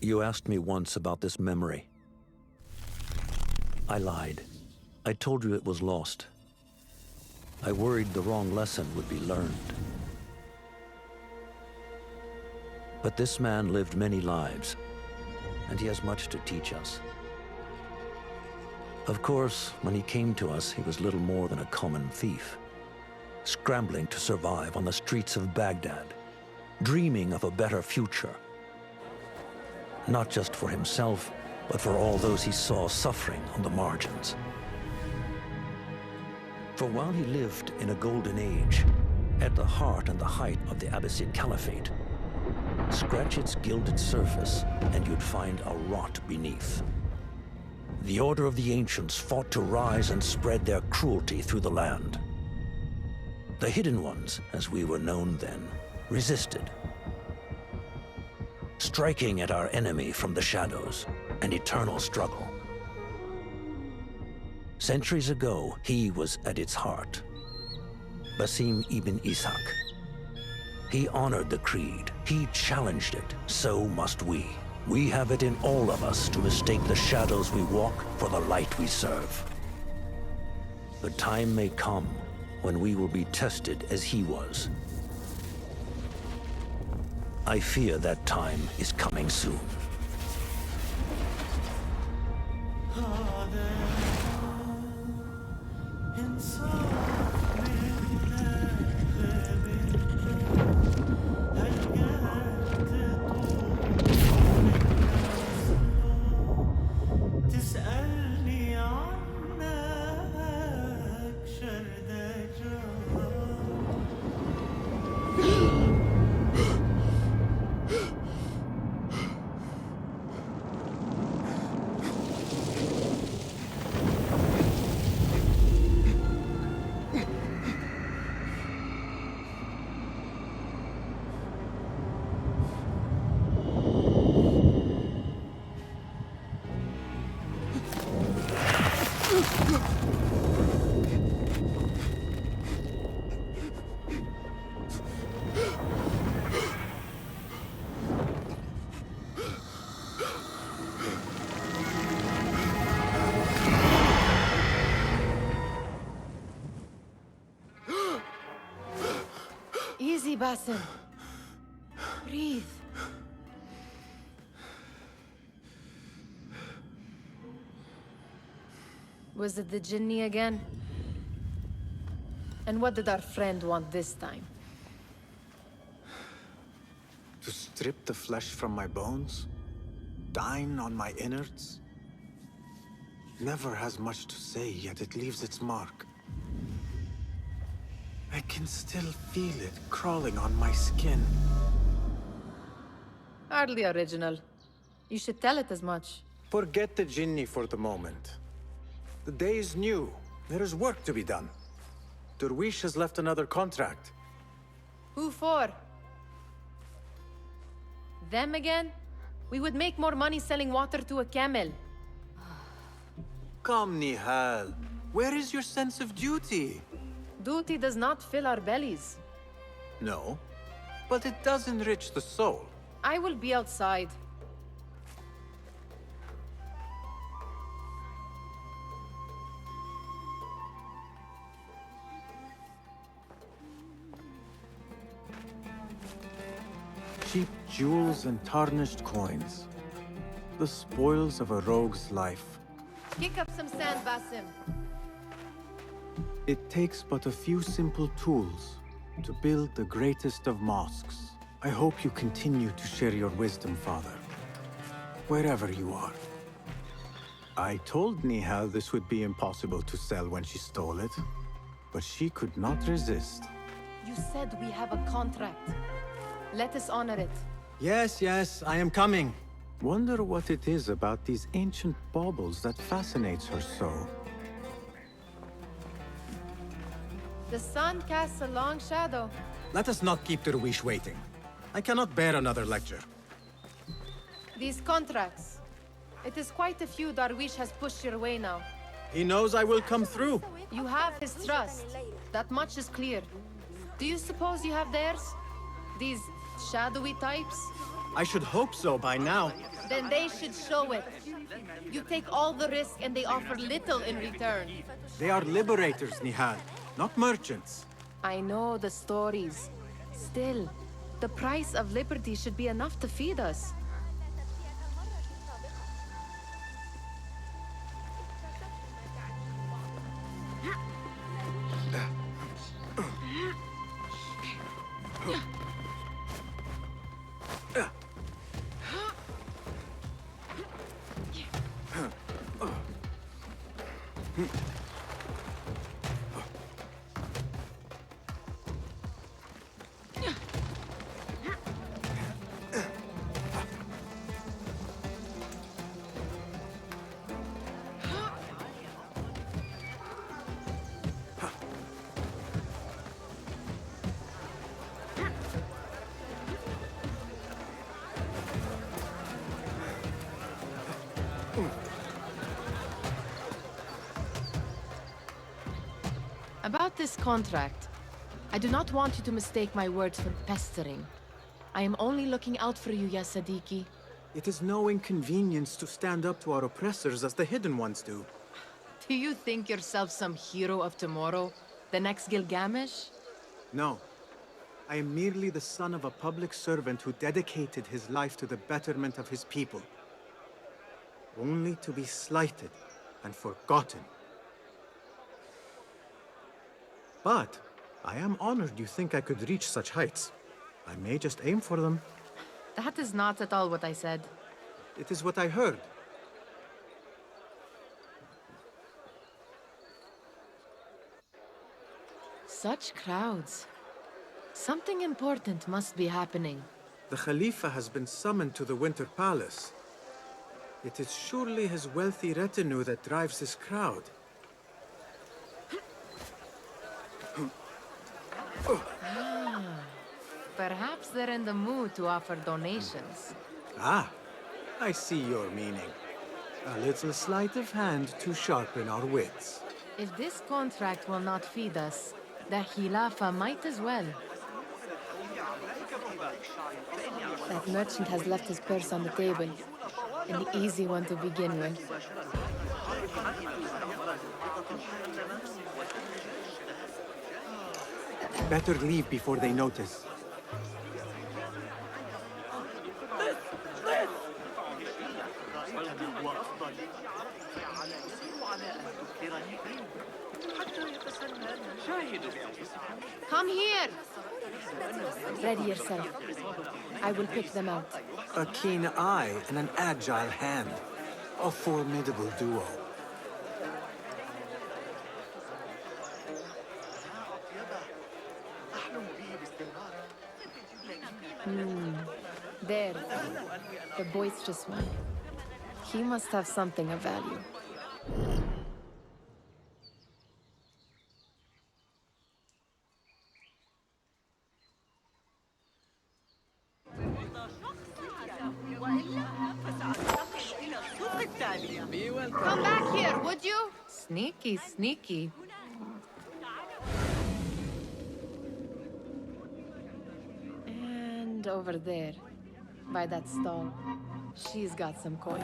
You asked me once about this memory. I lied. I told you it was lost. I worried the wrong lesson would be learned. But this man lived many lives, and he has much to teach us. Of course, when he came to us, he was little more than a common thief, scrambling to survive on the streets of Baghdad, dreaming of a better future. Not just for himself, but for all those he saw suffering on the margins. For while he lived in a golden age, at the heart and the height of the Abbasid Caliphate, scratch its gilded surface and you'd find a rot beneath. The Order of the Ancients fought to rise and spread their cruelty through the land. The Hidden Ones, as we were known then, resisted, striking at our enemy from the shadows, an eternal struggle. Centuries ago, he was at its heart. Basim ibn Ishaq. He honored the creed. He challenged it. So must we. We have it in all of us to mistake the shadows we walk for the light we serve. The time may come when we will be tested as he was. I fear that time is coming soon. Easy, Basim. Breathe. Was it the Jinni again? And what did our friend want this time? To strip the flesh from my bones? Dine on my innards? Never has much to say, yet it leaves its mark. I can still feel it crawling on my skin. Hardly original. You should tell it as much. Forget the Jinni for the moment. The day is new. There is work to be done. Derwish has left another contract. Who for? Them again? We would make more money selling water to a camel. Come, Nihal. Where is your sense of duty? Duty does not fill our bellies. No, but it does enrich the soul. I will be outside. Cheap jewels and tarnished coins. The spoils of a rogue's life. Kick up some sand, Basim. It takes but a few simple tools to build the greatest of mosques. I hope you continue to share your wisdom, Father, wherever you are. I told Nihal this would be impossible to sell when she stole it, but she could not resist. You said we have a contract. Let us honor it. Yes, I am coming. Wonder what it is about these ancient baubles that fascinates her so. The sun casts a long shadow. Let us not keep Derwish waiting. I cannot bear another lecture. These contracts. It is quite a few Darwish has pushed your way now. He knows I will come through. You have his trust. That much is clear. Do you suppose you have theirs? These shadowy types? I should hope so by now. Then they should show it. You take all the risk and they offer little in return. They are liberators, Nihal, not merchants. I know the stories. Still, the price of liberty should be enough to feed us. About this contract, I do not want you to mistake my words for pestering. I am only looking out for you, ya Sadiki. It is no inconvenience to stand up to our oppressors as the Hidden Ones do. Do you think yourself some hero of tomorrow? The next Gilgamesh? No. I am merely the son of a public servant who dedicated his life to the betterment of his people. Only to be slighted and forgotten. But I am honored you think I could reach such heights. I may just aim for them. That is not at all what I said. It is what I heard. Such crowds. Something important must be happening. The Khalifa has been summoned to the Winter Palace. It is surely his wealthy retinue that drives this crowd. Perhaps they're in the mood to offer donations. Ah, I see your meaning. A little sleight of hand to sharpen our wits. If this contract will not feed us, the Khilafah might as well. That merchant has left his purse on the table. An easy one to begin with. Better leave before they notice. Come here! Ready yourself. I will pick them out. A keen eye and an agile hand. A formidable duo. There. The boisterous one. He must have something of value. Come back here, would you? Sneaky, sneaky. And over there, by that stall, she's got some coin.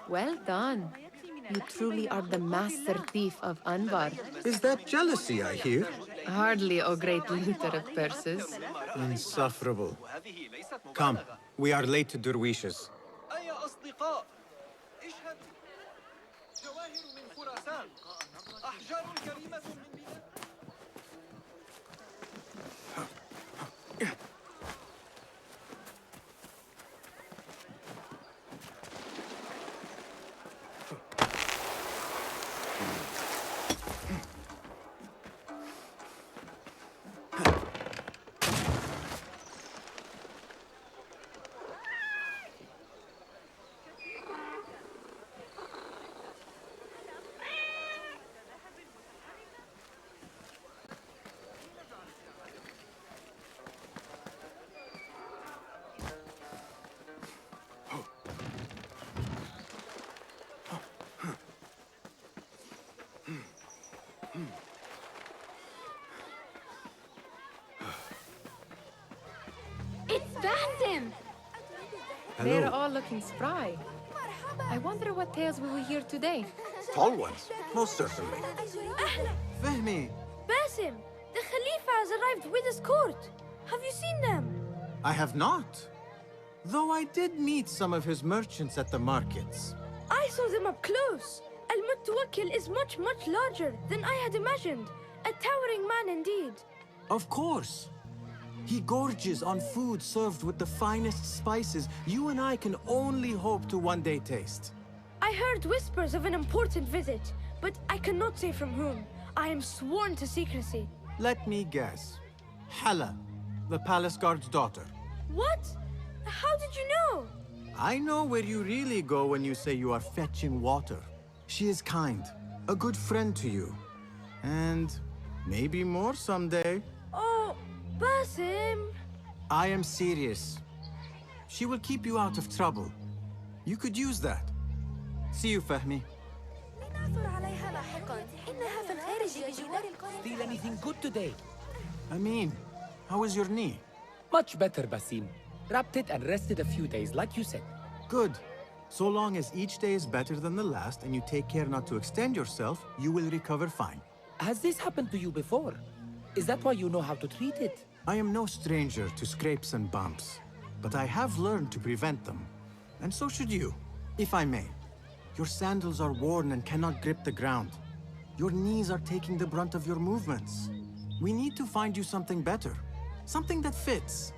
Well done. You truly are the master thief of Anbar. Is that jealousy I hear? Hardly, O great looter of purses. Insufferable. Come, we are late to Derwishes. It's Basim! They're all looking spry. I wonder what tales we will hear today. Tall ones, most certainly. Fehmi, Basim! The Khalifa has arrived with his court! Have you seen them? I have not. Though I did meet some of his merchants at the markets. I saw them up close. Al-Mutawakkil is much larger than I had imagined. A towering man indeed. Of course. He gorges on food served with the finest spices you and I can only hope to one day taste. I heard whispers of an important visit, but I cannot say from whom. I am sworn to secrecy. Let me guess. Hala, the palace guard's daughter. What? How did you know? I know where you really go when you say you are fetching water. She is kind, a good friend to you. And maybe more someday. Oh, Basim. I am serious. She will keep you out of trouble. You could use that. See you, Fahmi. Feel anything good today? Amin, how is your knee? Much better, Basim. Wrapped it and rested a few days, like you said. Good. So long as each day is better than the last and you take care not to extend yourself, you will recover fine. Has this happened to you before? Is that why you know how to treat it? I am no stranger to scrapes and bumps, but I have learned to prevent them. And so should you, if I may. Your sandals are worn and cannot grip the ground. Your knees are taking the brunt of your movements. We need to find you something better, something that fits.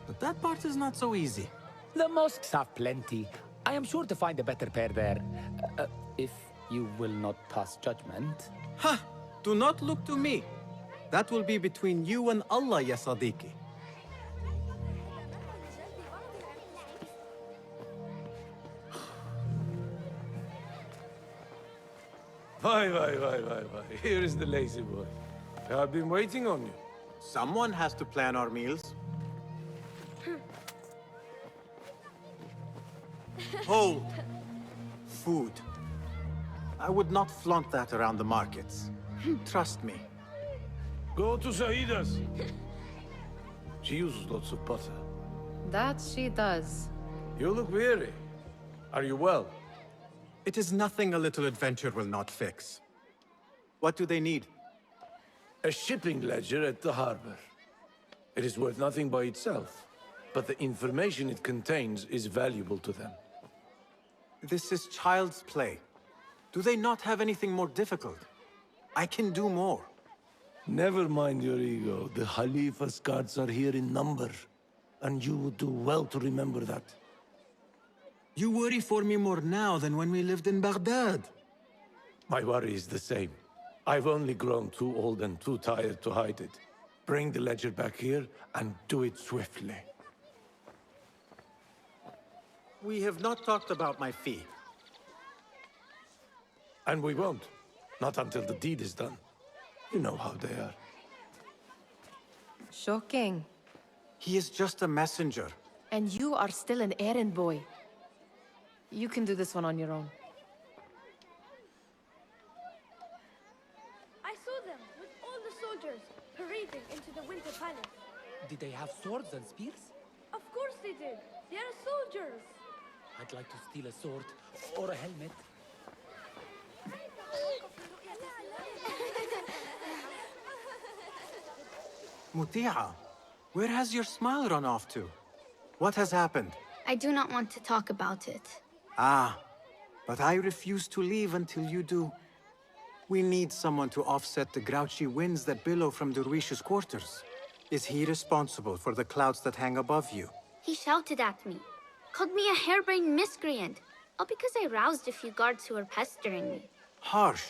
But that part is not so easy. The mosques have plenty. I am sure to find a better pair there. If you will not pass judgment. Ha! Do not look to me. That will be between you and Allah, ya Sadiqi. Why. Here is the lazy boy. I've been waiting on you. Someone has to plan our meals. Hold. Food. I would not flaunt that around the markets. Trust me. Go to Saida's. She uses lots of butter. That she does. You look weary. Are you well? It is nothing a little adventure will not fix. What do they need? A shipping ledger at the harbor. It is worth nothing by itself, but the information it contains is valuable to them. This is child's play. Do they not have anything more difficult? I can do more. Never mind your ego. The Khalifa's guards are here in number, and you would do well to remember that. You worry for me more now than when we lived in Baghdad. My worry is the same. I've only grown too old and too tired to hide it. Bring the ledger back here, and do it swiftly. We have not talked about my fee. And we won't. Not until the deed is done. You know how they are. Shocking. He is just a messenger. And you are still an errand boy. You can do this one on your own. I saw them with all the soldiers parading into the Winter Palace. Did they have swords and spears? Of course they did. They are soldiers. I'd like to steal a sword or a helmet. Muti'a, where has your smile run off to? What has happened? I do not want to talk about it. Ah, but I refuse to leave until you do. We need someone to offset the grouchy winds that billow from Derwish's quarters. Is he responsible for the clouds that hang above you? He shouted at me, called me a harebrained miscreant, all because I roused a few guards who were pestering me. Harsh.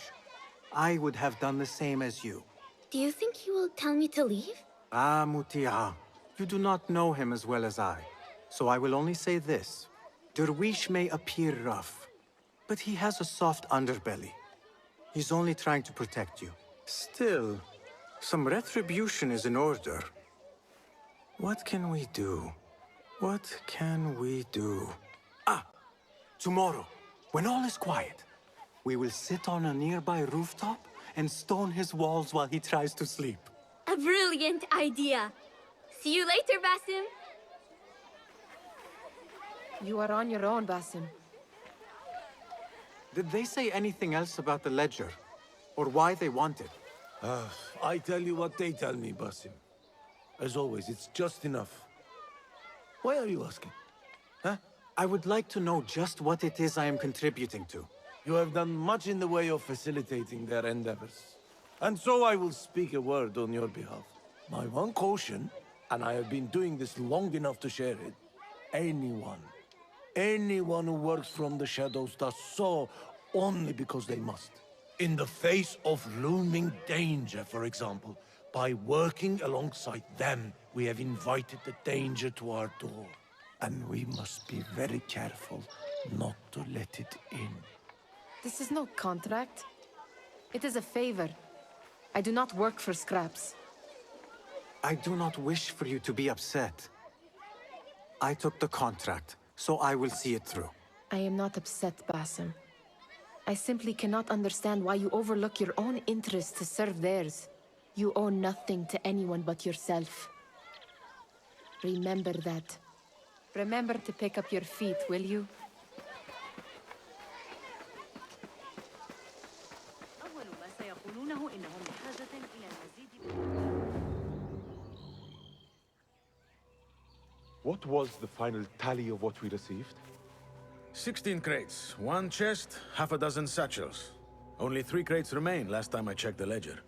I would have done the same as you. Do you think he will tell me to leave? Ah, Muti'a, you do not know him as well as I. So I will only say this. Derwish may appear rough, but he has a soft underbelly. He's only trying to protect you. Still, some retribution is in order. What can we do? What can we do? Ah! Tomorrow, when all is quiet, we will sit on a nearby rooftop and stone his walls while he tries to sleep. A brilliant idea. See you later, Basim. You are on your own, Basim. Did they say anything else about the ledger? Or why they want it? I tell you what they tell me, Basim. As always, it's just enough. Why are you asking? Huh? I would like to know just what it is I am contributing to. You have done much in the way of facilitating their endeavors. And so I will speak a word on your behalf. My one caution, and I have been doing this long enough to share it, anyone who works from the shadows does so only because they must. In the face of looming danger, for example, by working alongside them, we have invited the danger to our door. And we must be very careful not to let it in. This is no contract. It is a favor. I do not work for scraps. I do not wish for you to be upset. I took the contract, so I will see it through. I am not upset, Basim. I simply cannot understand why you overlook your own interests to serve theirs. You owe nothing to anyone but yourself. Remember that. Remember to pick up your feet, will you? What was the final tally of what we received? 16 crates, 1 chest, half a dozen satchels. Only 3 crates remain last time I checked the ledger.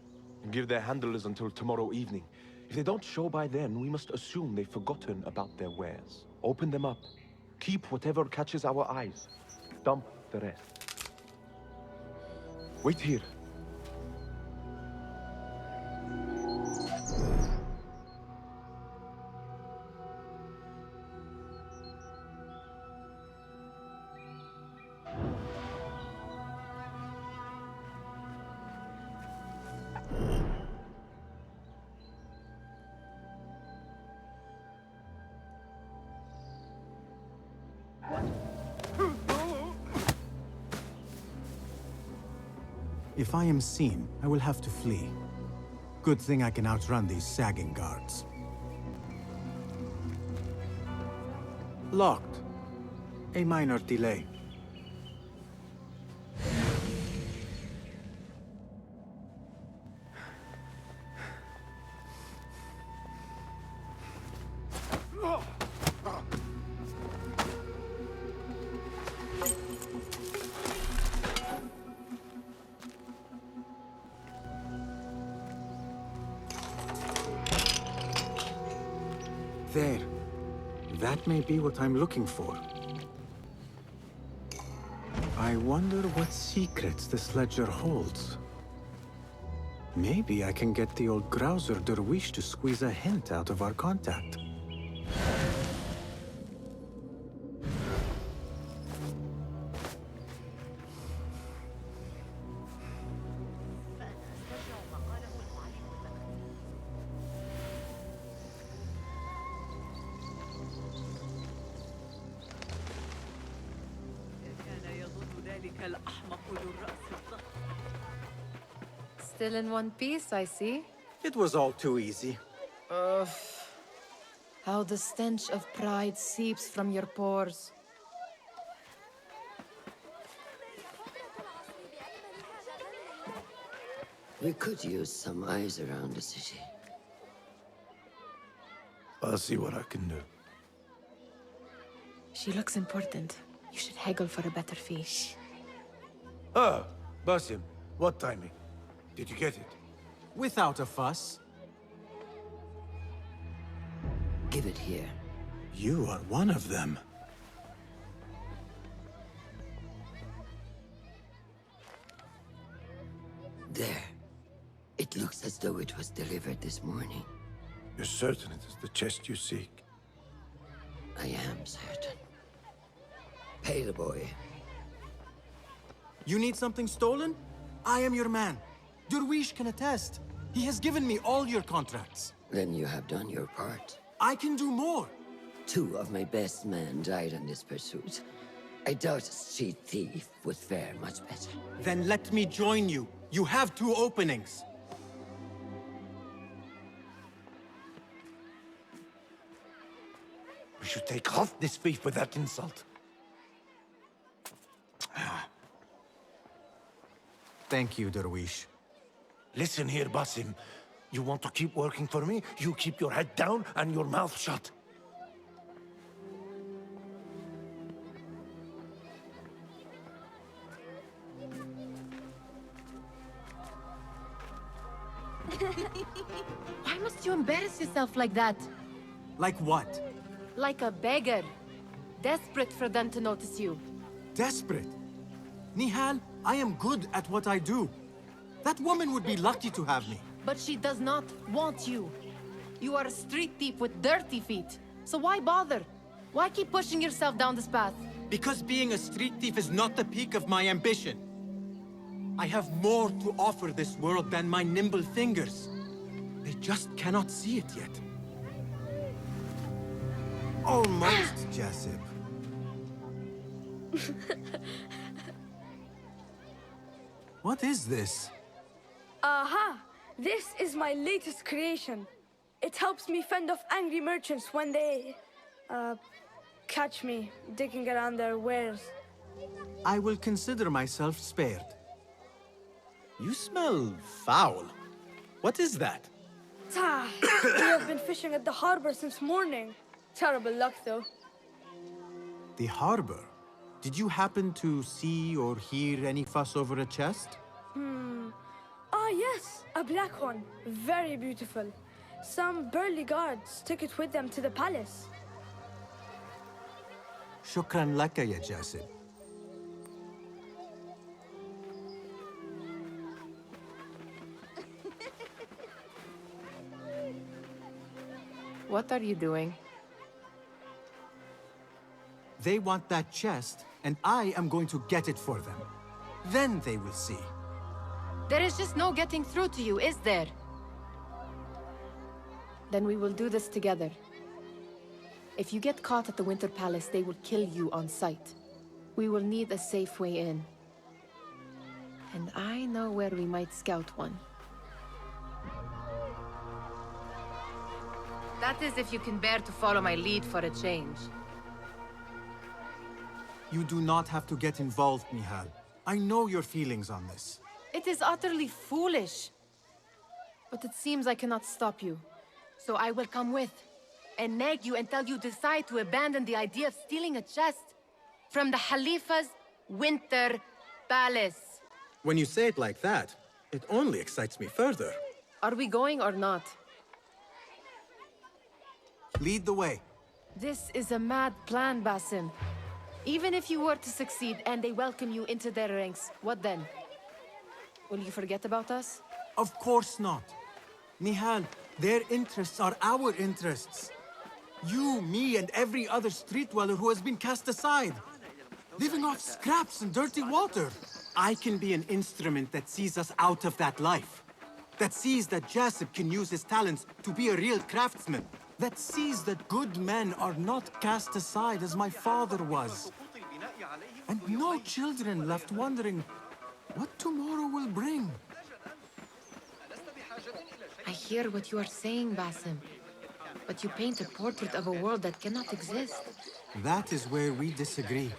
Give their handlers until tomorrow evening. If they don't show by then, we must assume they've forgotten about their wares. Open them up. Keep whatever catches our eyes. Dump the rest. Wait here. If I am seen, I will have to flee. Good thing I can outrun these sagging guards. Locked. A minor delay. There. That may be what I'm looking for. I wonder what secrets this ledger holds. Maybe I can get the old grouser Derwish to squeeze a hint out of our contact. Still in one piece, I see. It was all too easy. How the stench of pride seeps from your pores. We could use some eyes around the city. I'll see what I can do. She looks important. You should haggle for a better fee. Ah, Basim, what timing? Did you get it? Without a fuss. Give it here. You are one of them. There. It looks as though it was delivered this morning. You're certain it is the chest you seek? I am certain. Pay the boy. You need something stolen? I am your man. Derwish can attest. He has given me all your contracts. Then you have done your part. I can do more. 2 of my best men died in this pursuit. I doubt a street thief would fare much better. Then let me join you. You have two openings. We should take half this beef with that insult. Thank you, Derwish. Listen here, Basim. You want to keep working for me? You keep your head down and your mouth shut. Why must you embarrass yourself like that? Like what? Like a beggar. Desperate for them to notice you. Desperate? Nihal, I am good at what I do. That woman would be lucky to have me. But she does not want you. You are a street thief with dirty feet. So why bother? Why keep pushing yourself down this path? Because being a street thief is not the peak of my ambition. I have more to offer this world than my nimble fingers. They just cannot see it yet. Almost, Jasib. What is this? Aha! This is my latest creation. It helps me fend off angry merchants when they... catch me digging around their wares. I will consider myself spared. You smell foul. What is that? We have been fishing at the harbor since morning. Terrible luck, though. The harbor? Did you happen to see or hear any fuss over a chest? Ah, yes, a black one. Very beautiful. Some burly guards took it with them to the palace. Shukran laka, ya Jasib. What are you doing? They want that chest, and I am going to get it for them. Then they will see. There is just no getting through to you, is there? Then we will do this together. If you get caught at the Winter Palace, they will kill you on sight. We will need a safe way in. And I know where we might scout one. That is if you can bear to follow my lead for a change. You do not have to get involved, Nihal. I know your feelings on this. It is utterly foolish. But it seems I cannot stop you. So I will come with, and nag you until you decide to abandon the idea of stealing a chest from the Khalifa's Winter Palace. When you say it like that, it only excites me further. Are we going or not? Lead the way. This is a mad plan, Basim. Even if you were to succeed and they welcome you into their ranks, what then? Will you forget about us? Of course not. Nihal, their interests are our interests. You, me, and every other street dweller who has been cast aside. Living off scraps and dirty water. I can be an instrument that sees us out of that life. That sees that Jasib can use his talents to be a real craftsman. That sees that good men are not cast aside as my father was. And no children left wondering what tomorrow will bring. I hear what you are saying, Basim. But you paint a portrait of a world that cannot exist. That is where we disagree.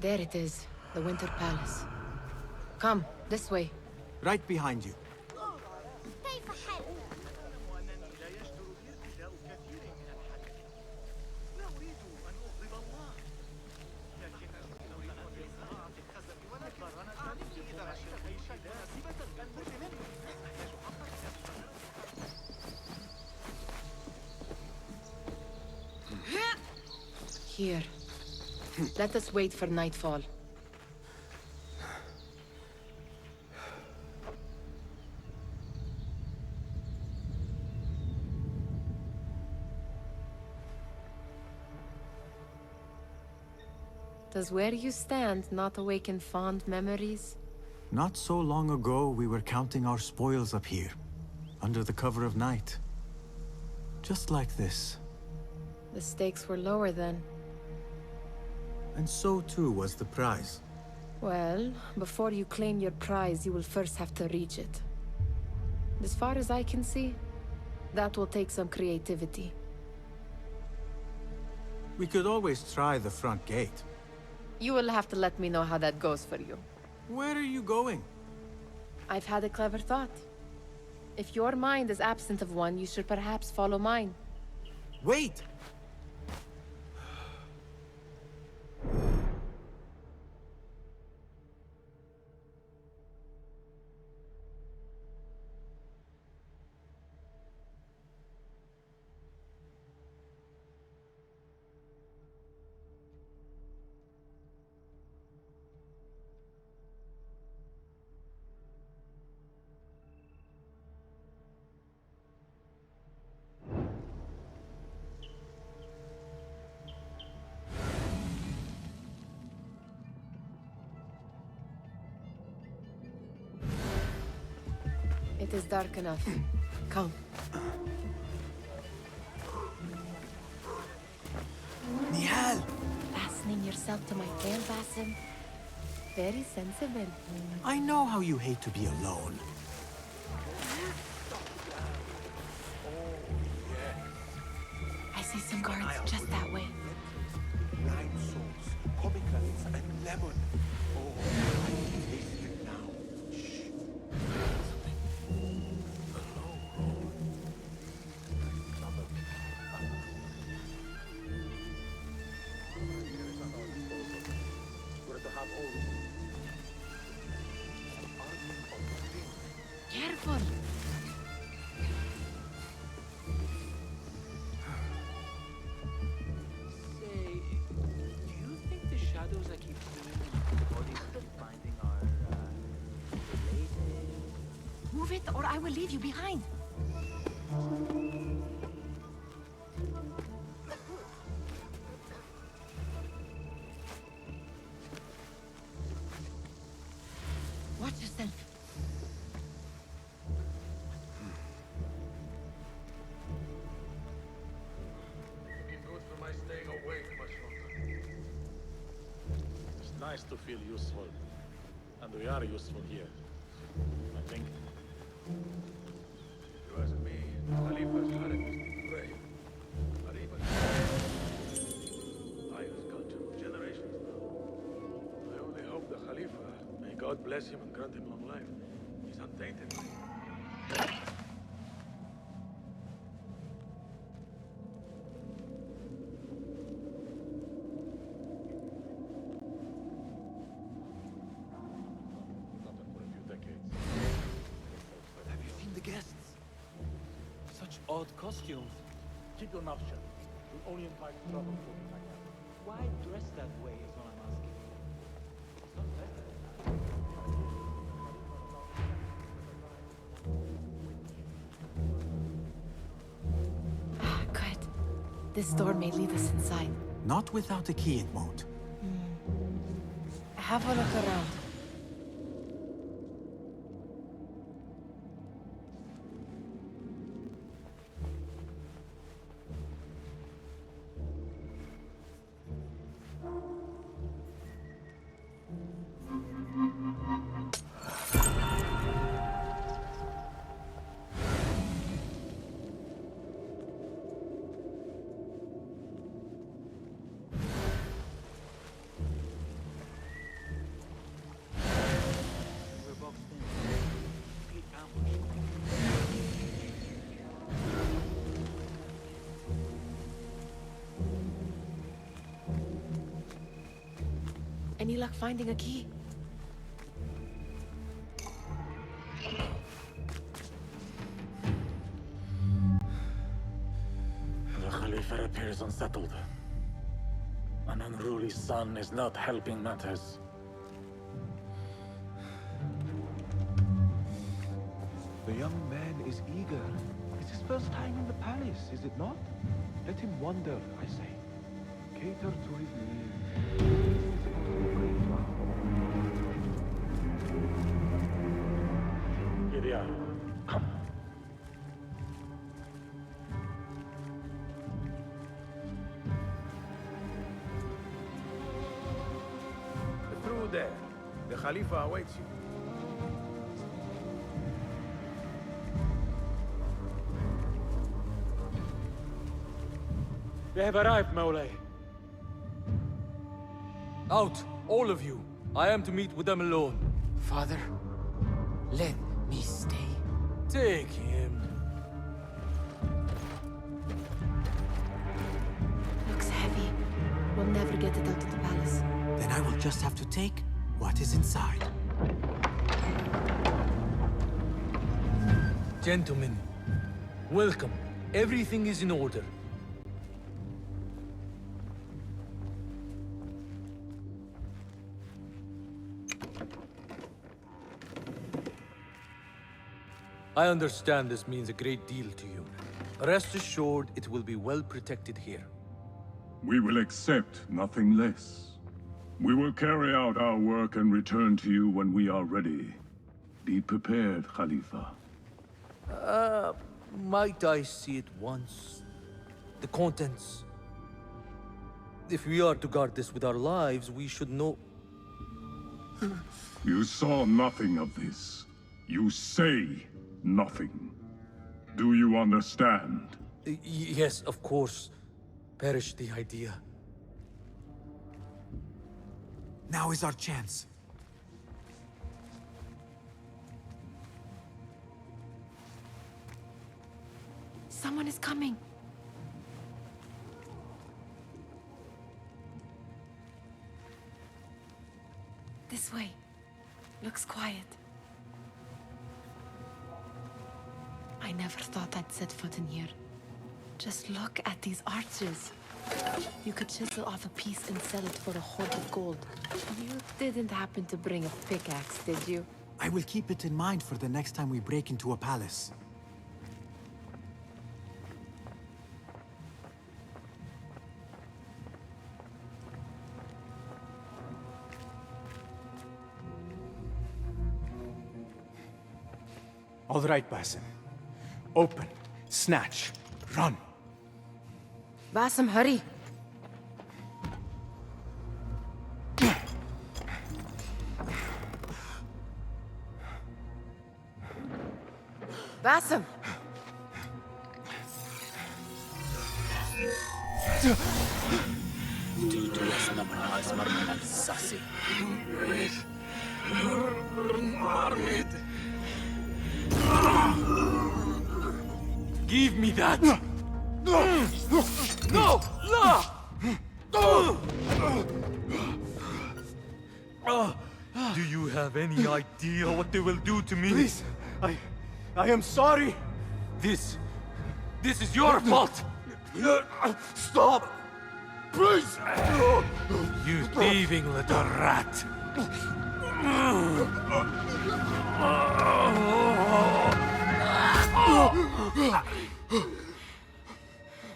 There it is, the Winter Palace. Come, this way. Right behind you. Here. Let us wait for nightfall. Does where you stand not awaken fond memories? Not so long ago, we were counting our spoils up here, under the cover of night. Just like this. The stakes were lower then. And so too was the prize. Well, before you claim your prize, you will first have to reach it. As far as I can see, that will take some creativity. We could always try the front gate. You will have to let me know how that goes for you. Where are you going? I've had a clever thought. If your mind is absent of one, you should perhaps follow mine. Wait! It is dark enough. Come. Nihal! Fastening yourself to my tail, Basim. Very sensible. I know how you hate to be alone. I see some guards just that way. Lime sauce, pomegranates, and lemon. Oh, I can taste it now. Shh. Careful. Say, do you think the shadows I keep seeing in the bodies I'm finding are, related? Move it, or I will leave you behind. Watch yourself. Looking good for my staying awake much longer. It's nice to feel useful. And we are useful here. I think. You ask me, Khalifa's harem is great. But even I has gone to generations now. I only hope the Khalifa, may God bless him and grant him long life, is untainted. Have you seen the guests? Such odd costumes. Keep your mouth shut. You'll only invite trouble for me like that. Why dress that way is what I'm asking. It's not better. Ah, good. This door may lead us inside. Not without a key, it won't. Have a look around. We're boxed in. Complete ambush. Any luck finding a key? The Khalifa appears unsettled. An unruly son is not helping matters. The young man is eager. It's his first time in the palace, is it not? Let him wander, I say. Cater to his needs. Gideon, come. there. The Khalifa awaits you. They have arrived, Mawlay. Out, all of you. I am to meet with them alone. Father, let me stay. Take him. Looks heavy. We'll never get it out of the palace. Then I will just have to take what is inside. Gentlemen, welcome. Everything is in order. I understand this means a great deal to you. Rest assured, it will be well protected here. We will accept nothing less. We will carry out our work and return to you when we are ready. Be prepared, Khalifa. Might I see it once? The contents. If we are to guard this with our lives, we should know... You saw nothing of this. You say nothing. Do you understand? Yes, of course. Perish the idea. Now is our chance. Someone is coming. This way. Looks quiet. I never thought I'd set foot in here. Just look at these arches. You could chisel off a piece and sell it for a hoard of gold. You didn't happen to bring a pickaxe, did you? I will keep it in mind for the next time we break into a palace. All right, Basim. Open, snatch, run. Basim, hurry. Basim! Give me that! No! No! Do you have any idea what they will do to me? Please, I am sorry. This is your fault! Stop! Please! You thieving little rat!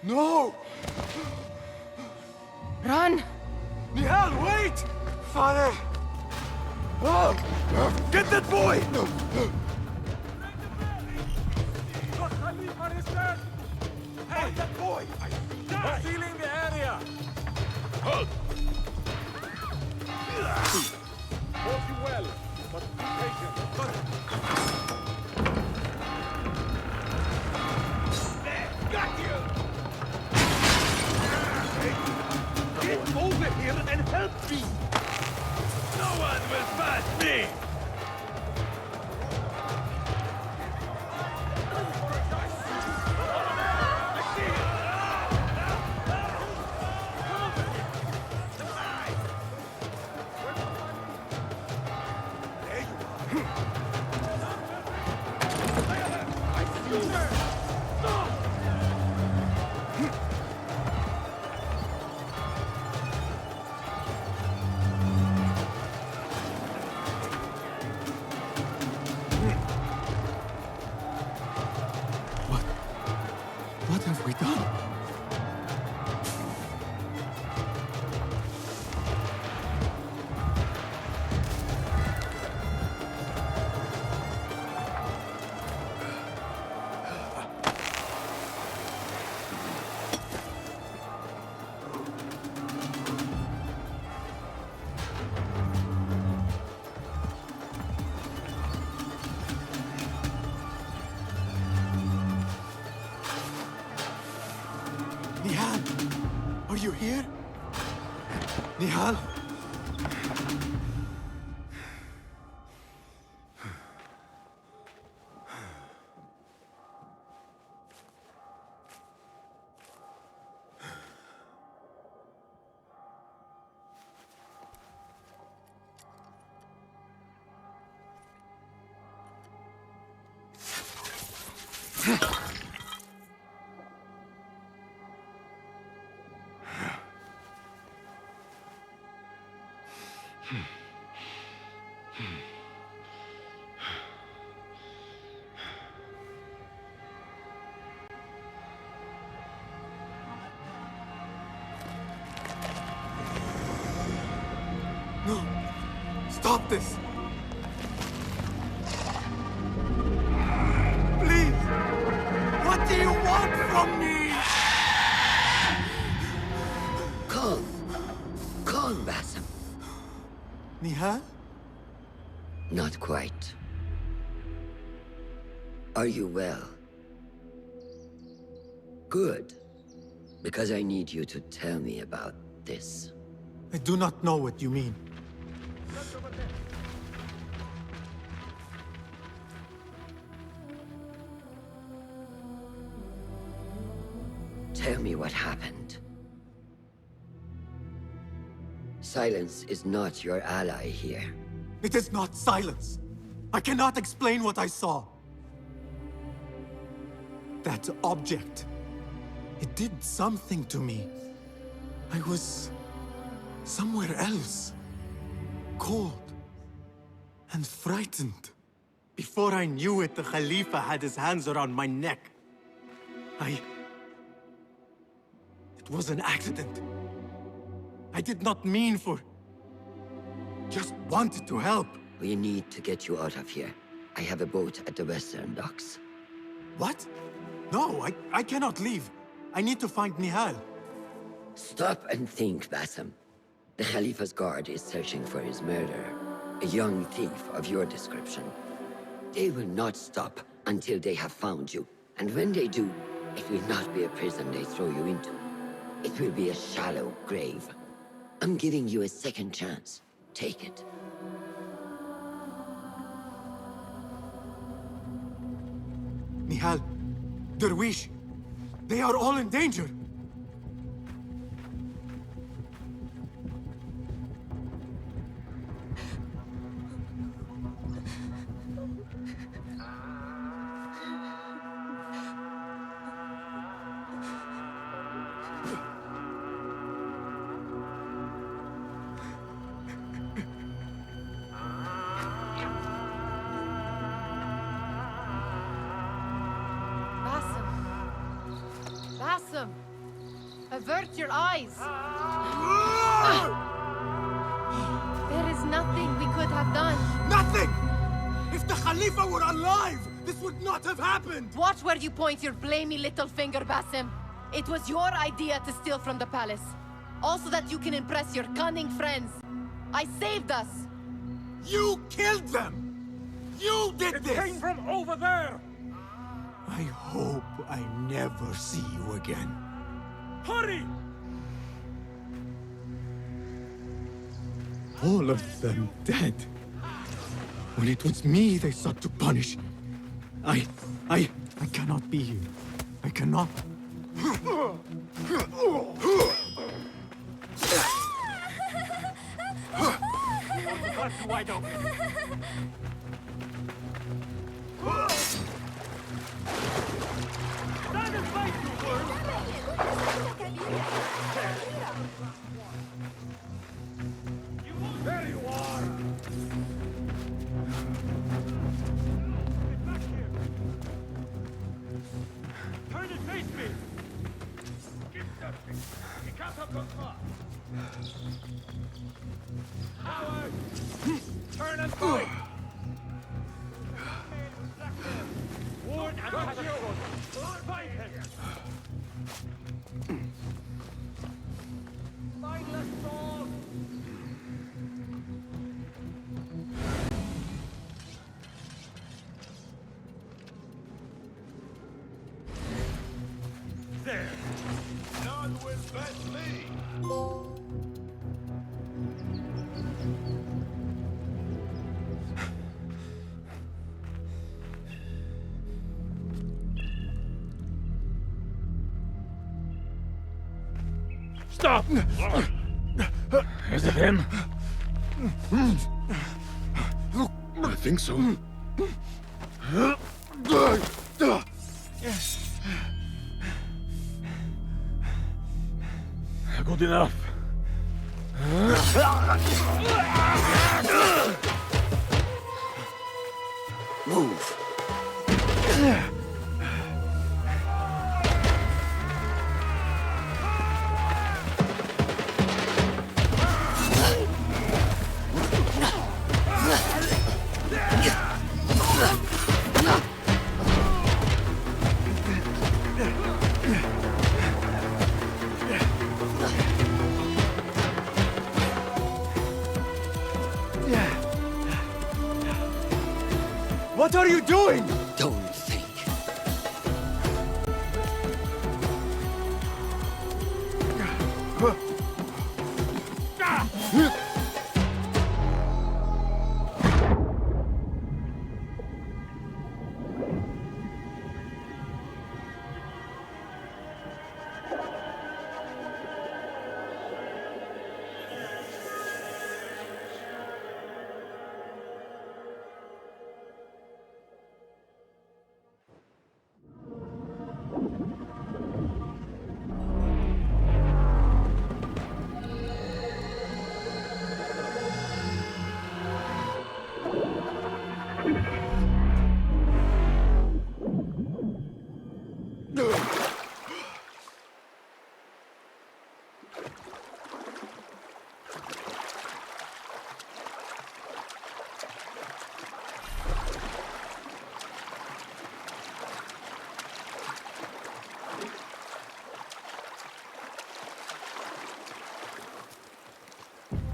No! Run! Nihal, wait! Father! Get that boy! Hey, that boy! We're sealing the area! Halt! Hold you well, but be patient. Got you! Hey, get over here and help me! No one will pass me! What have we done? Nihal? No! Stop this! Please! What do you want from me? Calm. Calm, Basim. Nihal? Not quite. Are you well? Good. Because I need you to tell me about this. I do not know what you mean. Tell me what happened. Silence is not your ally here. It is not silence. I cannot explain what I saw. That object. It did something to me. I was somewhere else. Cold. And frightened. Before I knew it, the Khalifa had his hands around my neck. It was an accident. I did not mean for... Just wanted to help. We need to get you out of here. I have a boat at the western docks. What? No, I cannot leave. I need to find Nihal. Stop and think, Basim. The Khalifa's guard is searching for his murderer. A young thief of your description. They will not stop until they have found you. And when they do, it will not be a prison they throw you into. It will be a shallow grave. I'm giving you a second chance. Take it. Nihal, Derwish, they are all in danger. Basim! Avert your eyes! There is nothing we could have done. Nothing! If the Khalifa were alive, this would not have happened! Watch where you point your blamey little finger, Basim. It was your idea to steal from the palace. Also that you can impress your cunning friends. I saved us! You killed them! You did this! It came from over there! I hope I never see you again. Hurry! All of them dead. When it was me they sought to punish. I cannot be here. I cannot. Wide open. Stand and fight, you bird! There you are! Get back here! Turn and face me! Keep stepping! You can't have gone far! Howard! Turn and fight! Warn and got you! Fight him! Mindless dog! There! None will best me! Stop! Is it him? I think so. Good enough. Move. What are you doing? Don't think.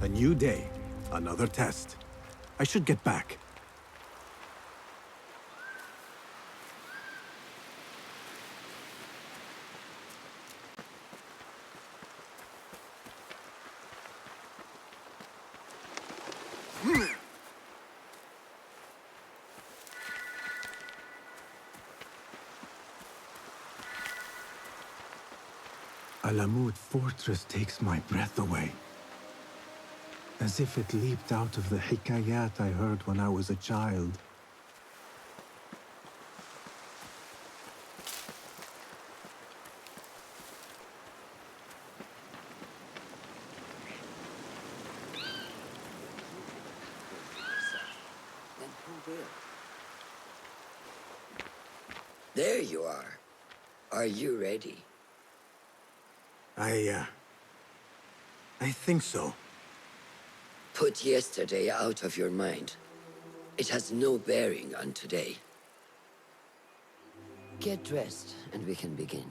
A new day, another test. I should get back. Alamut Fortress takes my breath away. As if it leaped out of the hikayat I heard when I was a child. Then who will? There you are. Are you ready? I think so. Put yesterday out of your mind. It has no bearing on today. Get dressed, and we can begin.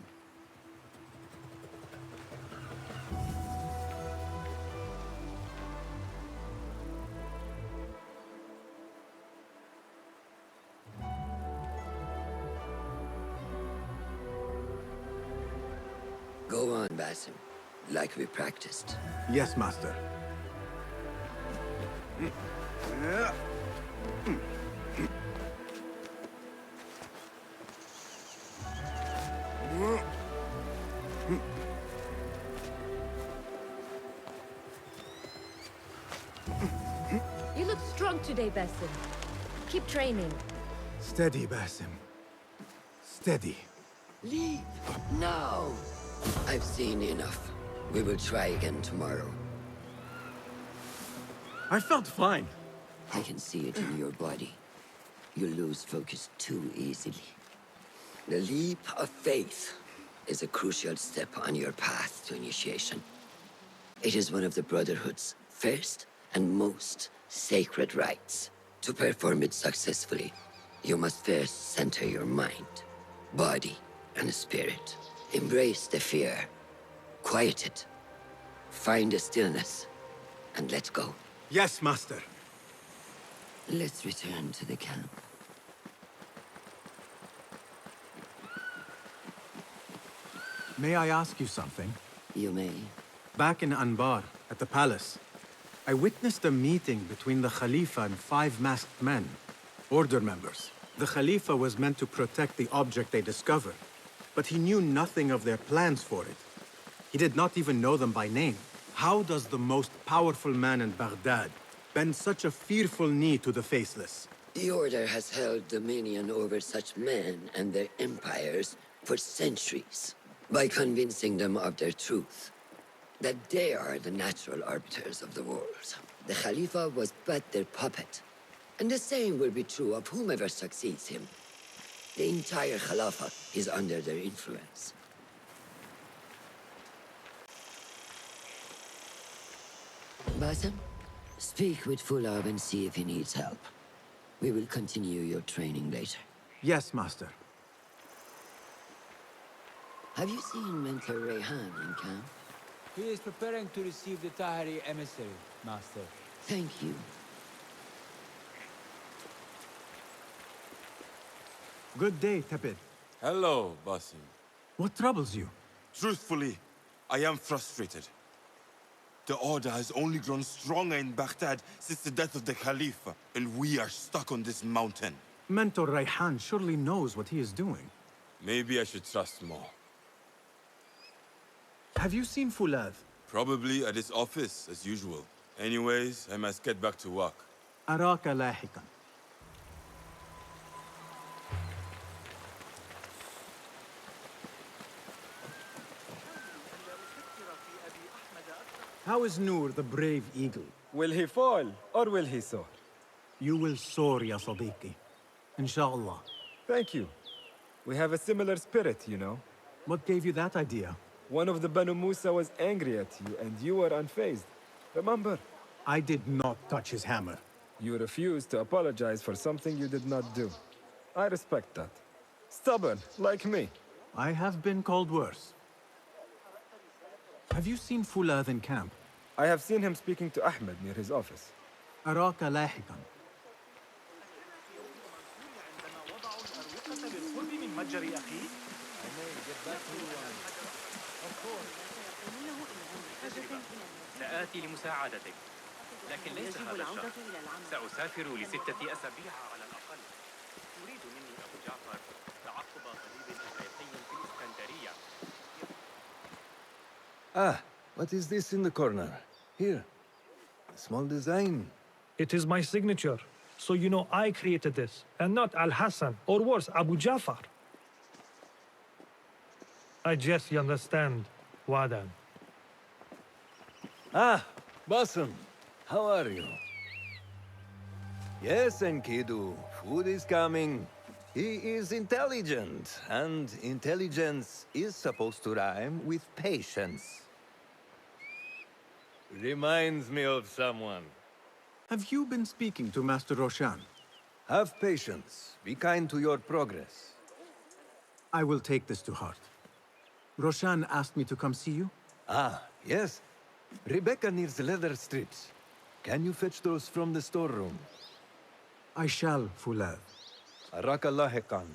Go on, Basim, like we practiced. Yes, Master. You look strong today, Basim. Keep training. Steady, Basim. Steady. Leave now. I've seen enough. We will try again tomorrow. I felt fine. I can see it in your body. You lose focus too easily. The leap of faith is a crucial step on your path to initiation. It is one of the Brotherhood's first and most sacred rites. To perform it successfully, you must first center your mind, body, and spirit. Embrace the fear. Quiet it. Find a stillness, and let go. Yes, Master. Let's return to the camp. May I ask you something? You may. Back in Anbar, at the palace, I witnessed a meeting between the Khalifa and 5 masked men, Order members. The Khalifa was meant to protect the object they discovered, but he knew nothing of their plans for it. He did not even know them by name. How does the most powerful man in Baghdad bend such a fearful knee to the faceless? The Order has held dominion over such men and their empires for centuries by convincing them of their truth, that they are the natural arbiters of the world. The Khalifa was but their puppet, and the same will be true of whomever succeeds him. The entire Khalifa is under their influence. Basim, speak with Fulab and see if he needs help. We will continue your training later. Yes, Master. Have you seen Mentor Rayhan in camp? He is preparing to receive the Tahiri emissary, Master. Thank you. Good day, Tepid. Hello, Basim. What troubles you? Truthfully, I am frustrated. The Order has only grown stronger in Baghdad since the death of the Khalifa, and we are stuck on this mountain. Mentor Rayhan surely knows what he is doing. Maybe I should trust more. Have you seen Fulad? Probably at his office, as usual. Anyways, I must get back to work. أراك لاحقا. How is Noor, the brave eagle? Will he fall, or will he soar? You will soar, ya Sadiqi. Inshallah. Thank you. We have a similar spirit, you know. What gave you that idea? One of the Banu Musa was angry at you, and you were unfazed. Remember? I did not touch his hammer. You refused to apologize for something you did not do. I respect that. Stubborn, like me. I have been called worse. Have you seen Fulad in camp? I have seen him speaking to Ahmed near his office. أراك لاحقا. سآتي لمساعدتك، لكن ليس هذا الشهر. سأسافر ل6 أسابيع على الأقل. يريد مني أبو جعفر تعقب طبيب إغريقي في الإسكندرية. Ah, what is this in the corner? Here. A small design. It is my signature. So you know I created this, and not Al-Hassan, or worse, Abu Jafar. I guess you understand, Wadan. Ah, Basim. How are you? Yes, Enkidu. Food is coming. He is intelligent, and intelligence is supposed to rhyme with patience. Reminds me of someone. Have you been speaking to Master Roshan? Have patience. Be kind to your progress. I will take this to heart. Roshan asked me to come see you? Ah, yes. Rebecca needs leather strips. Can you fetch those from the storeroom? I shall, Fulad. Araka lahiqan.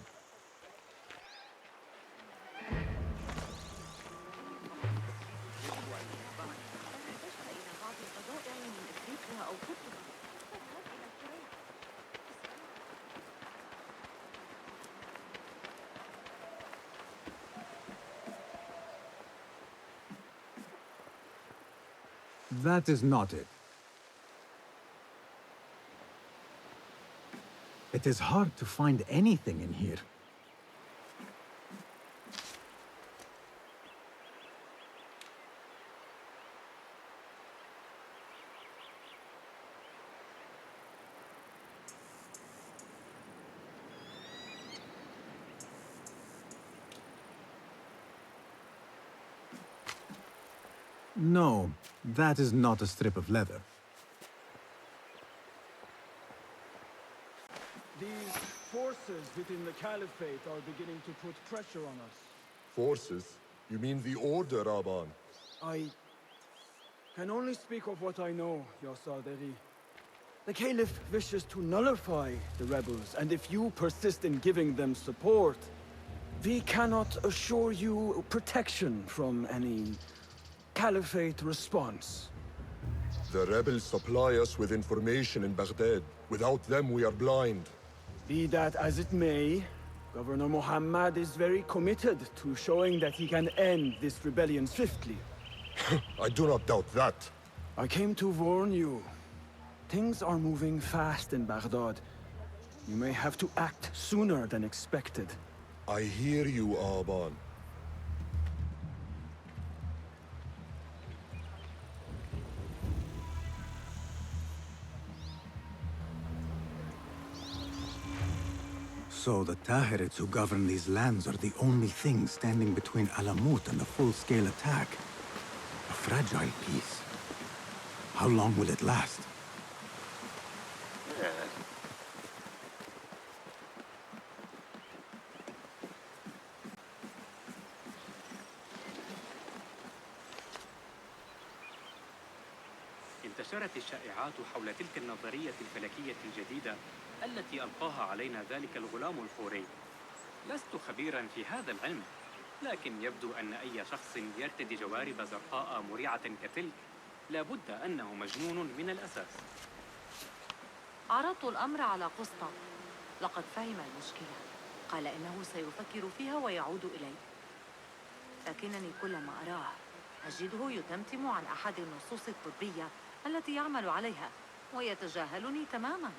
That is not it. It is hard to find anything in here. No, that is not a strip of leather. These forces within the Caliphate are beginning to put pressure on us. Forces? You mean the Order, Aban? I can only speak of what I know, Ya Saderi. The Caliph wishes to nullify the rebels, and if you persist in giving them support, we cannot assure you protection from any Caliphate response. The rebels supply us with information in Baghdad. Without them, we are blind. Be that as it may, Governor Muhammad is very committed to showing that he can end this rebellion swiftly. I do not doubt that. I came to warn you. Things are moving fast in Baghdad. You may have to act sooner than expected. I hear you, Aban. So the Tahirids who govern these lands are the only thing standing between Alamut and a full-scale attack. A fragile peace. How long will it last? انتشرت الشائعات حول تلك النظرية الفلكية الجديدة التي ألقاها علينا ذلك الغلام الحوري. لست خبيراً في هذا العلم، لكن يبدو أن أي شخص يرتدي جوارب زرقاء مريعة كتلك لابد أنه مجنون من الأساس. عرضت الأمر على قسطى. لقد فهم المشكلة. قال إنه سيفكر فيها ويعود إلي. لكنني كلما أراه أجده يتمتم عن أحد النصوص الطبية التي يعمل عليها ويتجاهلني تماماً.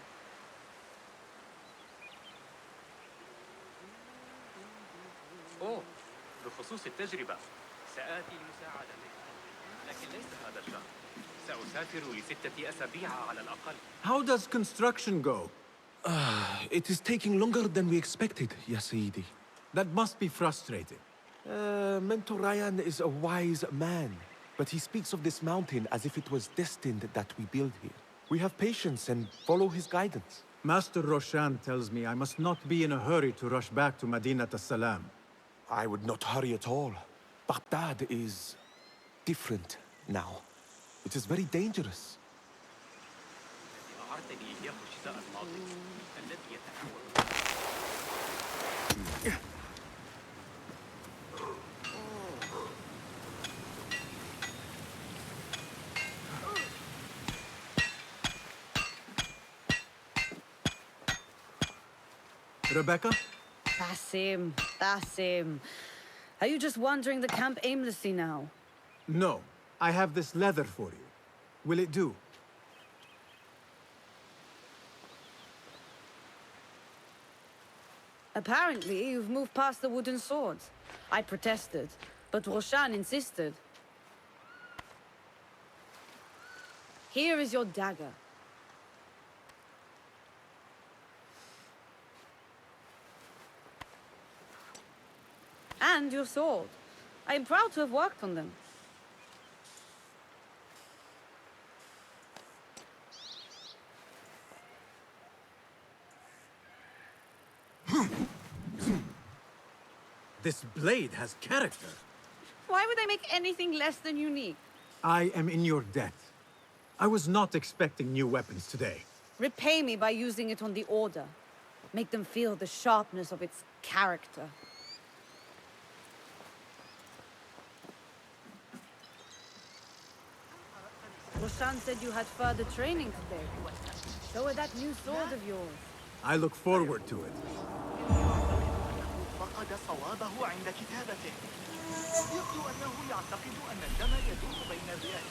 أوه، بخصوص التجربة سآتي لمساعدتك، لكن ليس هذا الشهر. سأسافر ل6 أسابيع على الأقل. How does construction go? It is taking longer than we expected, Ya Sayyidi. That must be frustrating. Mentor Ryan is a wise man, but he speaks of this mountain as if it was destined that we build here. We have patience and follow his guidance. Master Roshan tells me I must not be in a hurry to rush back to Madinat as-Salam. I would not hurry at all. Baghdad is different now. It is very dangerous. Rebecca? Basim. Are you just wandering the camp aimlessly now? No. I have this leather for you. Will it do? Apparently, you've moved past the wooden swords. I protested, but Roshan insisted. Here is your dagger. And your sword. I am proud to have worked on them. This blade has character. Why would I make anything less than unique? I am in your debt. I was not expecting new weapons today. Repay me by using it on the Order. Make them feel the sharpness of its character. Roshan said you had further training today. So with that new sword of yours. I look forward to it. فقد صوابه عند كتابته. يبدو أنه يعتقد أن الدم يدور بين الرئات.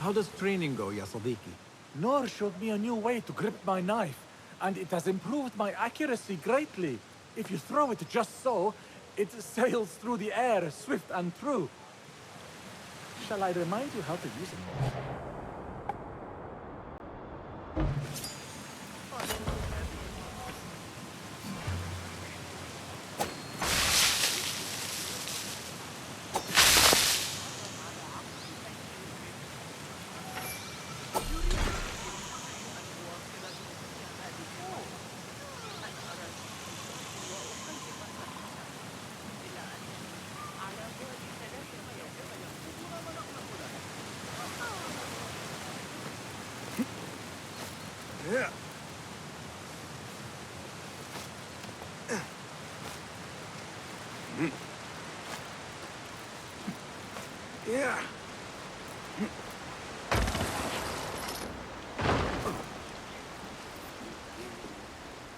How does training go, Ya Sadiqi? Noor showed me a new way to grip my knife, and it has improved my accuracy greatly. If you throw it just so, it sails through the air, swift and true. Shall I remind you how to use it?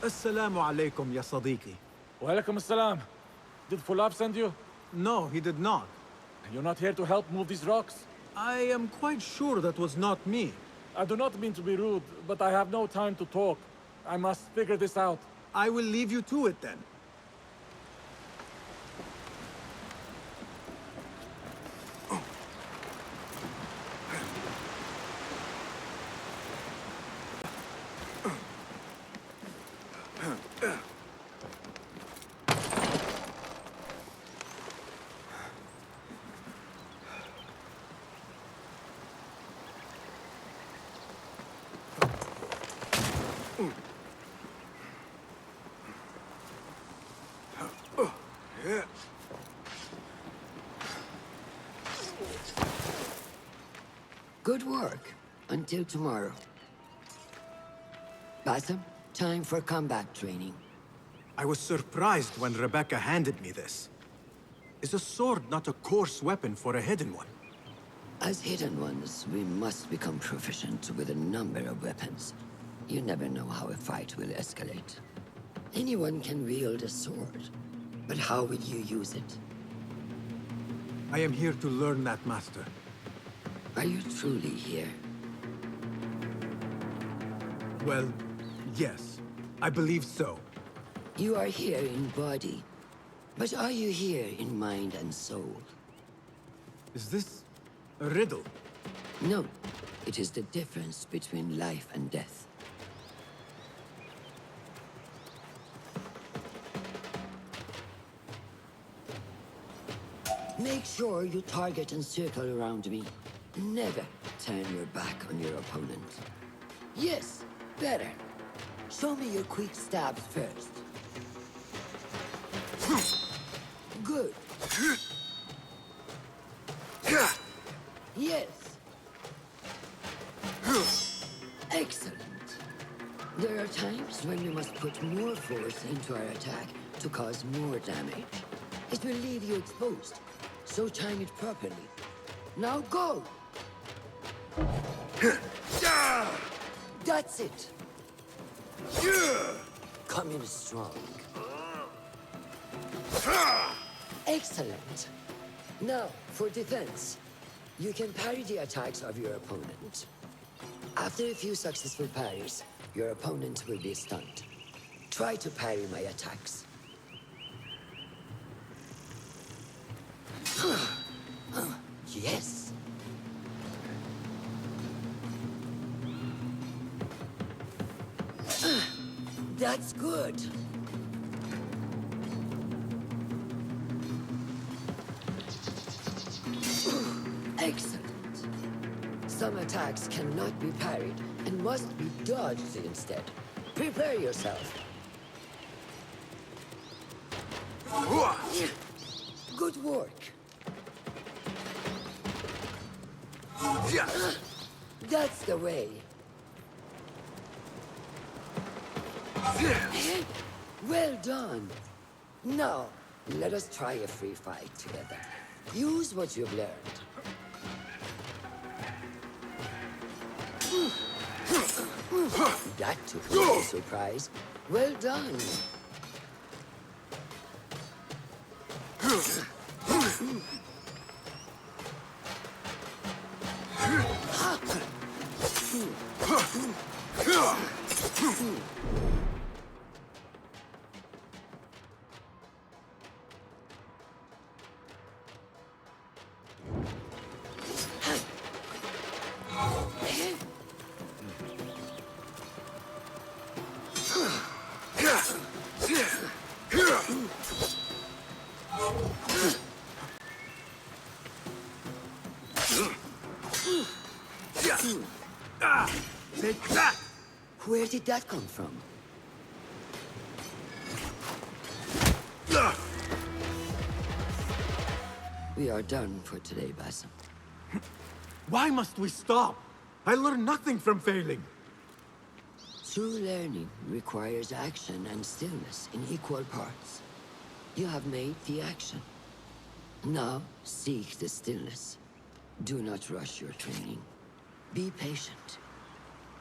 Assalamu alaikum, ya Sadiqi. Walaikum assalam. Did Fulab send you? No, he did not. You're not here to help move these rocks? I am quite sure that was not me. I do not mean to be rude, but I have no time to talk. I must figure this out. I will leave you to it then. Good work. Until tomorrow. Bassam, time for combat training. I was surprised when Rebecca handed me this. Is a sword not a coarse weapon for a hidden one? As hidden ones, we must become proficient with a number of weapons. You never know how a fight will escalate. Anyone can wield a sword, but how will you use it? I am here to learn that, Master. Are you truly here? Well, yes. I believe so. You are here in body, but are you here in mind and soul? Is this a riddle? No. It is the difference between life and death. Make sure you target and circle around me. Never turn your back on your opponent. Yes, better. Show me your quick stabs first. Good. Yes. Excellent. There are times when we must put more force into our attack to cause more damage. It will leave you exposed, so time it properly. Now go! That's it! Come in strong. Excellent. Now, for defense. You can parry the attacks of your opponent. After a few successful parries, your opponent will be stunned. Try to parry my attacks. Yes. That's good. Excellent. Some attacks cannot be parried and must be dodged instead. Prepare yourself. Good work. That's the way. Well done. Now, let us try a free fight together. Use what you've learned. That took me by surprise. Well done. Take that! Where did that come from? We are done for today, Bassam. Why must we stop? I learned nothing from failing. True learning requires action and stillness in equal parts. You have made the action. Now seek the stillness. Do not rush your training. Be patient.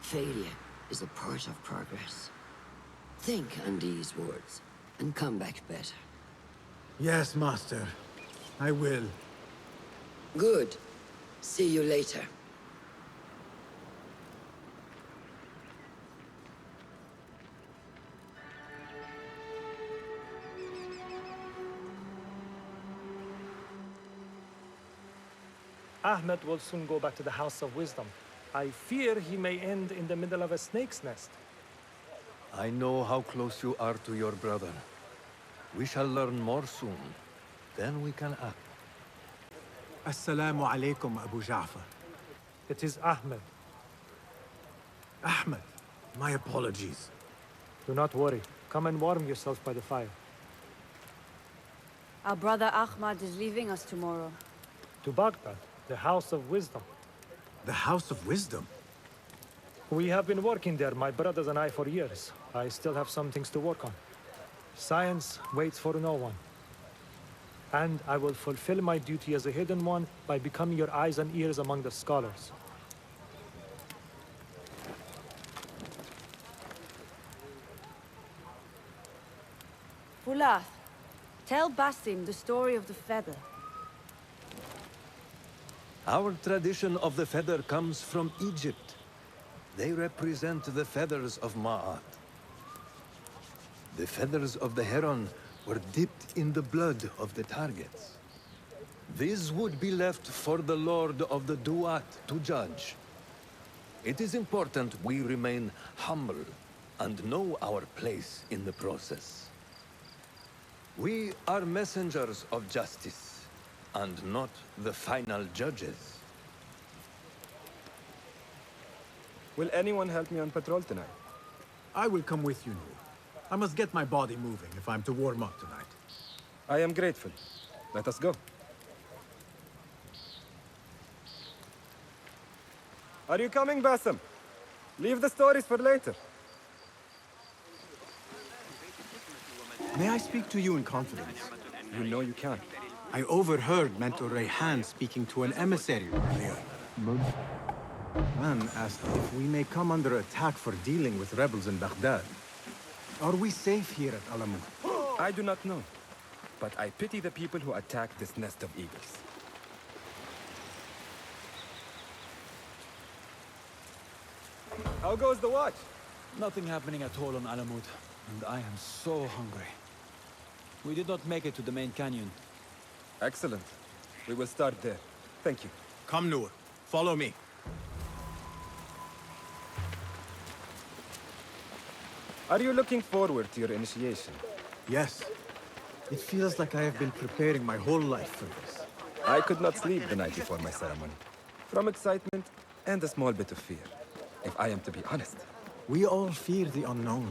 Failure is a part of progress. Think on these words, and come back better. Yes, Master. I will. Good. See you later. Ahmed will soon go back to the House of Wisdom. I fear he may end in the middle of a snake's nest. I know how close you are to your brother. We shall learn more soon. Then we can act. Assalamu alaikum, Abu Ja'far. It is Ahmed. Ahmed, my apologies. Do not worry. Come and warm yourself by the fire. Our brother Ahmad is leaving us tomorrow. To Baghdad, the House of Wisdom. The House of Wisdom? We have been working there, my brothers and I, for years. I still have some things to work on. Science waits for no one. And I will fulfill my duty as a hidden one by becoming your eyes and ears among the scholars. Fulath, tell Basim the story of the feather. Our tradition of the feather comes from Egypt. They represent the feathers of Ma'at. The feathers of the heron were dipped in the blood of the targets. These would be left for the Lord of the Duat to judge. It is important we remain humble and know our place in the process. We are messengers of justice, and not the final judges. Will anyone help me on patrol tonight? I will come with you, Noor. I must get my body moving if I'm to warm up tonight. I am grateful. Let us go. Are you coming, Basim? Leave the stories for later. May I speak to you in confidence? You know you can. I overheard Mentor Rayhan speaking to an emissary earlier. Man asked if we may come under attack for dealing with rebels in Baghdad. Are we safe here at Alamut? I do not know, but I pity the people who attack this nest of eagles. How goes the watch? Nothing happening at all on Alamut, and I am so hungry. We did not make it to the main canyon. Excellent. We will start there. Thank you. Come, Noor. Follow me. Are you looking forward to your initiation? Yes. It feels like I have been preparing my whole life for this. I could not sleep the night before my ceremony. From excitement and a small bit of fear, if I am to be honest. We all fear the unknown.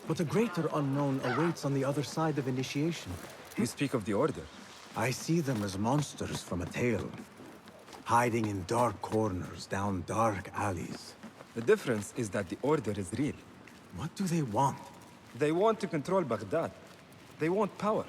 But a greater unknown awaits on the other side of initiation. You speak of the Order. I see them as monsters from a tale. Hiding in dark corners, down dark alleys. The difference is that the Order is real. What do they want? They want to control Baghdad. They want power.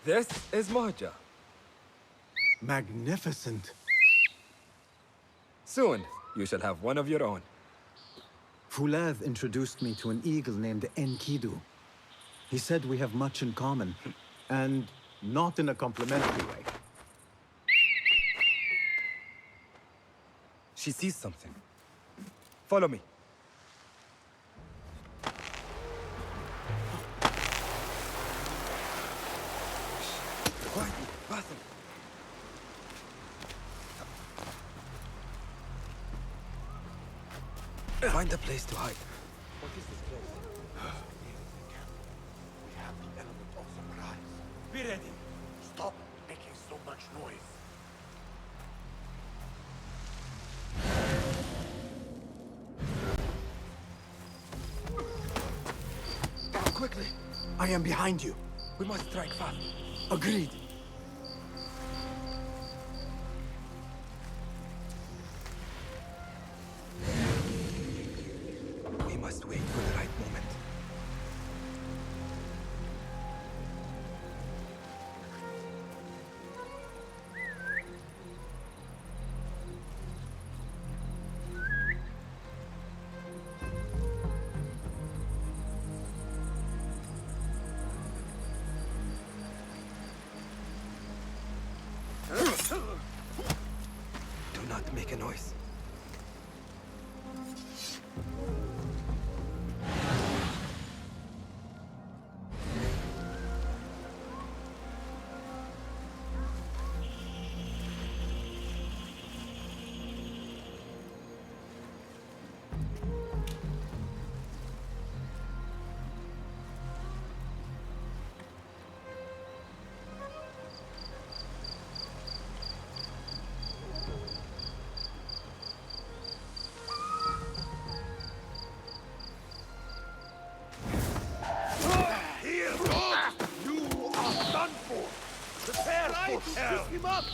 This is Mohaja. Magnificent. Soon, you shall have one of your own. Fulath introduced me to an eagle named Enkidu. He said we have much in common, and not in a complimentary way. She sees something. Follow me. Quietly, Basim. Find a place to hide. What is this place? We have the element of surprise. Be ready. Stop making so much noise. Quickly! I am behind you. We must strike fast. Agreed. make a noise. Here, dog! You are done for! Prepare for hell! Pick him up!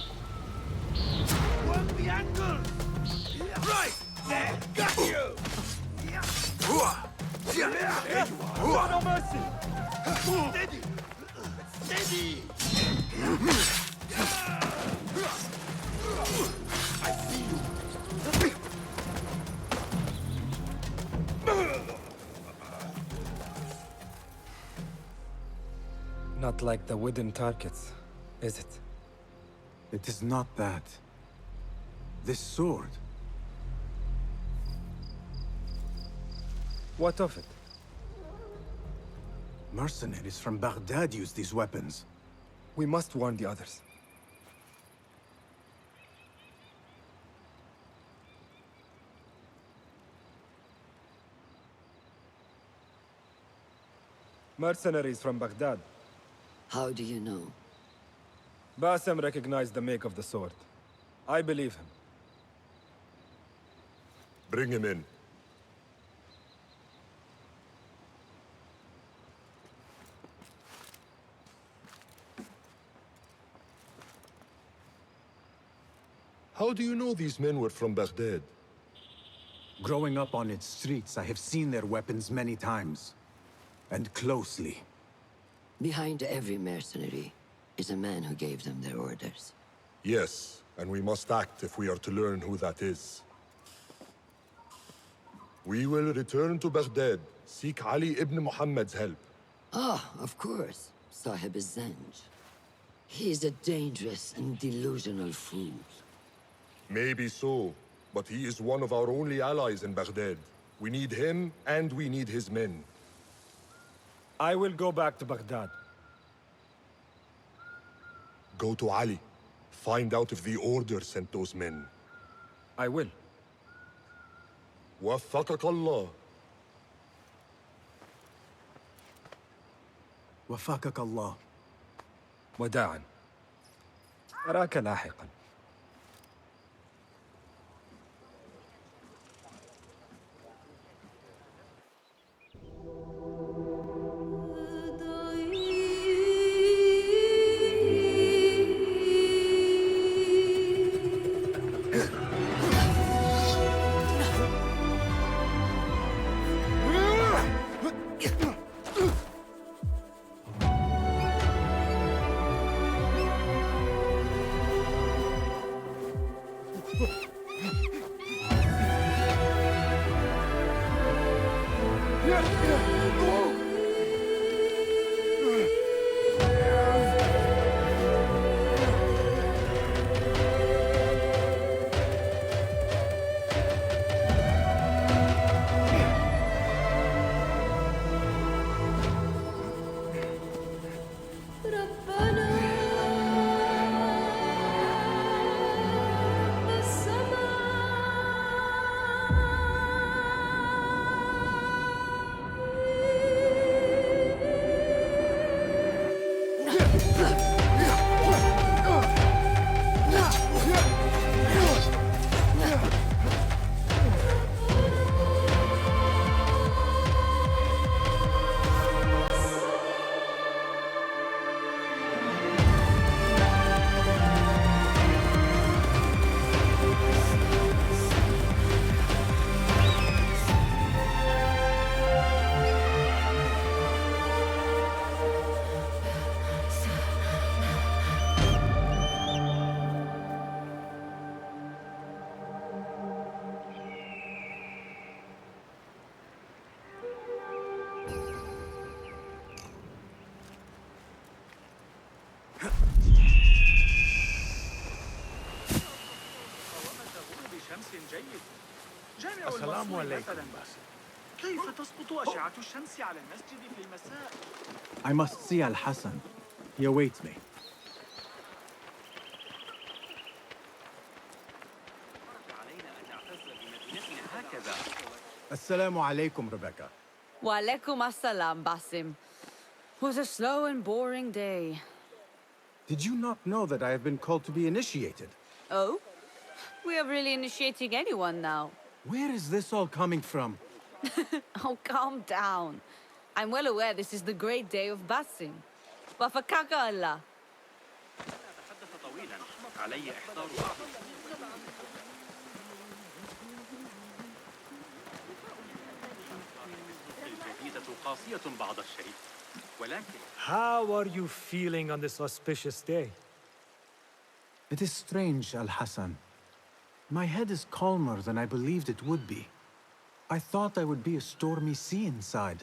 Work the angle! Right! There! Got you! No mercy! Steady! Steady! I see you! Not like the wooden targets, is it? It is not that. This sword. What of it? Mercenaries from Baghdad use these weapons. We must warn the others. Mercenaries from Baghdad. How do you know? Bassem recognized the make of the sword. I believe him. Bring him in. How do you know these men were from Baghdad? Growing up on its streets, I have seen their weapons many times. And closely. Behind every mercenary is a man who gave them their orders. Yes, and we must act if we are to learn who that is. We will return to Baghdad, seek Ali ibn Muhammad's help. Ah, of course. Sahib is Zanj. He's a dangerous and delusional fool. Maybe so, but he is one of our only allies in Baghdad. We need him, and we need his men. I will go back to Baghdad. Go to Ali. Find out if the Order sent those men. I will. وفقك الله. وفقك الله. وداعا. أراك لاحقا. الشارع المنصور مثلا. كيف تسقط أشعة الشمس على المسجد في المساء؟ I must see Al-Hassan. He awaits me. Assalamu alaikum, Rebecca. Wa alaikum assalam, Basim. Was a slow and boring day. Did you not know that I have been called to be initiated? Oh? We are really initiating anyone now. Where is this all coming from? Oh, calm down. I'm well aware this is the great day of Basim. Wafakaka Allah. How are you feeling on this auspicious day? It is strange, Al-Hassan. My head is calmer than I believed it would be. I thought I would be a stormy sea inside.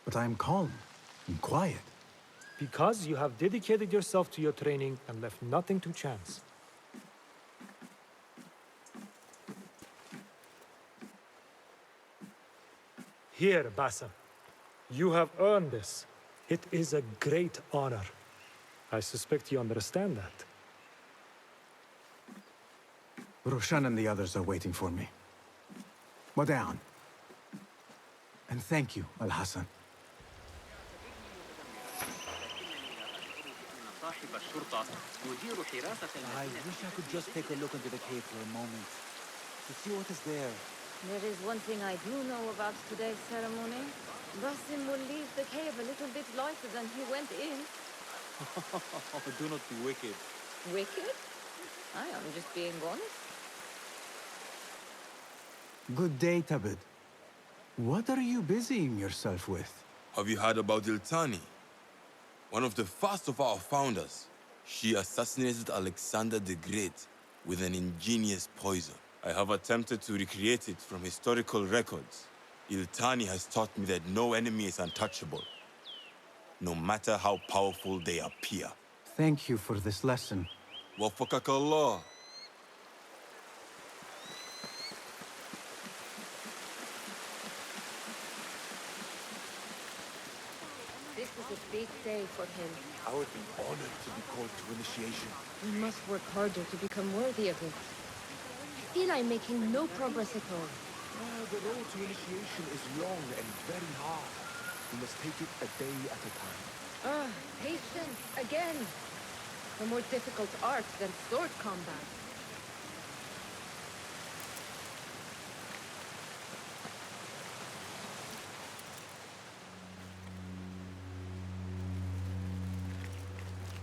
But I am calm and quiet. Because you have dedicated yourself to your training and left nothing to chance. Here, Basim. You have earned this. It is a great honor. I suspect you understand that. Roshan and the others are waiting for me. Wada'an. And thank you, Al-Hassan. I wish I could just take a look into the cave for a moment, to see what is there. There is one thing I do know about today's ceremony. Basim will leave the cave a little bit lighter than he went in. Do not be wicked. Wicked? I am just being honest. Good day, Tabid. What are you busying yourself with? Have you heard about Iltani? One of the first of our founders. She assassinated Alexander the Great with an ingenious poison. I have attempted to recreate it from historical records. Iltani has taught me that no enemy is untouchable, no matter how powerful they appear. Thank you for this lesson. Wafakakallah. This is a big day for him. I would be honored to be called to initiation. We must work harder to become worthy of it. I feel I'm making no progress at all. The road to initiation is long and very hard. We must take it a day at a time. Patience, again. A more difficult art than sword combat.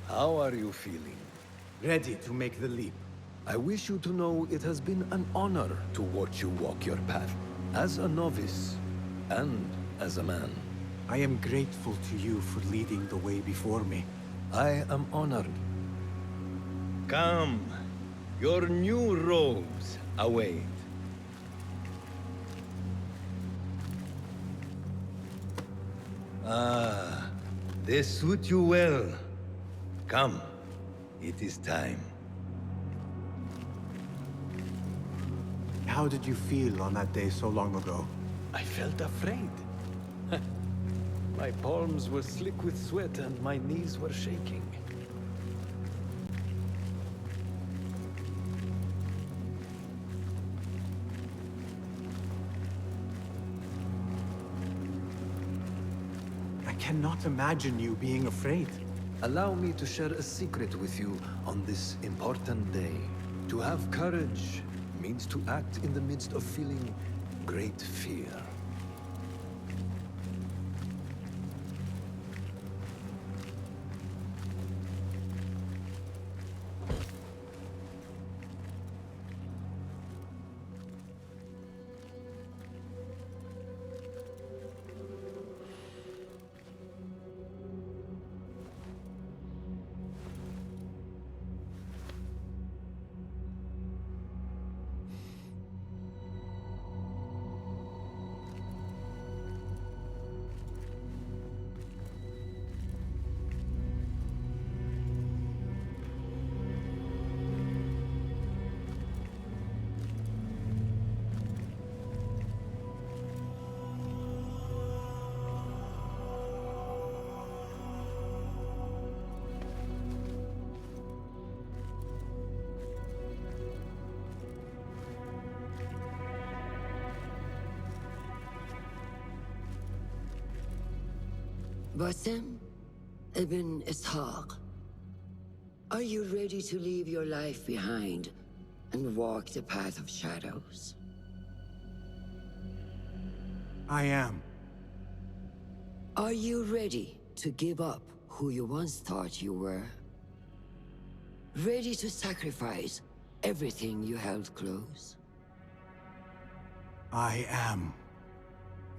How are you feeling? Ready to make the leap. I wish you to know it has been an honor to watch you walk your path, as a novice and as a man. I am grateful to you for leading the way before me. I am honored. Come, your new robes await. Ah, they suit you well. Come, it is time. How did you feel on that day so long ago? I felt afraid. My palms were slick with sweat and my knees were shaking. I cannot imagine you being afraid. Allow me to share a secret with you on this important day. To have courage means to act in the midst of feeling great fear. Basim ibn Ishaq, are you ready to leave your life behind and walk the path of shadows? I am. Are you ready to give up who you once thought you were? Ready to sacrifice everything you held close? I am.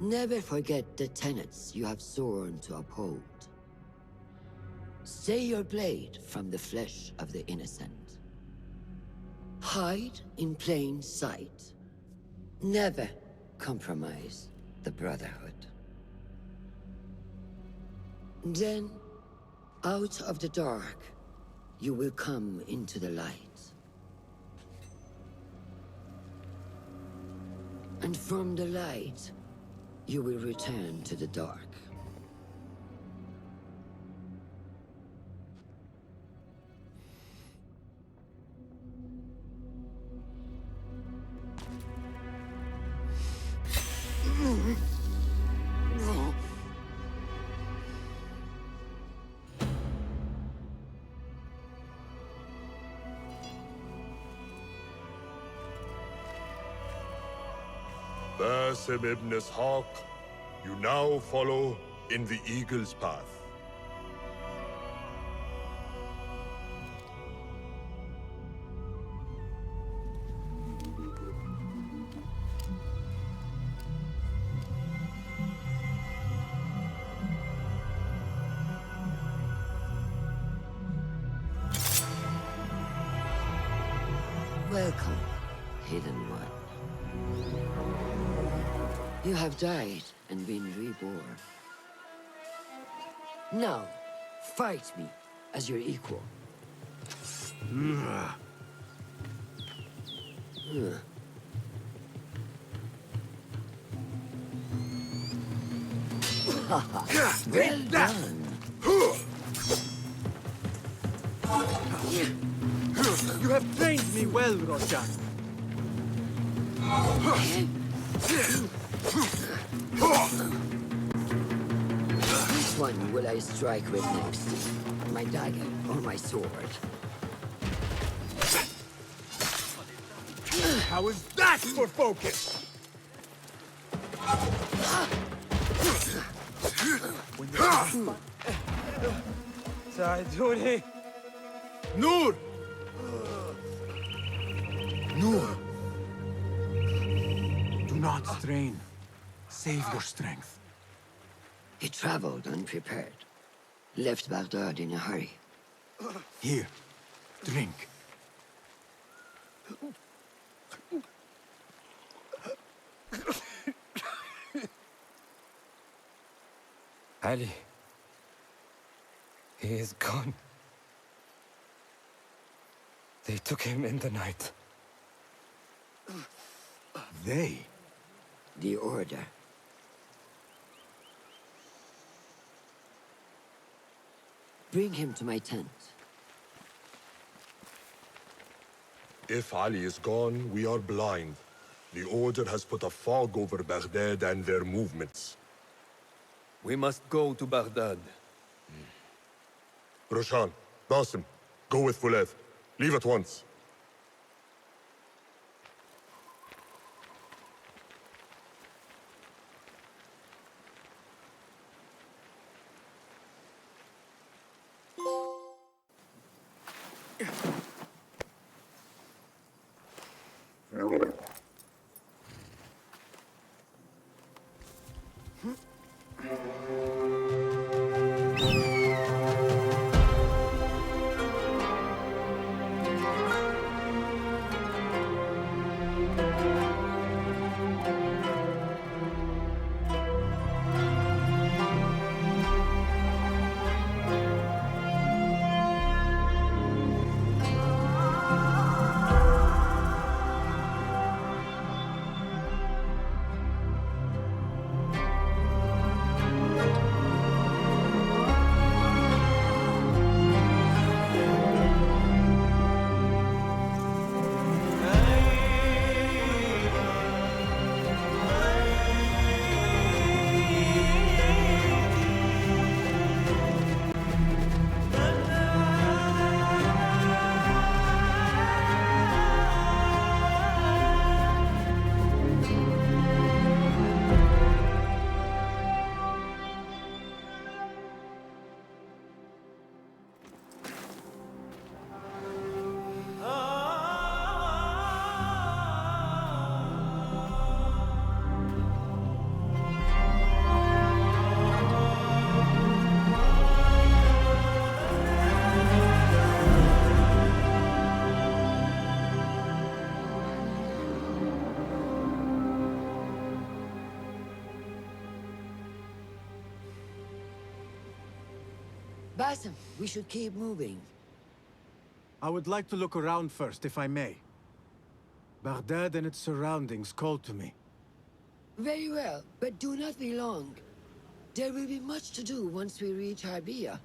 Never forget the tenets you have sworn to uphold. Stay your blade from the flesh of the innocent. Hide in plain sight. Never compromise the Brotherhood. Then, out of the dark, you will come into the light. And from the light, you will return to the dark. Basim ibn Ishaq, you now follow in the Eagle's path. Welcome, Hidden One. You have died and been reborn. Now, fight me as your equal. Well done. You have trained me well, Roshan. Which one will I strike with next? My dagger or my sword? How is that for focus? ساعدوني. Noor! Noor! Do not strain. Save your strength. He traveled unprepared. Left Baghdad in a hurry. Here, drink. Ali. He is gone. They took him in the night. They? The Order. Bring him to my tent. If Ali is gone, we are blind. The Order has put a fog over Baghdad and their movements. We must go to Baghdad. Roshan, Basim, go with Fuleth. Leave at once. Basim, we should keep moving. I would like to look around first, if I may. Baghdad and its surroundings call to me. Very well, but do not be long. There will be much to do once we reach Harbiya.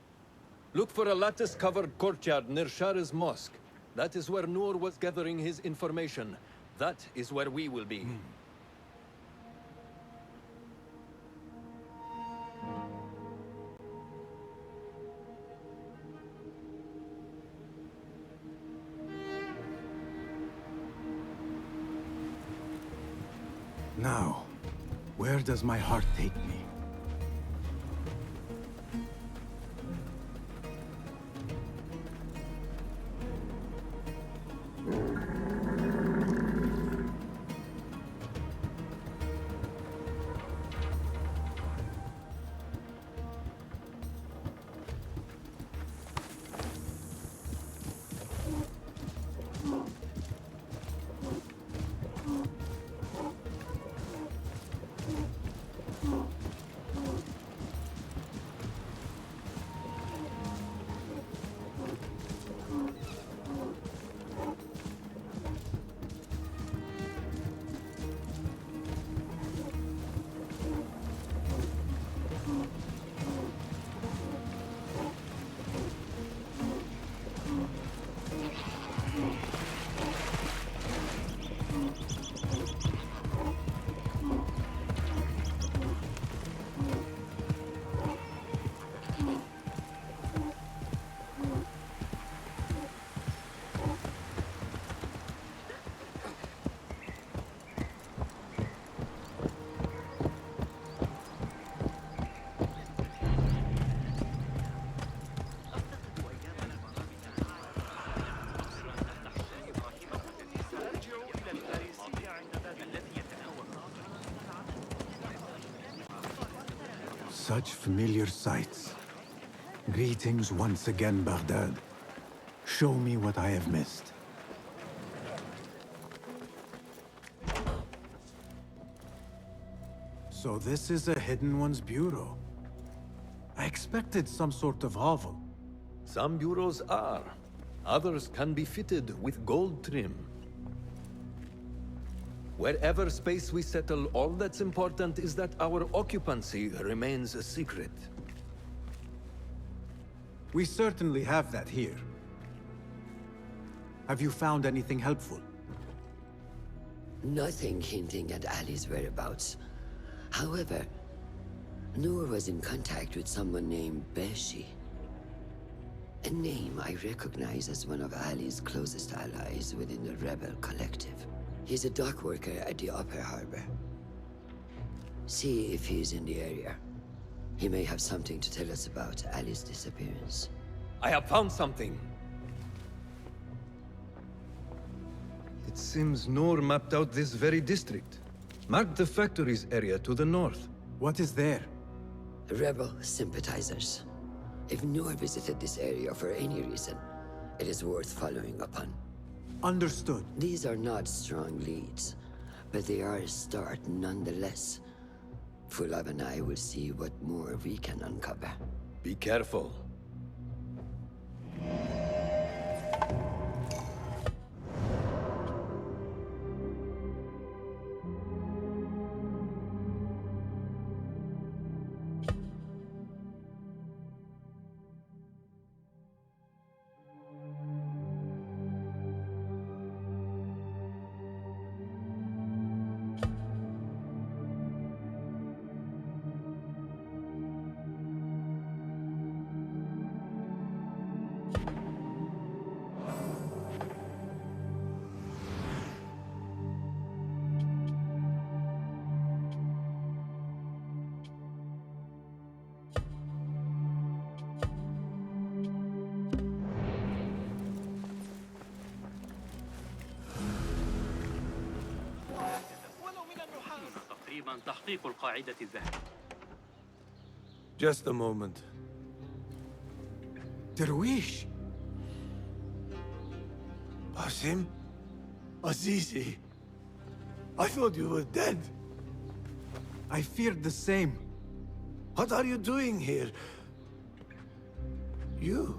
Look for a lattice-covered courtyard near Shah's mosque. That is where Noor was gathering his information. That is where we will be. Now, where does my heart take me? Such familiar sights. Greetings once again, Baghdad. Show me what I have missed. So this is a Hidden One's bureau. I expected some sort of hovel. Some bureaus are. Others can be fitted with gold trim. Wherever space we settle, all that's important is that our occupancy remains a secret. We certainly have that here. Have you found anything helpful? Nothing hinting at Ali's whereabouts. However, Noor was in contact with someone named Beshi. A name I recognize as one of Ali's closest allies within the rebel collective. He's a dock worker at the Upper Harbor. See if he's in the area. He may have something to tell us about Ali's disappearance. I have found something. It seems Noor mapped out this very district. Mark the factories area to the north. What is there? Rebel sympathizers. If Noor visited this area for any reason, it is worth following upon. Understood. These are not strong leads, but they are a start nonetheless. Fulav and I will see what more we can uncover. Be careful. تحقيق القاعدة الذهبية. Just a moment. Darwish! Basim? Azizi? I thought you were dead. I feared the same. What are you doing here? You?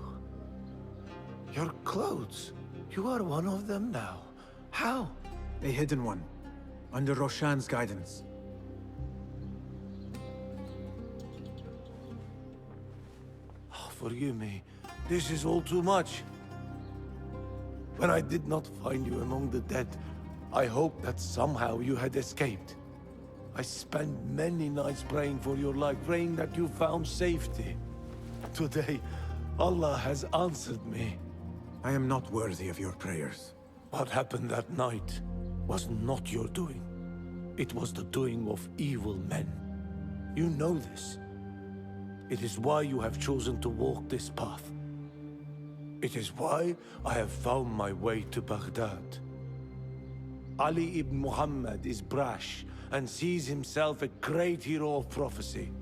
Your clothes? You are one of them now. How? A hidden one, under Roshan's guidance. Oh, forgive me. This is all too much. When I did not find you among the dead, I hoped that somehow you had escaped. I spent many nights praying for your life, praying that you found safety. Today, Allah has answered me. I am not worthy of your prayers. What happened that night was not your doing. It was the doing of evil men. You know this. It is why you have chosen to walk this path. It is why I have found my way to Baghdad. Ali ibn Muhammad is brash and sees himself a great hero of prophecy.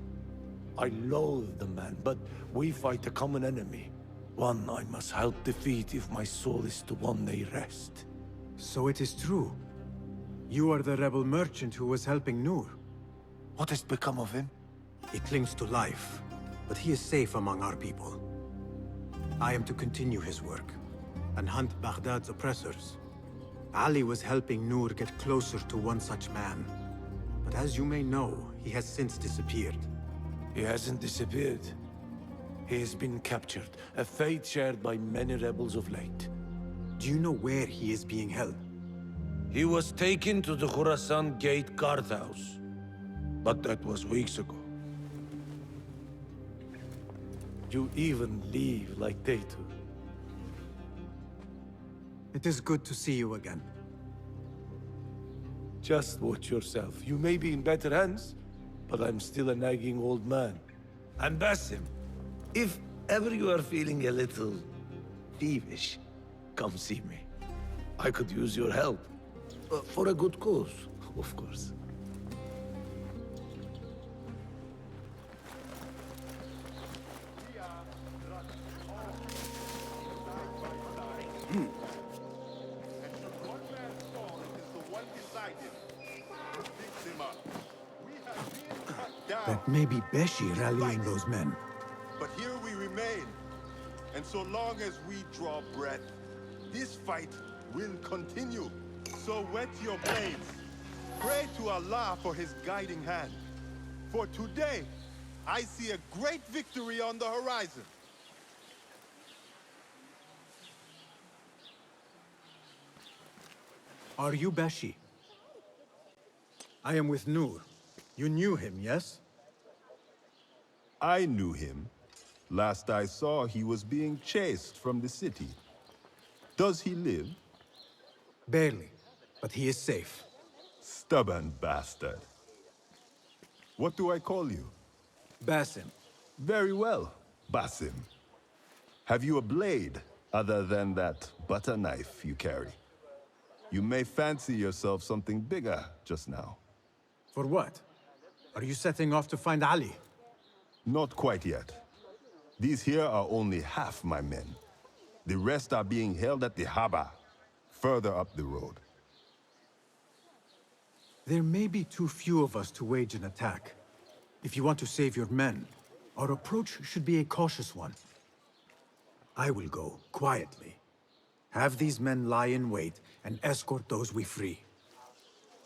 I loathe the man, but we fight a common enemy. One I must help defeat if my soul is to one day rest. So it is true. You are the rebel merchant who was helping Noor. What has become of him? He clings to life, but he is safe among our people. I am to continue his work and hunt Baghdad's oppressors. Ali was helping Noor get closer to one such man. But as you may know, he has since disappeared. He hasn't disappeared. He has been captured, a fate shared by many rebels of late. Do you know where he is being held? He was taken to the Khurasan Gate guardhouse. But that was weeks ago. You even leave like they do. It is good to see you again. Just watch yourself. You may be in better hands, but I'm still a nagging old man. And Basim, if ever you are feeling a little peevish, come see me. I could use your help. For a good cause, of course. That may be Beshi rallying those men. But here we remain. And so long as we draw breath, this fight will continue. So whet your blades. Pray to Allah for his guiding hand. For today, I see a great victory on the horizon. Are you Beshi? I am with Noor. You knew him, yes? I knew him. Last I saw, he was being chased from the city. Does he live? Barely, but he is safe. Stubborn bastard. What do I call you? Basim. Very well, Basim. Have you a blade other than that butter knife you carry? You may fancy yourself something bigger just now. For what? Are you setting off to find Ali? Not quite yet. These here are only half my men. The rest are being held at the Haba, further up the road. There may be too few of us to wage an attack. If you want to save your men, our approach should be a cautious one. I will go, quietly. Have these men lie in wait and escort those we free.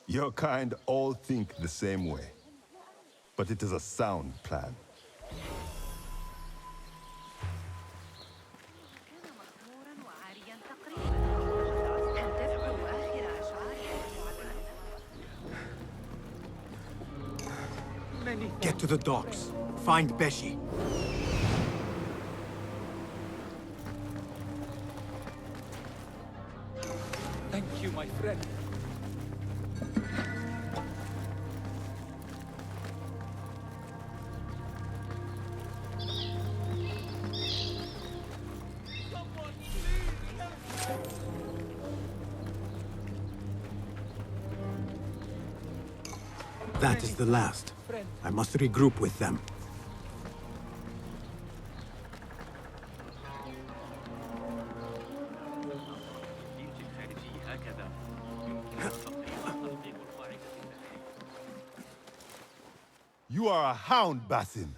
Your kind all think the same way. But it is a sound plan. Get to the docks. Find Beshi. Thank you, my friend. That is the last. I must regroup with them. You are a hound, Basim.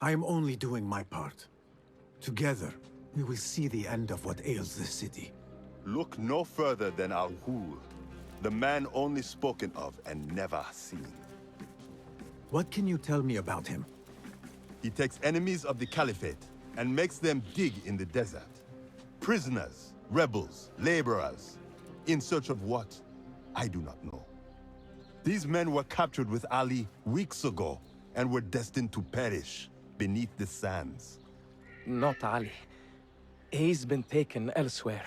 I am only doing my part. Together, we will see the end of what ails this city. Look no further than Al-Ghul, the man only spoken of and never seen. What can you tell me about him? He takes enemies of the Caliphate and makes them dig in the desert. Prisoners, rebels, laborers. In search of what? I do not know. These men were captured with Ali weeks ago and were destined to perish beneath the sands. Not Ali. He's been taken elsewhere.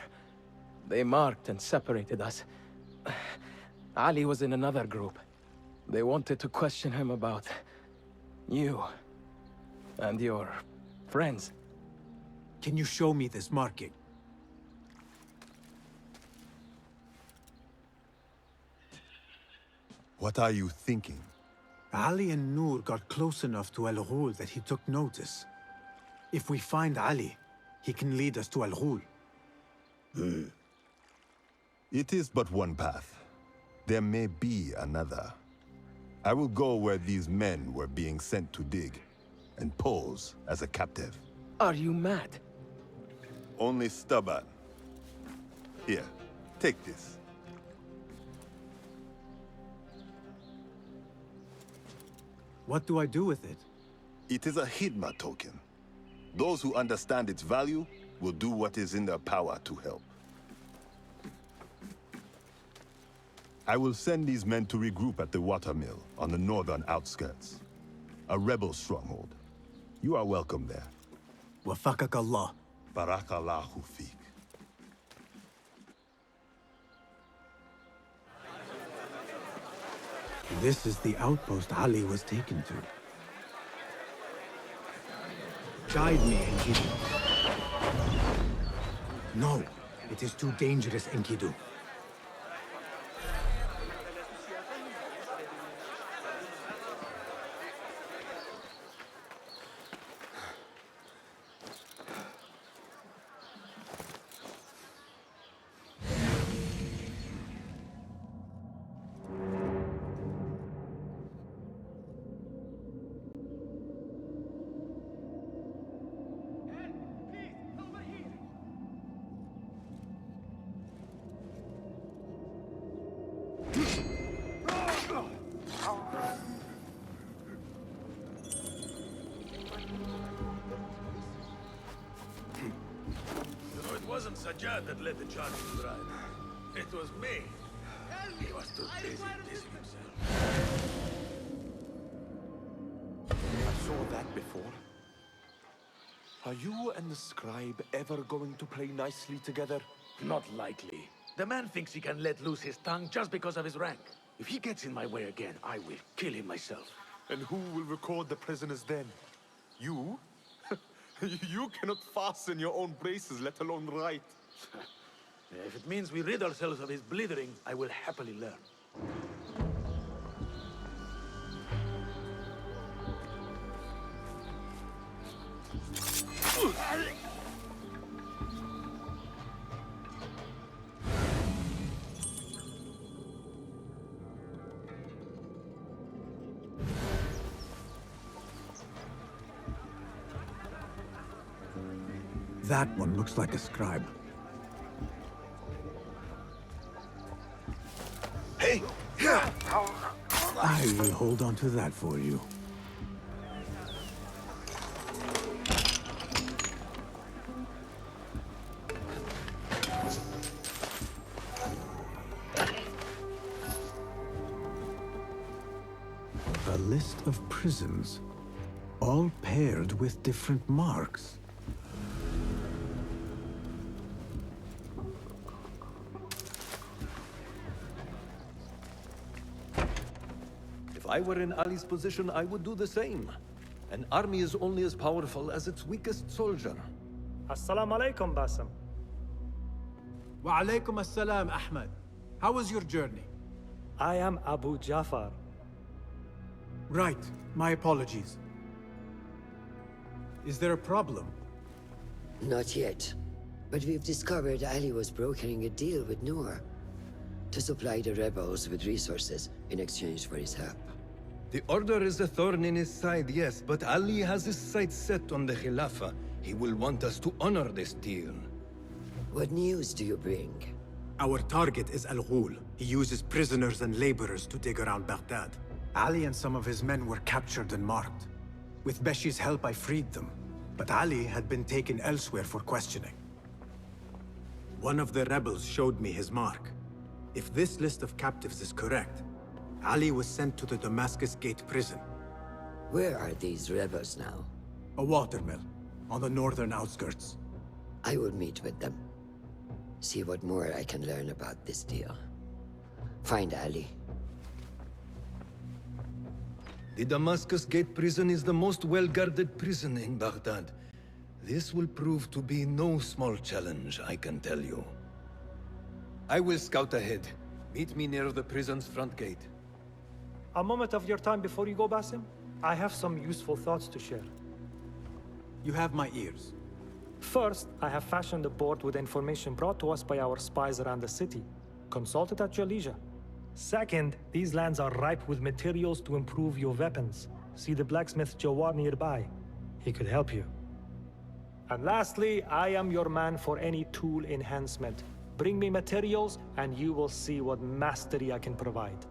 They marked and separated us. Ali was in another group. They wanted to question him about you and your friends. Can you show me this marking? What are you thinking? Ali and Noor got close enough to Al-Ghul that he took notice. If we find Ali, he can lead us to Al-Ghul. It is but one path. There may be another. I will go where these men were being sent to dig, and pose as a captive. Are you mad? Only stubborn. Here, take this. What do I do with it? It is a Hidma token. Those who understand its value will do what is in their power to help. I will send these men to regroup at the watermill on the northern outskirts. A rebel stronghold. You are welcome there. Wafakak Allah. Barakallahu feek. This is the outpost Ali was taken to. Guide me, Enkidu. No, it is too dangerous, Enkidu. That led the charge to drive. It was me. He was too busy dissing himself. I saw that before. Are you and the scribe ever going to play nicely together? Not likely. The man thinks he can let loose his tongue just because of his rank. If he gets in my way again, I will kill him myself. And who will record the prisoners then? You? You cannot fasten your own braces, let alone write. If it means we rid ourselves of his blithering, I will happily learn. That one looks like a scribe. Hey! I will hold on to that for you. A list of prisons, all paired with different marks. If I were in Ali's position, I would do the same. An army is only as powerful as its weakest soldier. Assalamu alaikum, Basim. Wa alaikum assalam, Ahmed. How was your journey? I am Abu Jafar. Right. My apologies. Is there a problem? Not yet. But we've discovered Ali was brokering a deal with Noor to supply the rebels with resources in exchange for his help. The Order is a thorn in his side, yes, but Ali has his sights set on the Khilafah. He will want us to honor this deal. What news do you bring? Our target is Al Ghul. He uses prisoners and laborers to dig around Baghdad. Ali and some of his men were captured and marked. With Beshi's help, I freed them. But Ali had been taken elsewhere for questioning. One of the rebels showed me his mark. If this list of captives is correct, Ali was sent to the Damascus Gate prison. Where are these rebels now? A watermill, on the northern outskirts. I will meet with them. See what more I can learn about this deal. Find Ali. The Damascus Gate prison is the most well-guarded prison in Baghdad. This will prove to be no small challenge, I can tell you. I will scout ahead. Meet me near the prison's front gate. A moment of your time before you go, Basim. I have some useful thoughts to share. You have my ears. First, I have fashioned a board with information brought to us by our spies around the city. Consult it at your leisure. Second, these lands are ripe with materials to improve your weapons. See the blacksmith Jawar nearby. He could help you. And lastly, I am your man for any tool enhancement. Bring me materials, and you will see what mastery I can provide.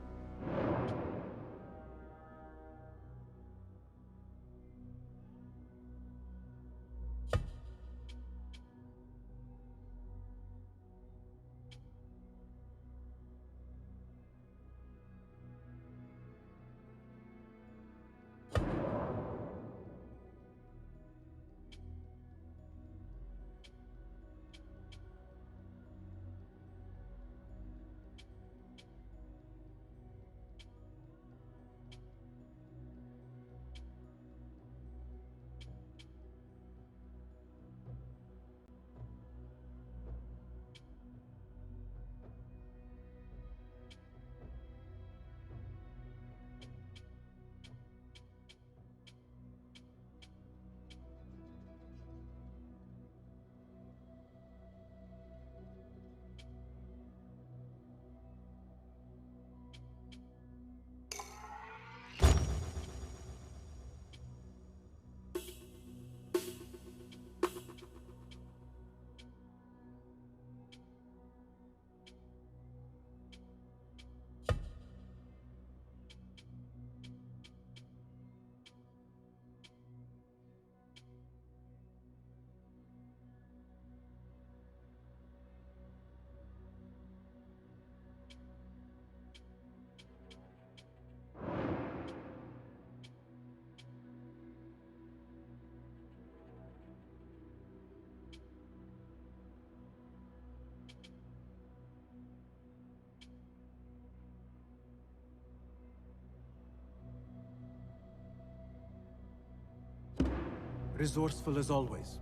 Resourceful as always.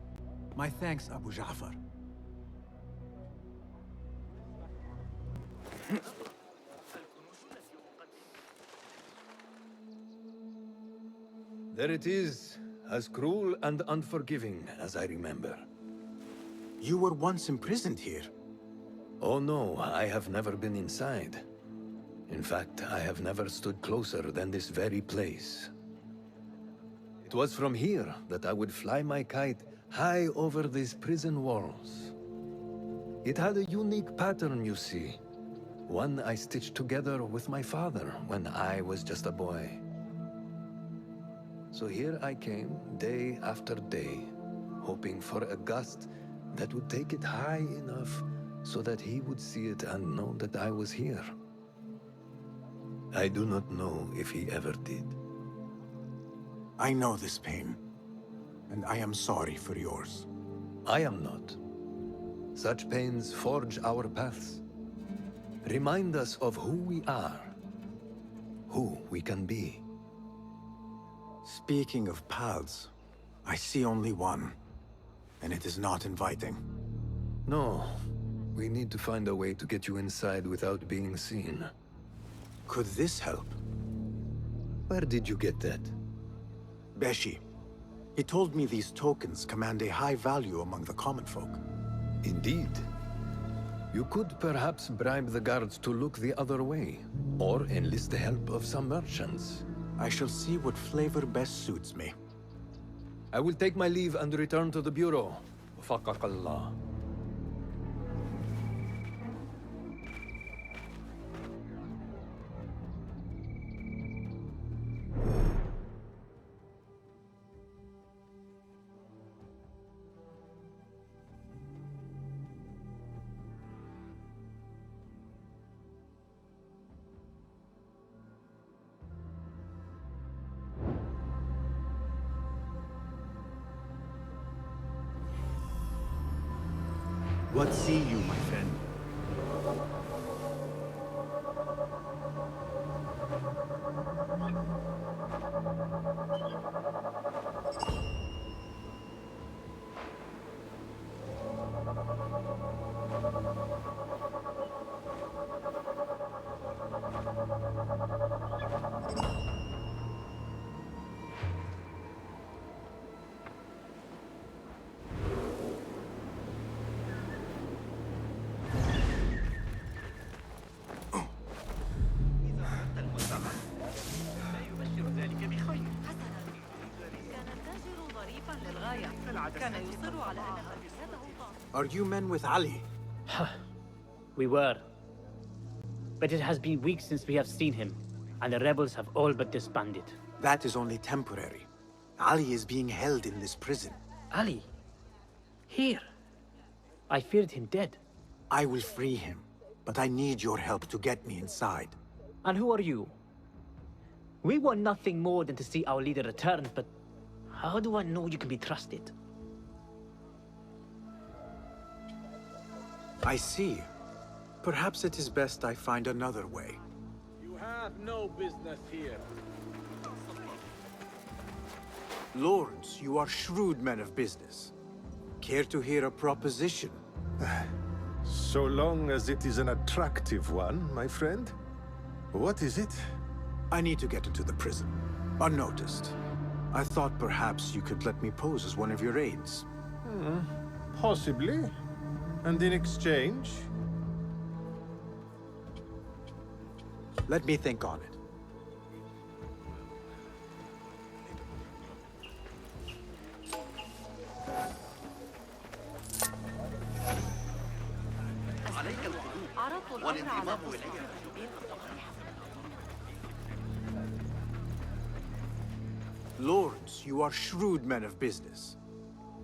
My thanks, Abu Ja'far. There it is, as cruel and unforgiving as I remember. You were once imprisoned here. Oh no, I have never been inside. In fact, I have never stood closer than this very place. It was from here that I would fly my kite high over these prison walls. It had a unique pattern, you see. One I stitched together with my father when I was just a boy. So here I came, day after day, hoping for a gust that would take it high enough so that he would see it and know that I was here. I do not know if he ever did. I know this pain, and I am sorry for yours. I am not. Such pains forge our paths. Remind us of who we are, who we can be. Speaking of paths, I see only one, and it is not inviting. No, we need to find a way to get you inside without being seen. Could this help? Where did you get that? Beshi. He told me these tokens command a high value among the common folk. Indeed. You could perhaps bribe the guards to look the other way, or enlist the help of some merchants. I shall see what flavor best suits me. I will take my leave and return to the Bureau. Faqaqallah. What see you, my friend? Are you men with Ali? We were. But it has been weeks since we have seen him, and the rebels have all but disbanded. That is only temporary. Ali is being held in this prison. Ali? Here? I feared him dead. I will free him, but I need your help to get me inside. And who are you? We want nothing more than to see our leader return, but how do I know you can be trusted? I see. Perhaps it is best I find another way. You have no business here. Lords, you are shrewd men of business. Care to hear a proposition? So long as it is an attractive one, my friend. What is it? I need to get into the prison, unnoticed. I thought perhaps you could let me pose as one of your aides. Possibly. And in exchange? Let me think on it. Lords, you are shrewd men of business.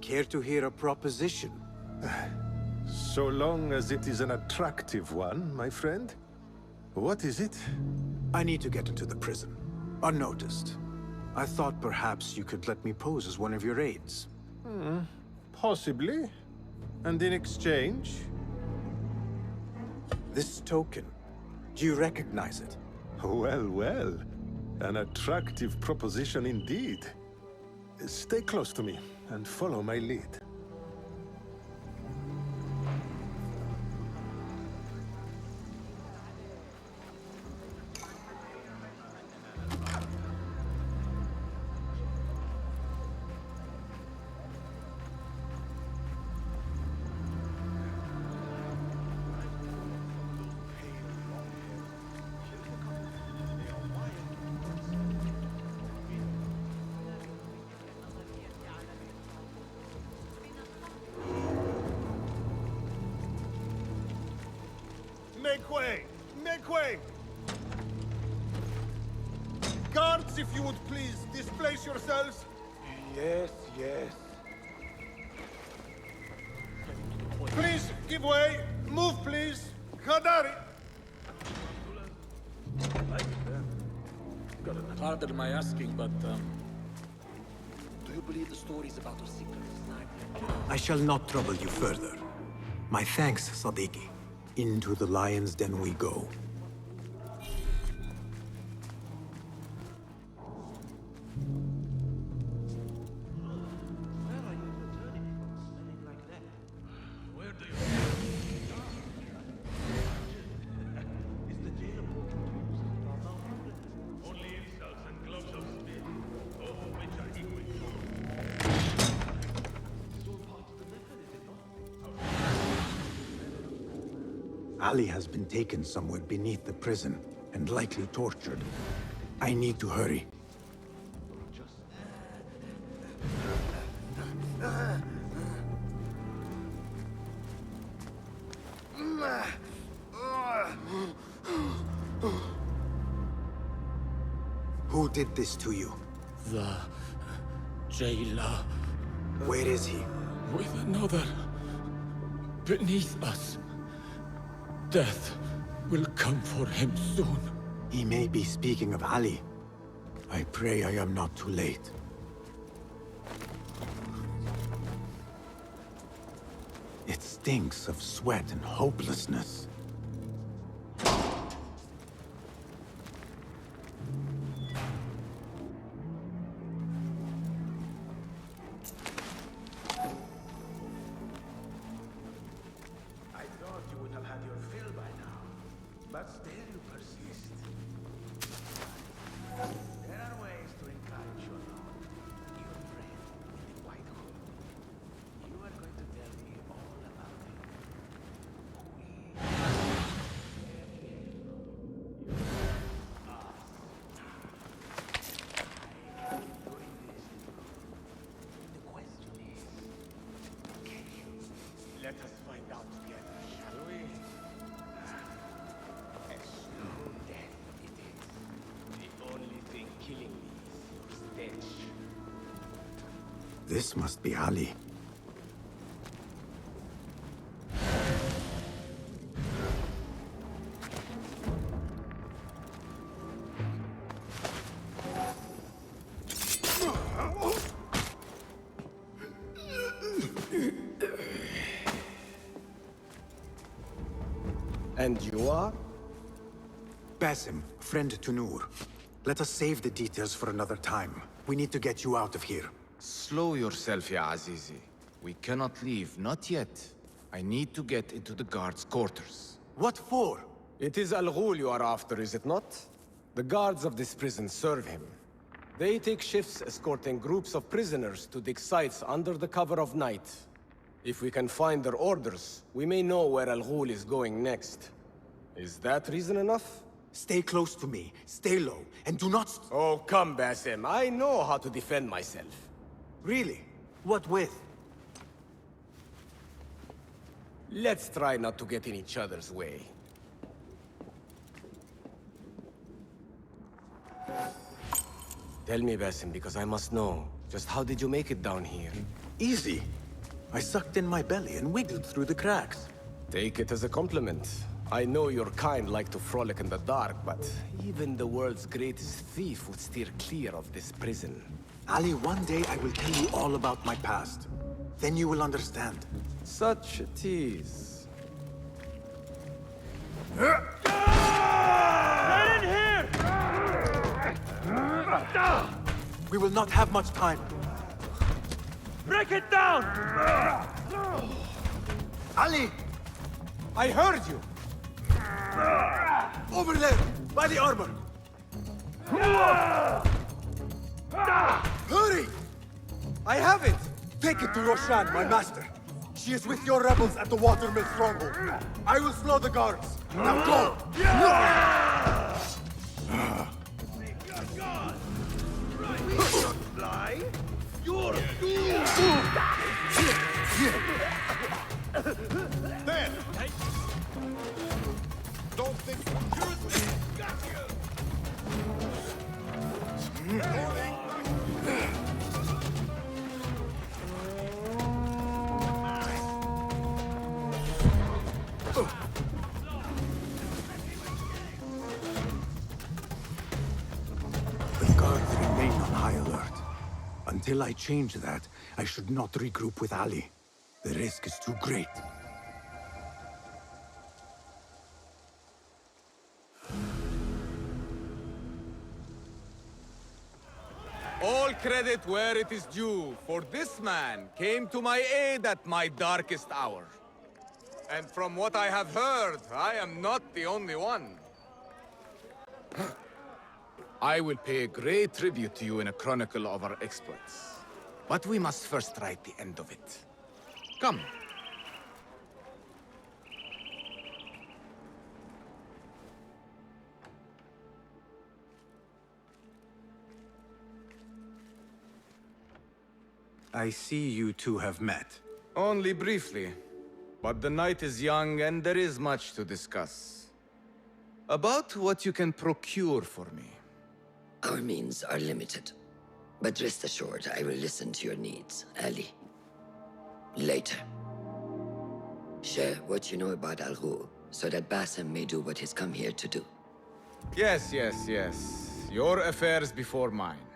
Care to hear a proposition? So long as it is an attractive one, my friend. What is it? I need to get into the prison, unnoticed. I thought perhaps you could let me pose as one of your aides. Possibly. And in exchange? This token, do you recognize it? Well, well. An attractive proposition indeed. Stay close to me and follow my lead. Make way! Make way! Guards, if you would please, displace yourselves. Yes, yes. Please, give way. Move, please. Khadari! Pardon my asking, but, Do you believe the stories about our secret society? I shall not trouble you further. My thanks, Sadiqi. Into the lion's den we go. Ali has been taken somewhere beneath the prison and likely tortured. I need to hurry. did this to you? The jailer. Where is he? With another. Beneath us. Death will come for him soon. He may be speaking of Ali. I pray I am not too late. It stinks of sweat and hopelessness. Let us find out together, shall we? A slow death it is. The only thing killing me is your stench. This must be Ali. And you are? Basim, friend to Noor. Let us save the details for another time. We need to get you out of here. Slow yourself, ya Azizi. We cannot leave, not yet. I need to get into the guards' quarters. What for? It is Al Ghul you are after, is it not? The guards of this prison serve him. They take shifts escorting groups of prisoners to dig sites under the cover of night. If we can find their orders, we may know where Al Ghul is going next. Is that reason enough? Stay close to me, stay low, and do not... Oh, come, Basim. I know how to defend myself. Really? What with? Let's try not to get in each other's way. Tell me, Basim, because I must know. Just how did you make it down here? Easy. I sucked in my belly and wiggled through the cracks. Take it as a compliment. I know your kind like to frolic in the dark, but even the world's greatest thief would steer clear of this prison. Ali, one day I will tell you all about my past. Then you will understand. Such a tease. Get in here! We will not have much time. Break it down! Ali! I heard you! Over there, by the armor! Hurry! I have it! Take it to Roshan, my master. She is with your rebels at the Watermill stronghold. I will slow the guards. Now go! Fly? You're a fool! There! Don't think... Got The guards remain on high alert. Until I change that, I should not regroup with Ali. The risk is too great. All credit where it is due, for this man came to my aid at my darkest hour. And from what I have heard, I am not the only one. I will pay great tribute to you in a chronicle of our exploits. But we must first write the end of it. Come. I see you two have met. Only briefly. But the night is young and there is much to discuss. About what you can procure for me. Our means are limited. But rest assured, I will listen to your needs, Ali. Later. Share what you know about Al Ghul, so that Basim may do what he's come here to do. Yes. Your affairs before mine.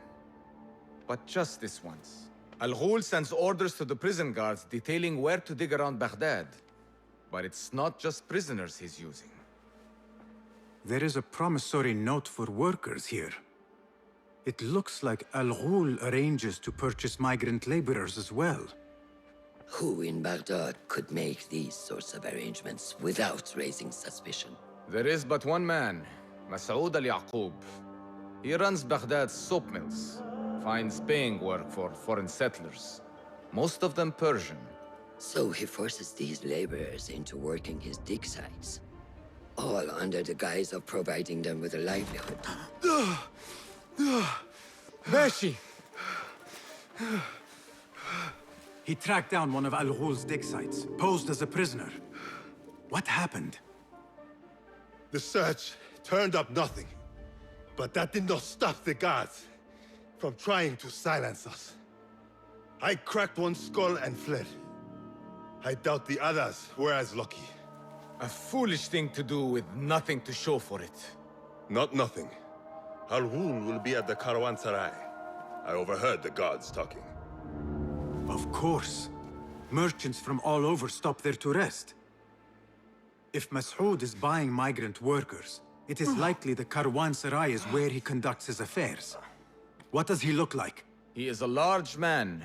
But just this once. Al Ghul sends orders to the prison guards detailing where to dig around Baghdad. But it's not just prisoners he's using. There is a promissory note for workers here. It looks like Al Ghul arranges to purchase migrant laborers as well. Who in Baghdad could make these sorts of arrangements without raising suspicion? There is but one man, Masoud al-Yaqub. He runs Baghdad's soap mills, finds paying work for foreign settlers, most of them Persian. So he forces these laborers into working his dig sites, all under the guise of providing them with a livelihood. Bashi! He tracked down one of Al Ghul's dig sites, posed as a prisoner. What happened? The search turned up nothing. But that did not stop the guards from trying to silence us. I cracked one skull and fled. I doubt the others were as lucky. A foolish thing to do with nothing to show for it. Not nothing. Al Ghul will be at the Caravanserai. I overheard the guards talking. Of course. Merchants from all over stop there to rest. If Masoud is buying migrant workers, it is likely the Caravanserai is where he conducts his affairs. What does he look like? He is a large man.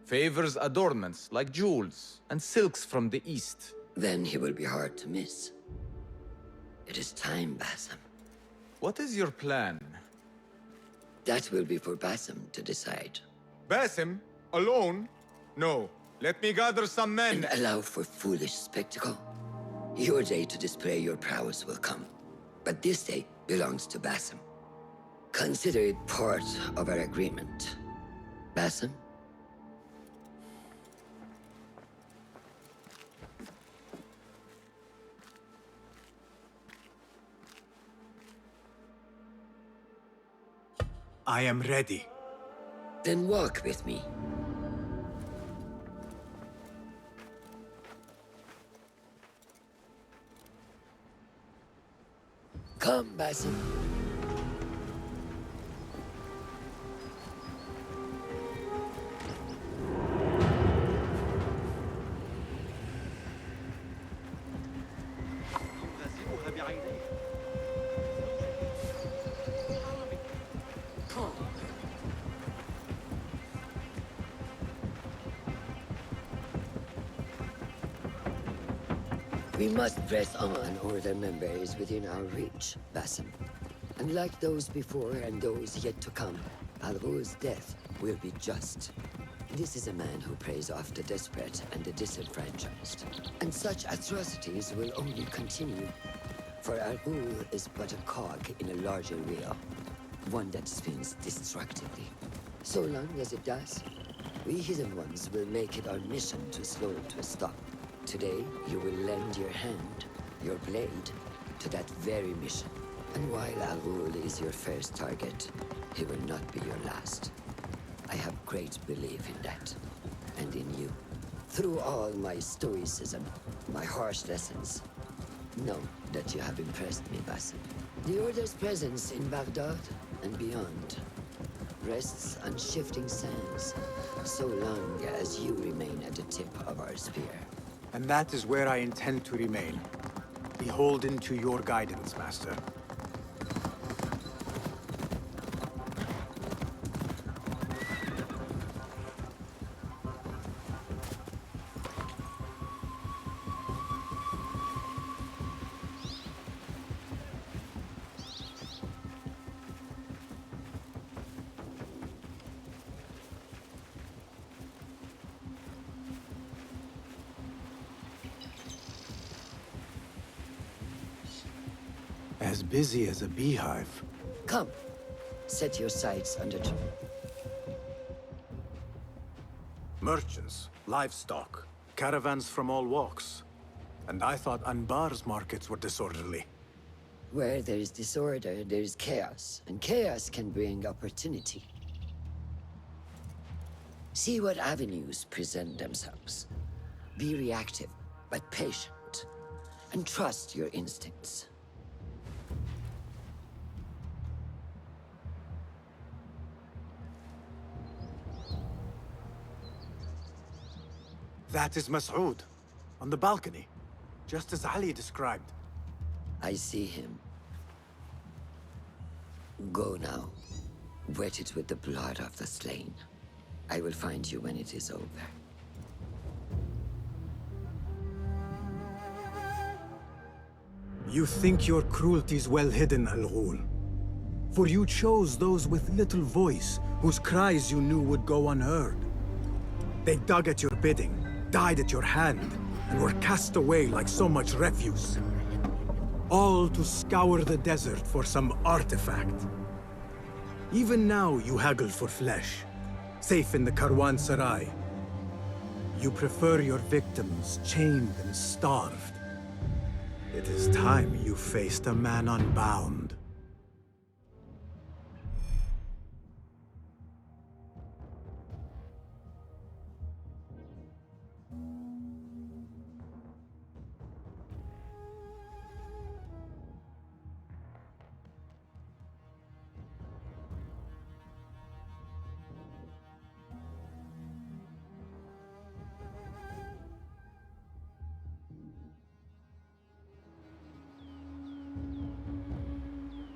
Favors adornments like jewels and silks from the east. Then he will be hard to miss. It is time, Basim. What is your plan? That will be for Basim to decide. Basim? Alone? No. Let me gather some men. And allow for foolish spectacle. Your day to display your prowess will come. But this day belongs to Basim. Consider it part of our agreement. Basim? I am ready. Then walk with me. Come, Basim. We must press on, or the member is within our reach, Basim. Unlike those before and those yet to come, Al Ghul's death will be just. This is a man who preys off the desperate and the disenfranchised. And such atrocities will only continue. For Al Ghul is but a cog in a larger wheel, one that spins destructively. So long as it does, we Hidden Ones will make it our mission to slow it to a stop. Today, you will lend your hand, your blade, to that very mission. And while Al Ghul is your first target, he will not be your last. I have great belief in that, and in you. Through all my stoicism, my harsh lessons, know that you have impressed me, Basim. The Order's presence in Baghdad and beyond rests on shifting sands, so long as you remain at the tip of our spear. And that is where I intend to remain. Beholden to your guidance, Master. As busy as a beehive. Come, set your sights under Merchants, livestock, caravans from all walks. And I thought Anbar's markets were disorderly. Where there is disorder, there is chaos, and chaos can bring opportunity. See what avenues present themselves. Be reactive, but patient, and trust your instincts. That is Mas'ud, on the balcony, just as Ali described. I see him. Go now. Wet it with the blood of the slain. I will find you when it is over. You think your cruelty is well hidden, Al-Ghul. For you chose those with little voice, whose cries you knew would go unheard. They dug at your bidding, died at your hand, and were cast away like so much refuse. All to scour the desert for some artifact. Even now you haggle for flesh, safe in the Karwansarai. You prefer your victims chained and starved. It is time you faced a man unbound.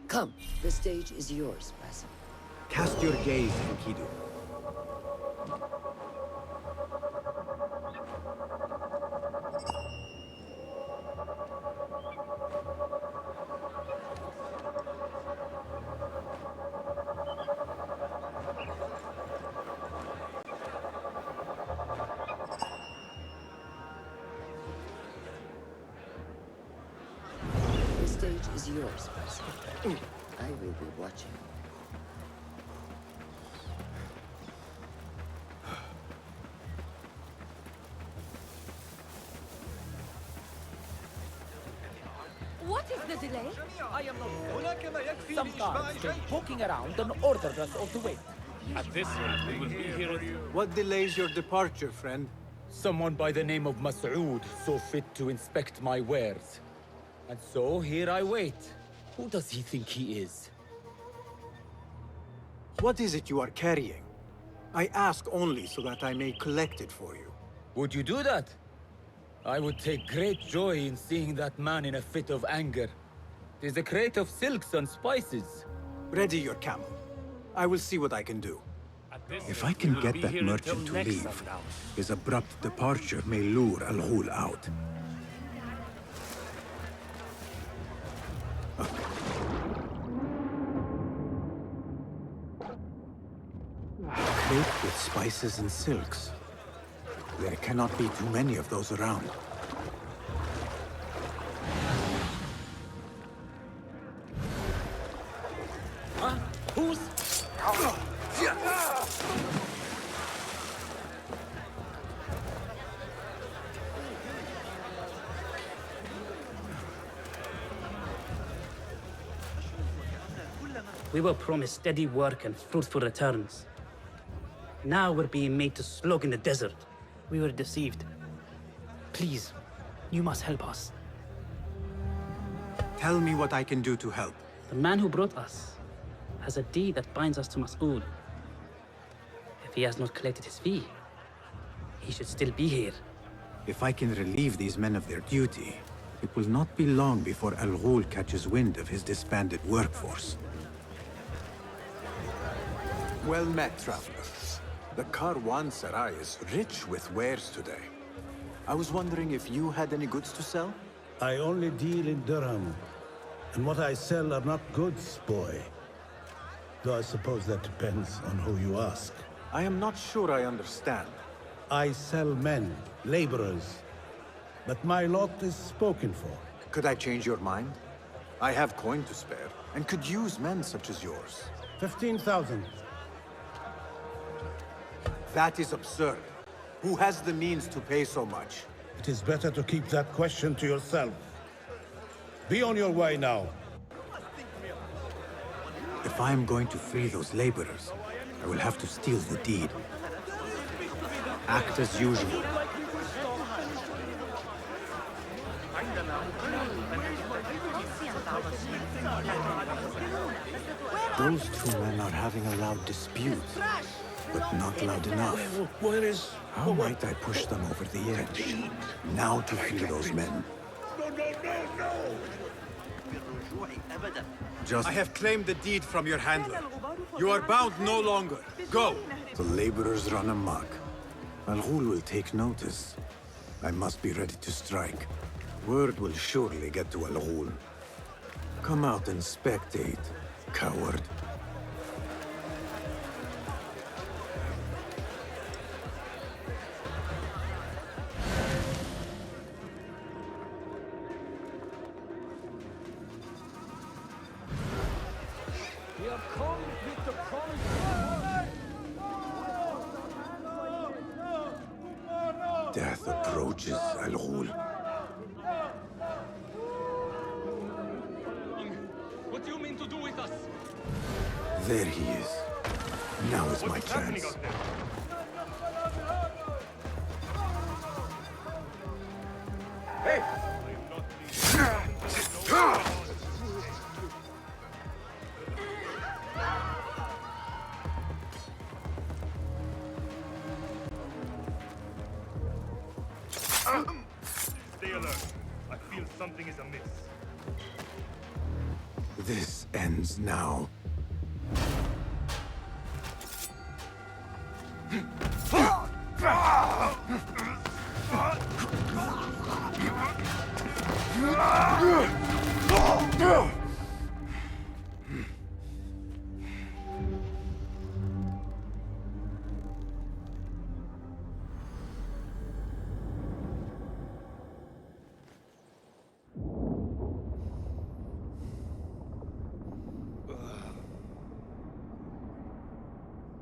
Come, the stage is yours, Basim. Cast your gaze, Enkidu. The stage is yours, Basim. I will be watching. What is the delay? I am not. Some guards came poking around and ordered us all to wait. At this rate, we will be here. What delays your departure, friend? Someone by the name of Mas'ud saw fit to inspect my wares. And so here I wait. Who does he think he is? What is it you are carrying? I ask only so that I may collect it for you. Would you do that? I would take great joy in seeing that man in a fit of anger. It is a crate of silks and spices. Ready your camel. I will see what I can do. If I can get that merchant to leave, his abrupt departure may lure Al-Ghul out. A crate with spices and silks. There cannot be too many of those around. Huh? Who's... We were promised steady work and fruitful returns. Now we're being made to slog in the desert. We were deceived. Please, you must help us. Tell me what I can do to help. The man who brought us has a deed that binds us to Mas'ud. If he has not collected his fee, he should still be here. If I can relieve these men of their duty, it will not be long before Al-Ghul catches wind of his disbanded workforce. Well met, travelers. The Karwansarai is rich with wares today. I was wondering if you had any goods to sell? I only deal in dirham, and what I sell are not goods, boy. Though I suppose that depends on who you ask. I am not sure I understand. I sell men, laborers. But my lot is spoken for. Could I change your mind? I have coin to spare, and could use men such as yours. 15,000. That is absurd. Who has the means to pay so much? It is better to keep that question to yourself. Be on your way now. If I am going to free those laborers, I will have to steal the deed. Act as usual. Those two men are having a loud dispute, but not loud enough. How might I push them over the edge? Now to free those men. I have claimed the deed from your handler. You are bound no longer. Go! The laborers run amok. Al-Ghul will take notice. I must be ready to strike. Word will surely get to Al-Ghul. Come out and spectate, coward. We have come with the promise. Death approaches, Al-Ghul. What do you mean to do with us? There he is. Now is my chance. Hey! Stay alert. I feel something is amiss. This ends now.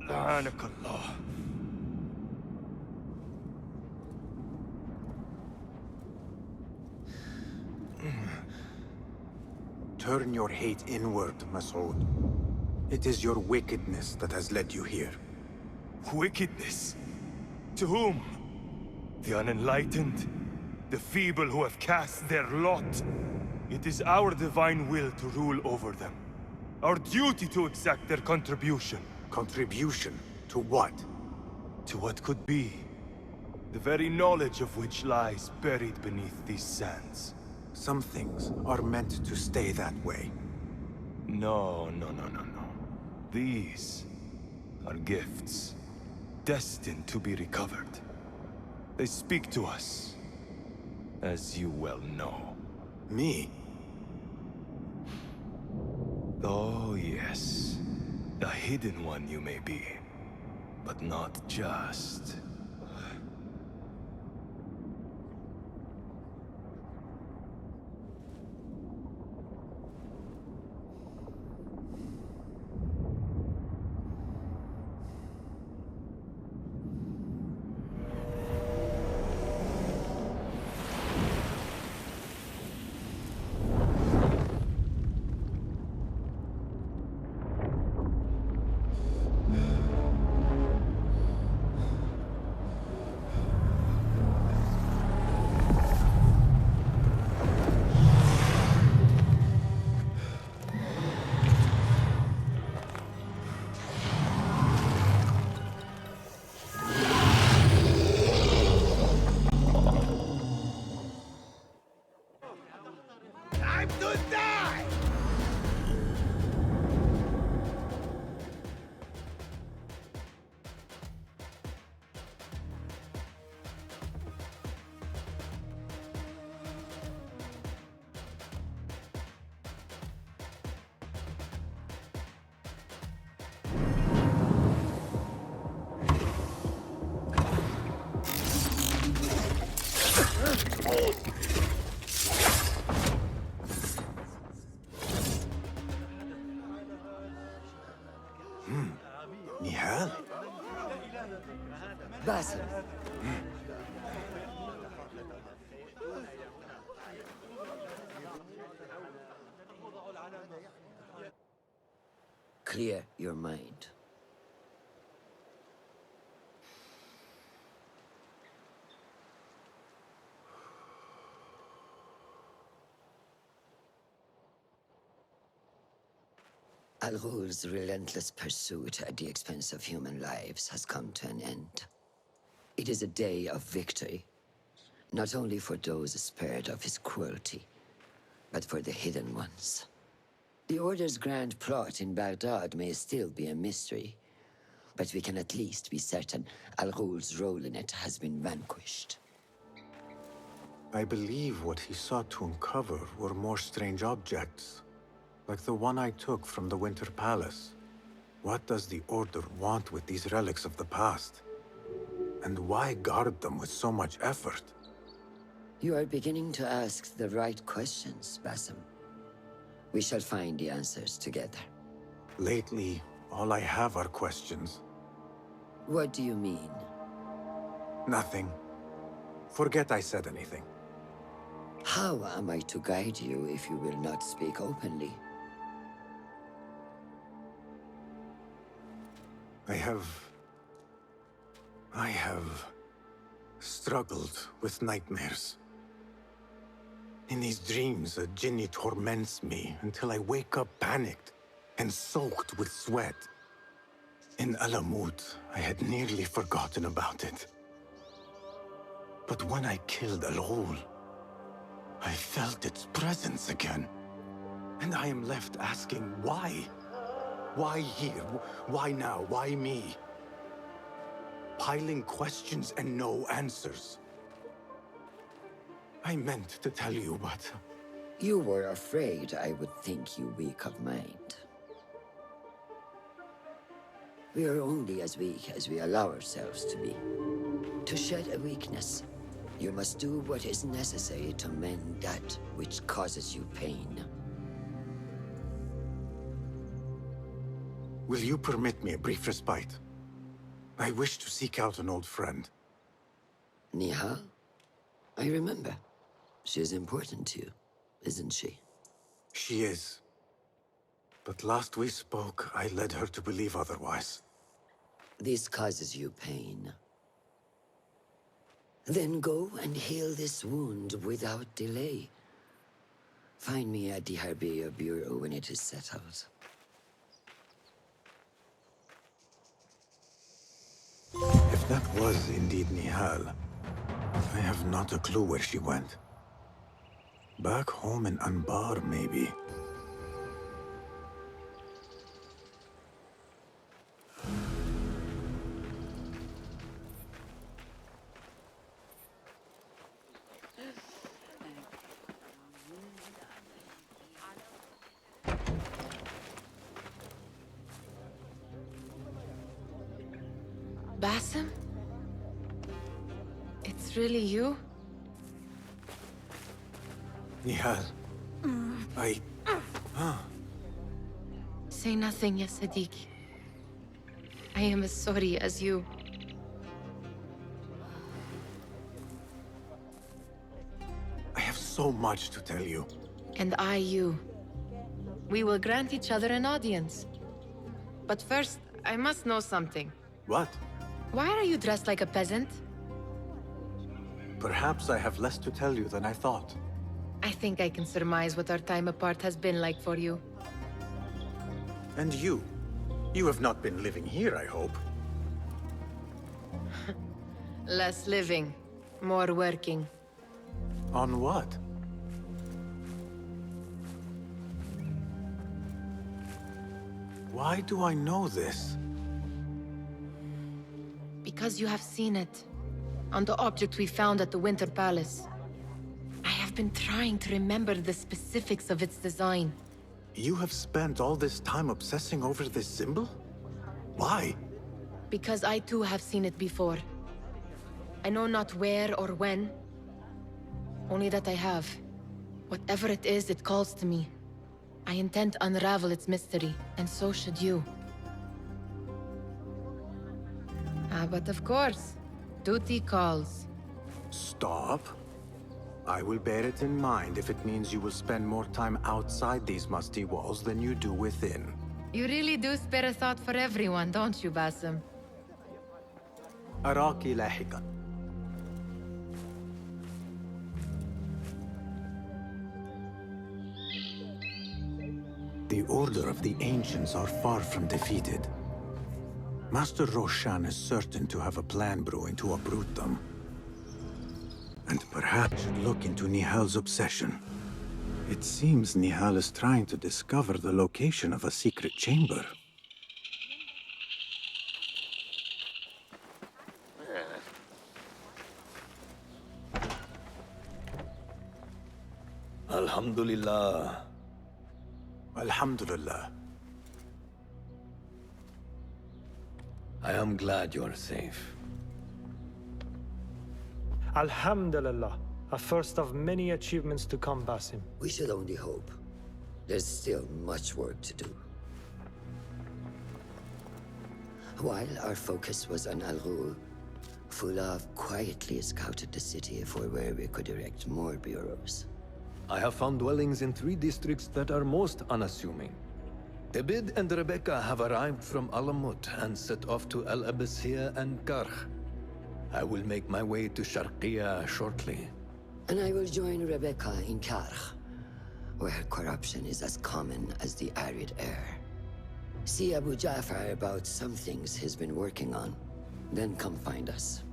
لعنك الله. Turn your hate inward, Mas'ud. It is your wickedness that has led you here. Wickedness? To whom? The unenlightened? The feeble who have cast their lot? It is our divine will to rule over them. Our duty to exact their contribution. Contribution? To what? To what could be. The very knowledge of which lies buried beneath these sands. Some things are meant to stay that way. No. These are gifts, destined to be recovered. They speak to us, as you well know. Me? Oh, yes. A hidden one you may be, but not just. Nihal? Basim. clear your mind. Al-Ghul's relentless pursuit at the expense of human lives has come to an end. It is a day of victory, not only for those spared of his cruelty, but for the hidden ones. The Order's grand plot in Baghdad may still be a mystery, but we can at least be certain Al-Ghul's role in it has been vanquished. I believe what he sought to uncover were more strange objects, like the one I took from the Winter Palace. What does the Order want with these relics of the past? And why guard them with so much effort? You are beginning to ask the right questions, Basim. We shall find the answers together. Lately, all I have are questions. What do you mean? Nothing. Forget I said anything. How am I to guide you if you will not speak openly? I have struggled with nightmares. In these dreams, a jinni torments me until I wake up panicked and soaked with sweat. In Alamut, I had nearly forgotten about it. But when I killed Al-Ghul, I felt its presence again. And I am left asking why? Why here? Why now? Why me? Piling questions and no answers. I meant to tell you, but... You were afraid I would think you weak of mind. We are only as weak as we allow ourselves to be. To shed a weakness, you must do what is necessary to mend that which causes you pain. Will you permit me a brief respite? I wish to seek out an old friend. Nihal? I remember. She is important to you, isn't she? She is. But last we spoke, I led her to believe otherwise. This causes you pain. Then go and heal this wound without delay. Find me at the Harbiya Bureau when it is settled. If that was indeed Nihal, I have not a clue where she went. Back home in Anbar, maybe. Basim? It's really you? Nihal. Say nothing, ya Sadiqi. I am as sorry as you. I have so much to tell you. And I you. We will grant each other an audience. But first, I must know something. What? Why are you dressed like a peasant? Perhaps I have less to tell you than I thought. I think I can surmise what our time apart has been like for you. And you? You have not been living here, I hope. Less living, more working. On what? Why do I know this? Because you have seen it. On the object we found at the Winter Palace. I have been trying to remember the specifics of its design. You have spent all this time obsessing over this symbol? Why? Because I too have seen it before. I know not where or when. Only that I have. Whatever it is, it calls to me. I intend to unravel its mystery, and so should you. But of course, duty calls. Stop. I will bear it in mind if it means you will spend more time outside these musty walls than you do within. You really do spare a thought for everyone, don't you, Basim? أراك لاحقا. The Order of the Ancients are far from defeated. Master Roshan is certain to have a plan brewing to uproot them. And perhaps should look into Nihal's obsession. It seems Nihal is trying to discover the location of a secret chamber. Alhamdulillah. Alhamdulillah. I am glad you're safe. Alhamdulillah. A first of many achievements to come, Basim. We should only hope. There's still much work to do. While our focus was on Al Ghul, Fulaf quietly scouted the city for where we could erect more bureaus. I have found dwellings in 3 districts that are most unassuming. Abid and Rebecca have arrived from Alamut and set off to Al Abyssiya and Karh. I will make my way to Sharqiya shortly. And I will join Rebecca in Karh, where corruption is as common as the arid air. See Abu Ja'far about some things he's been working on, then come find us.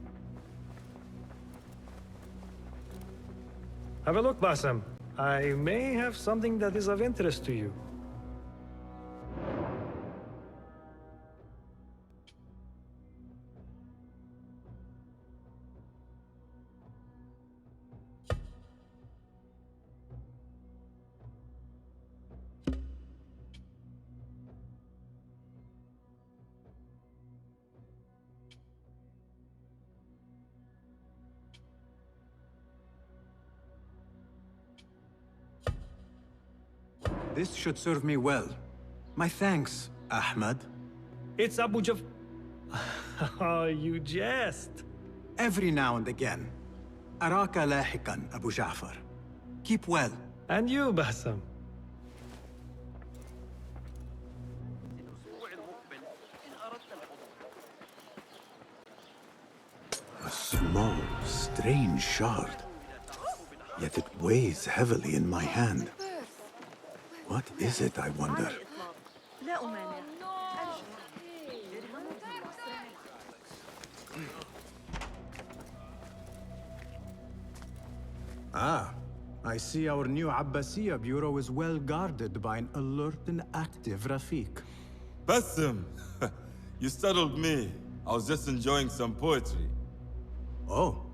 Have a look, Basim. I may have something that is of interest to you. This should serve me well. My thanks, Ahmad. It's Abu Jaf... Oh, you jest. Every now and again. Araka lahikan, Abu Ja'far. Keep well. And you, Basim. A small, strange shard. Yet it weighs heavily in my hand. What is it, I wonder? Ah, I see our new Abbasiya bureau is well guarded by an alert and active Rafiq. Basim! You startled me. I was just enjoying some poetry. Oh,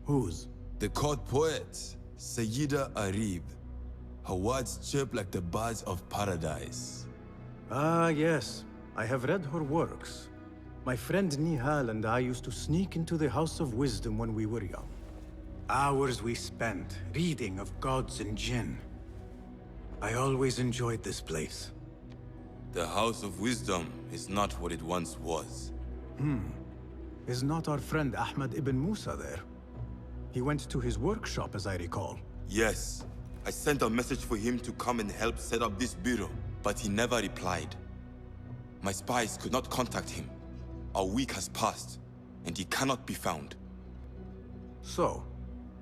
whose? The court poet, Sayyida Arib. Her words chirp like the birds of paradise. Ah, yes. I have read her works. My friend Nihal and I used to sneak into the House of Wisdom when we were young. Hours we spent reading of gods and jinn. I always enjoyed this place. The House of Wisdom is not what it once was. Is not our friend Ahmad ibn Musa there? He went to his workshop, as I recall. Yes. I sent a message for him to come and help set up this bureau, but he never replied. My spies could not contact him. A week has passed, and he cannot be found. So,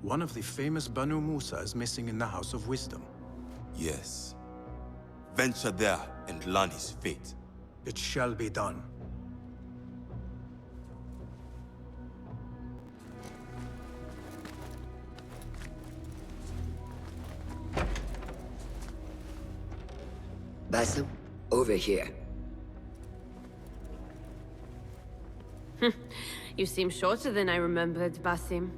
one of the famous Banu Musa is missing in the House of Wisdom. Yes. Venture there and learn his fate. It shall be done. Basim, over here. You seem shorter than I remembered, Basim.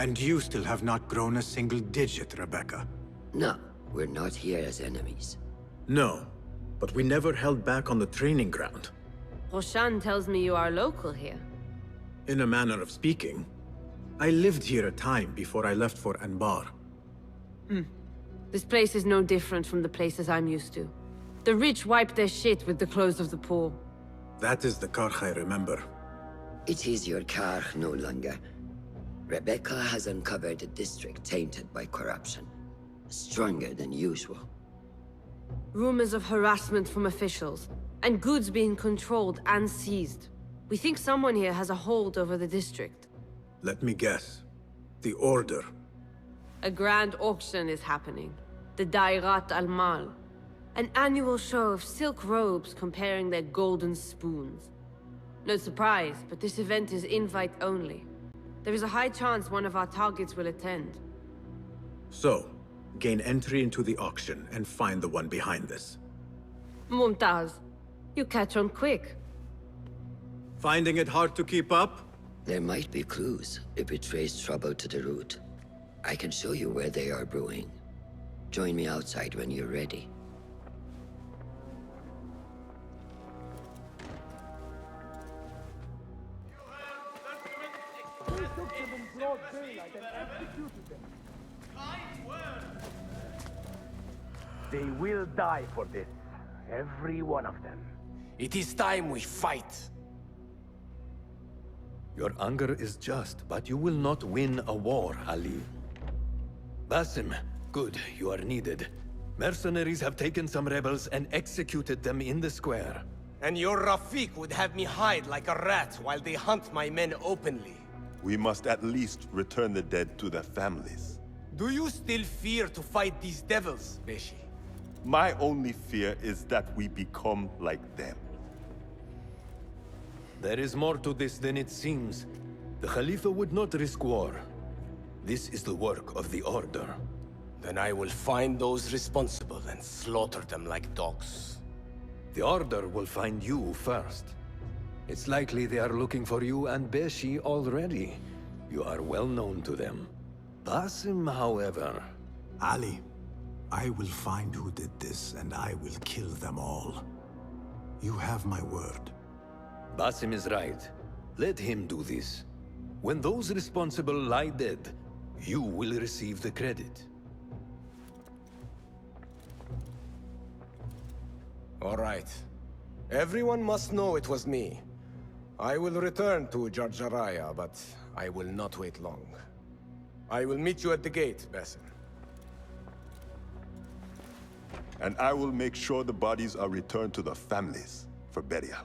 And you still have not grown a single digit, Rebecca. No, we're not here as enemies. No, but we never held back on the training ground. Roshan tells me you are local here. In a manner of speaking. I lived here a time before I left for Anbar. This place is no different from the places I'm used to. The rich wipe their shit with the clothes of the poor. That is the Karh I remember. It is your Karh no longer. Rebecca has uncovered a district tainted by corruption. Stronger than usual. Rumors of harassment from officials, and goods being controlled and seized. We think someone here has a hold over the district. Let me guess. The Order. A grand auction is happening. The Dairat al-Mal. An annual show of silk robes comparing their golden spoons. No surprise, but this event is invite only. There is a high chance one of our targets will attend. So, gain entry into the auction and find the one behind this. Mumtaz, you catch on quick. Finding it hard to keep up? There might be clues if we trace trouble to the root. I can show you where they are brewing. Join me outside when you're ready. They will die for this. Every one of them. It is time we fight. Your anger is just, but you will not win a war, Ali. Basim, good, you are needed. Mercenaries have taken some rebels and executed them in the square. And your Rafiq would have me hide like a rat while they hunt my men openly. We must at least return the dead to their families. Do you still fear to fight these devils, Beshi? My only fear is that we become like them. There is more to this than it seems. The Khalifa would not risk war. This is the work of the Order. Then I will find those responsible and slaughter them like dogs. The Order will find you first. It's likely they are looking for you and Beshi already. You are well known to them. Basim, however... Ali, I will find who did this, and I will kill them all. You have my word. Basim is right. Let him do this. When those responsible lie dead, you will receive the credit. All right. Everyone must know it was me. I will return to Jarjaraya, but I will not wait long. I will meet you at the gate, Basim. And I will make sure the bodies are returned to the families for burial.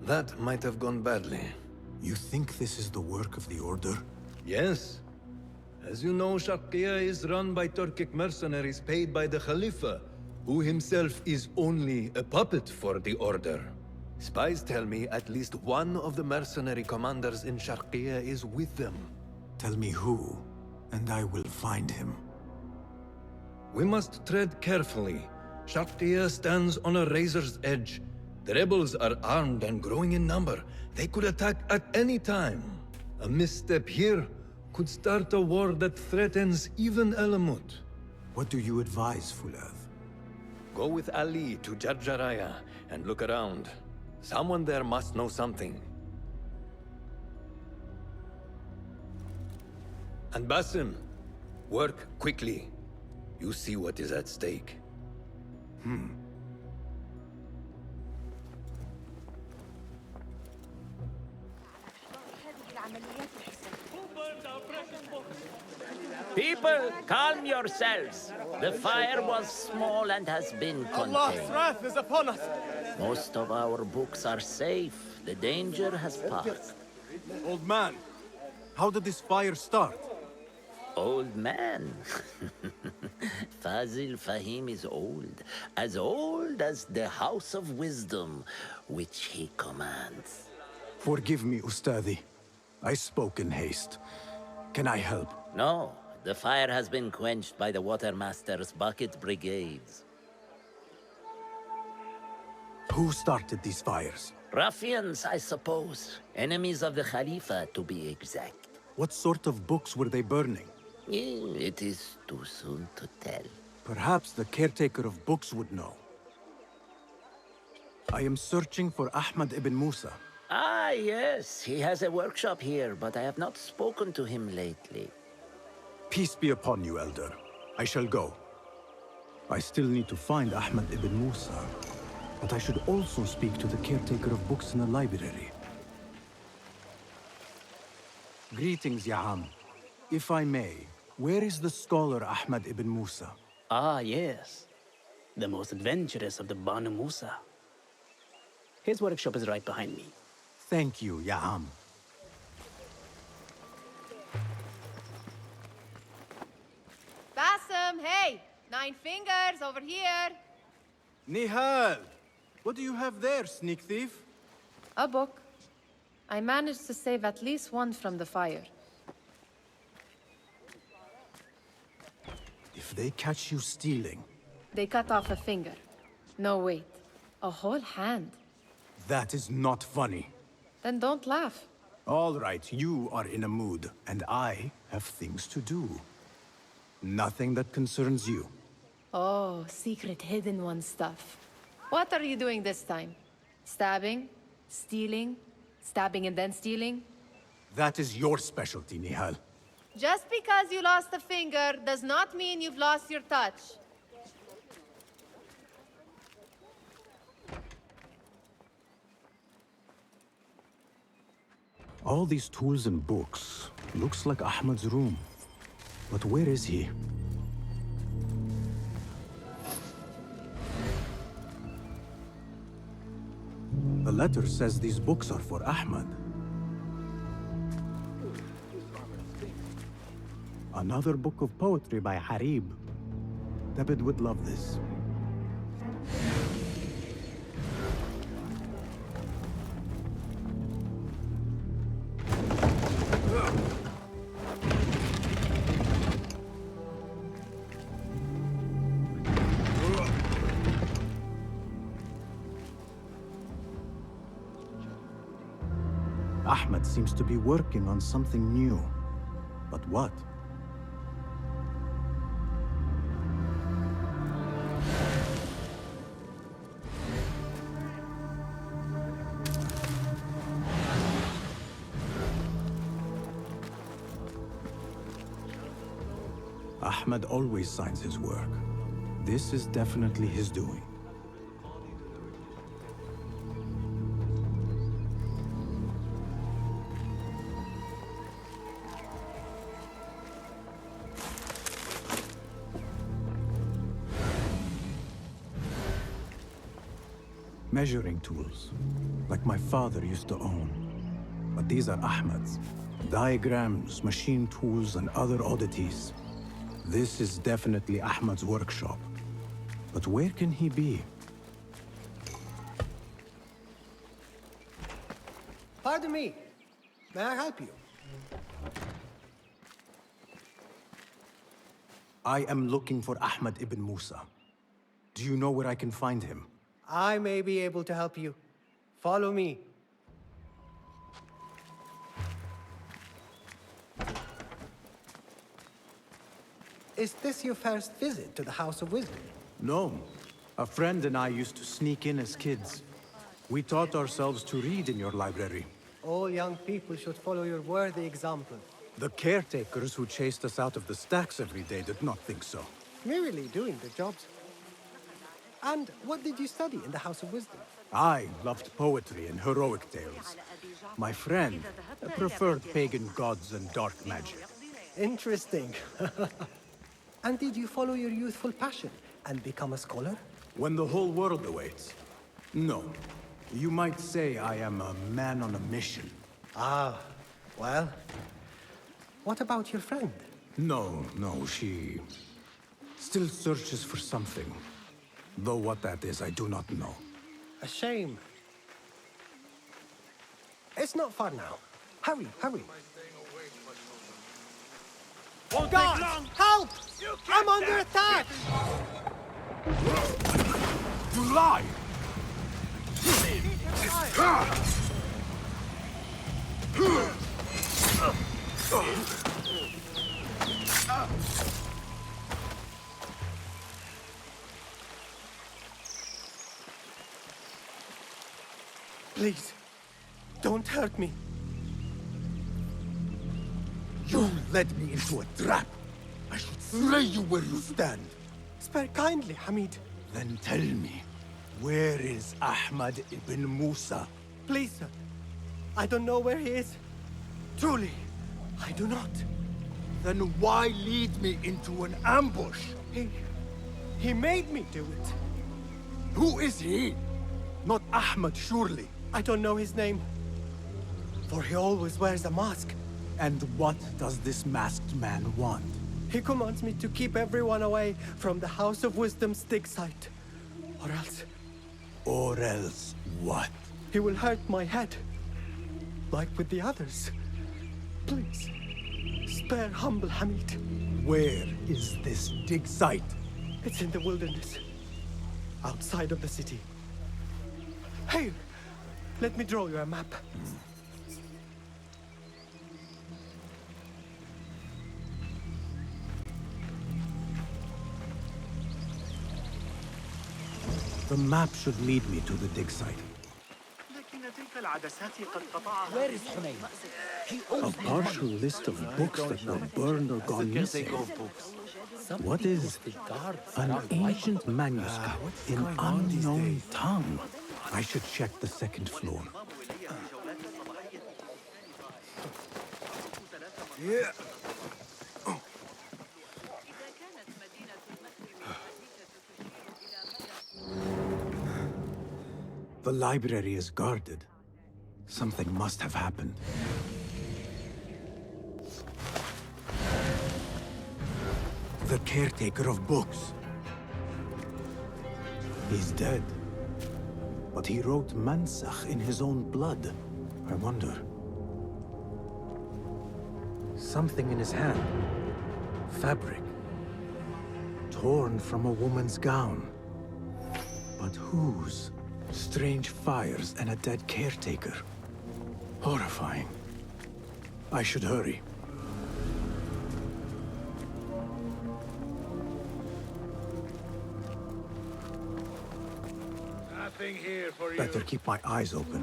That might have gone badly. You think this is the work of the Order? Yes. As you know, Sharqiya is run by Turkic mercenaries paid by the Khalifa, who himself is only a puppet for the Order. Spies tell me at least one of the mercenary commanders in Sharqiya is with them. Tell me who, and I will find him. We must tread carefully. Sharqiya stands on a razor's edge. The rebels are armed and growing in number. They could attack at any time. A misstep here could start a war that threatens even Alamut. What do you advise, Fulad? Go with Ali to Jarjaraya and look around. Someone there must know something. And Basim, work quickly. You see what is at stake. People, calm yourselves. The fire was small and has been contained. Allah's wrath is upon us! Most of our books are safe. The danger has passed. Old man, how did this fire start? Old man? Fazil Fahim is old as the House of Wisdom, which he commands. Forgive me, Ustadi. I spoke in haste. Can I help? No, the fire has been quenched by the Watermaster's bucket brigades. Who started these fires? Ruffians, I suppose. Enemies of the Khalifa, to be exact. What sort of books were they burning? It is too soon to tell. Perhaps the caretaker of books would know. I am searching for Ahmad ibn Musa. Ah, yes. He has a workshop here, but I have not spoken to him lately. Peace be upon you, Elder. I shall go. I still need to find Ahmad ibn Musa, but I should also speak to the caretaker of books in the library. Greetings, Ya'am. If I may, Where is the scholar Ahmad ibn Musa? Ah, yes. The most adventurous of the Banu Musa. His workshop is right behind me. Thank you, Ya Am. Bassem, hey! 9 fingers, over here! Nihal! What do you have there, sneak thief? A book. I managed to save at least one from the fire. If they catch you stealing... They cut off a finger. No, wait. A whole hand. That is not funny. Then don't laugh. All right, you are in a mood, and I have things to do. Nothing that concerns you. Oh, secret hidden one stuff. What are you doing this time? Stabbing? Stealing? Stabbing and then stealing? That is your specialty, Nihal. Just because you lost a finger does not mean you've lost your touch. All these tools and books. Looks like Ahmad's room. But where is he? The letter says these books are for Ahmad. Another book of poetry by Harib. David would love this. Ahmad seems to be working on something new. But what? Ahmad always signs his work. This is definitely his doing. Measuring tools, like my father used to own. But these are Ahmad's. Diagrams, machine tools, and other oddities. This is definitely Ahmad's workshop. But where can he be? Pardon me. May I help you? I am looking for Ahmad ibn Musa. Do you know where I can find him? I may be able to help you. Follow me. Is this your first visit to the House of Wisdom? No. A friend and I used to sneak in as kids. We taught ourselves to read in your library. All young people should follow your worthy example. The caretakers who chased us out of the stacks every day did not think so. Merely doing their jobs. And what did you study in the House of Wisdom? I loved poetry and heroic tales. My friend preferred pagan gods and dark magic. Interesting. And did you follow your youthful passion and become a scholar? When the whole world awaits. No. You might say I am a man on a mission. Ah, well. What about your friend? No, she still searches for something. Though what that is, I do not know. A shame. It's not far now. Hurry, hurry. Won't God, take long. help! I'm under attack! You lie! Please, don't hurt me. You led me into a trap. I should slay you where you stand. Spare kindly, Hamid. Then tell me, where is Ahmad ibn Musa? Please, sir. I don't know where he is. Truly, I do not. Then why lead me into an ambush? He made me do it. Who is he? Not Ahmed, surely. I don't know his name. For he always wears a mask. And what does this masked man want? He commands me to keep everyone away from the House of Wisdom's dig site. Or else... Or else what? He will hurt my head. Like with the others. Please, spare humble Hamid. Where is this dig site? It's in the wilderness. Outside of the city. Hey, let me draw you a map. The map should lead me to the dig site. Where is Hunayn? A partial list of books that were burned or gone missing. What is an ancient manuscript in unknown tongue? I should check the second floor. Yeah. The library is guarded. Something must have happened. The caretaker of books. He's dead. But he wrote Mansakh in his own blood. I wonder. Something in his hand. Fabric. Torn from a woman's gown. But whose? Strange fires and a dead caretaker. Horrifying. I should hurry. Nothing here for you. Better keep my eyes open.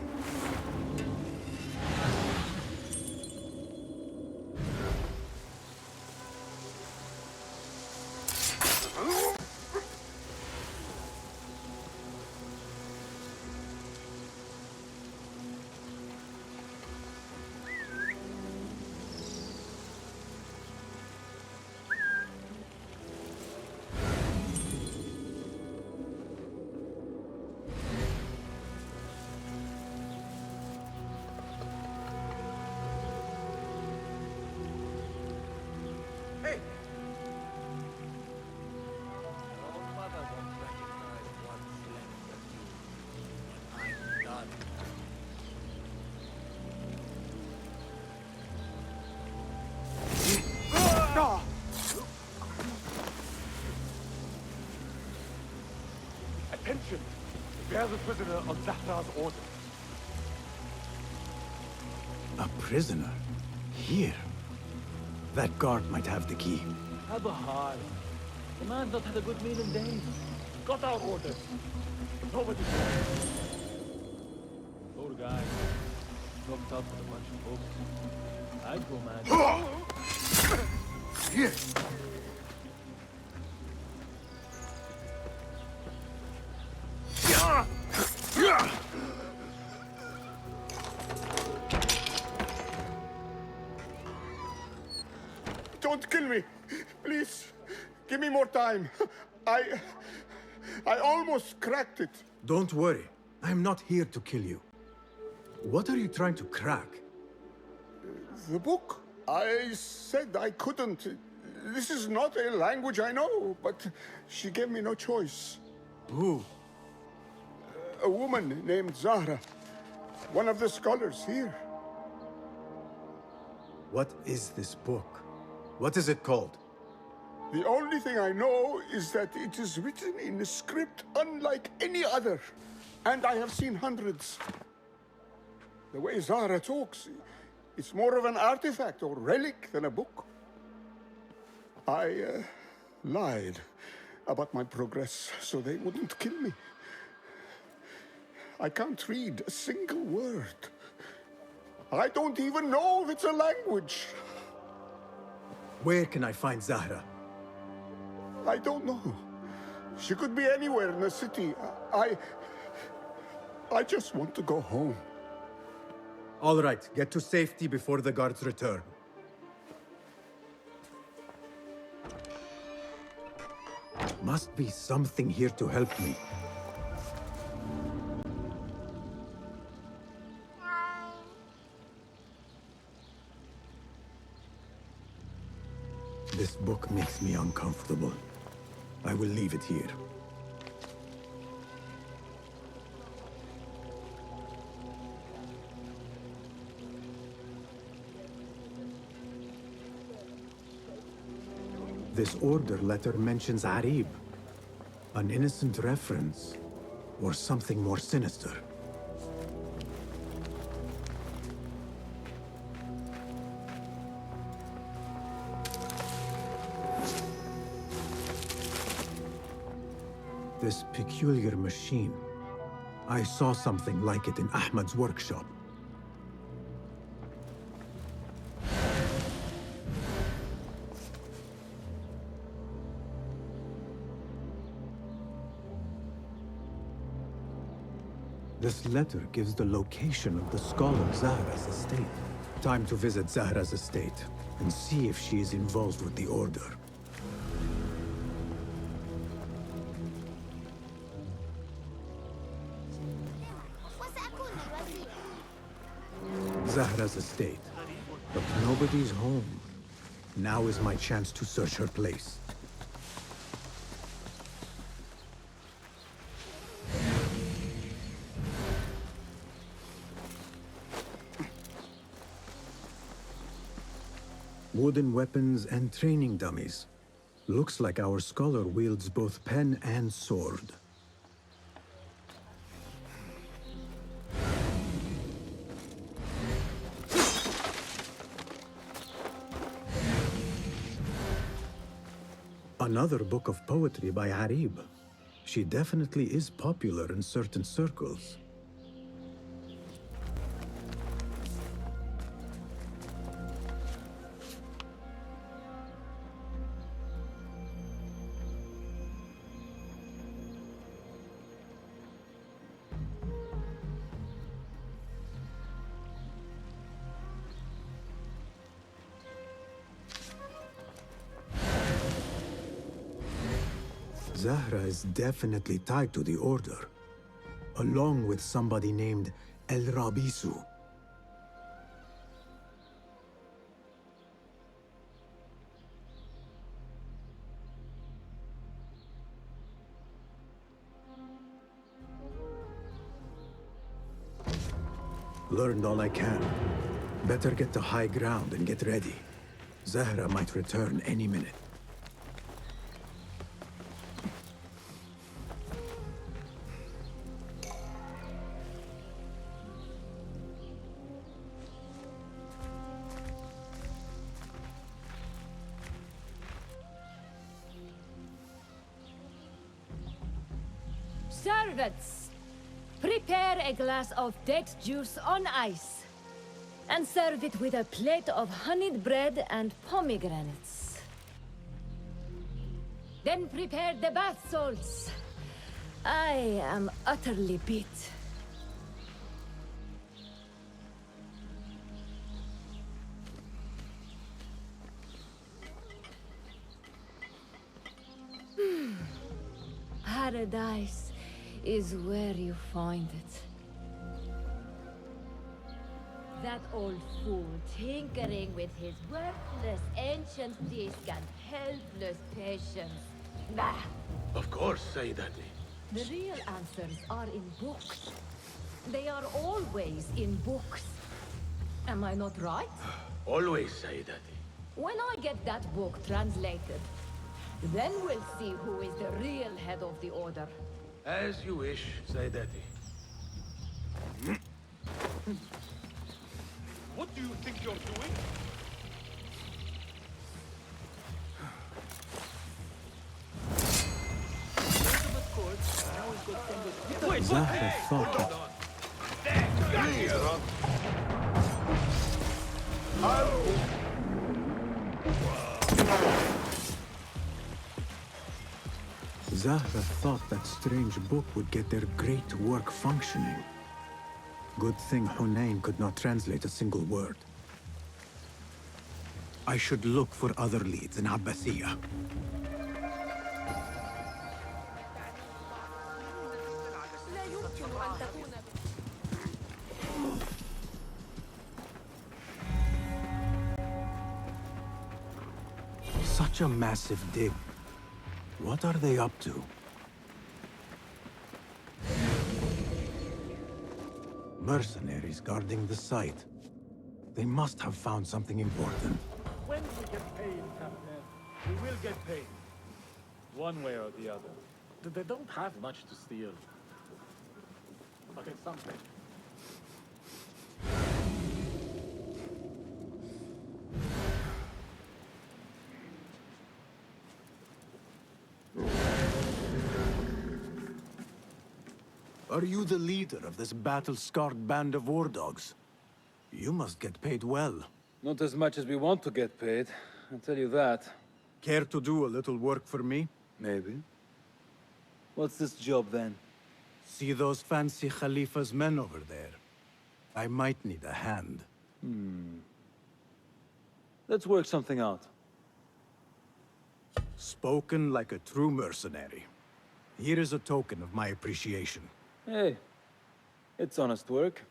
Attention! Bear the prisoner on Zahra's order. A prisoner? Here? That guard might have the key. Have a heart. The man's not had a good meal in days. Got our orders. Nobody. Poor guy. Locked up with a bunch of books. I'd go mad. Here! Don't kill me. Please, give me more time. I almost cracked it. Don't worry. I'm not here to kill you. What are you trying to crack? The book. I said I couldn't. This is not a language I know, but she gave me no choice. Who? A woman named Zahra. One of the scholars here. What is this book? What is it called? The only thing I know is that it is written in a script unlike any other. And I have seen hundreds. The way Zahra talks, it's more of an artifact or relic than a book. I lied about my progress so they wouldn't kill me. I can't read a single word. I don't even know if it's a language. Where can I find Zahra? I don't know. She could be anywhere in the city. I just want to go home. All right, get to safety before the guards return. Must be something here to help me. This book makes me uncomfortable. I will leave it here. This order letter mentions Arib. An innocent reference, or something more sinister. This peculiar machine. I saw something like it in Ahmad's workshop. This letter gives the location of the scholar Zahra's estate. Time to visit Zahra's estate and see if she is involved with the order. Zahra's estate, but nobody's home. Now is my chance to search her place. Wooden weapons and training dummies. Looks like our scholar wields both pen and sword. Another book of poetry by Arib. She definitely is popular in certain circles. Zahra is definitely tied to the Order, along with somebody named El Rabisu. Learned all I can. Better get to high ground and get ready. Zahra might return any minute. Servants, prepare a glass of date juice on ice, and serve it with a plate of honeyed bread and pomegranates. Then prepare the bath salts. I am utterly beat. Paradise is where you find it. That old fool tinkering with his worthless ancient disc and helpless patience. Bah! Of course, Sayyidati. The real answers are in books. They are always in books. Am I not right? Always, Sayyidati. When I get that book translated, then we'll see who is the real head of the Order. As you wish, Sayyidati. What do you think you're doing? Zahra thought that... Zahra thought that strange book would get their great work functioning. Good thing Hunayn could not translate a single word. I should look for other leads in Abbasiyah. Such a massive dig. What are they up to? Mercenaries guarding the site. They must have found something important. When we get paid, Captain, we will get paid. One way or the other. They don't have much to steal. But it's something. Are you the leader of this battle-scarred band of war dogs? You must get paid well. Not as much as we want to get paid, I'll tell you that. Care to do a little work for me? Maybe. What's this job then? See those fancy Khalifa's men over there? I might need a hand. Let's work something out. Spoken like a true mercenary. Here is a token of my appreciation. Hey, it's honest work.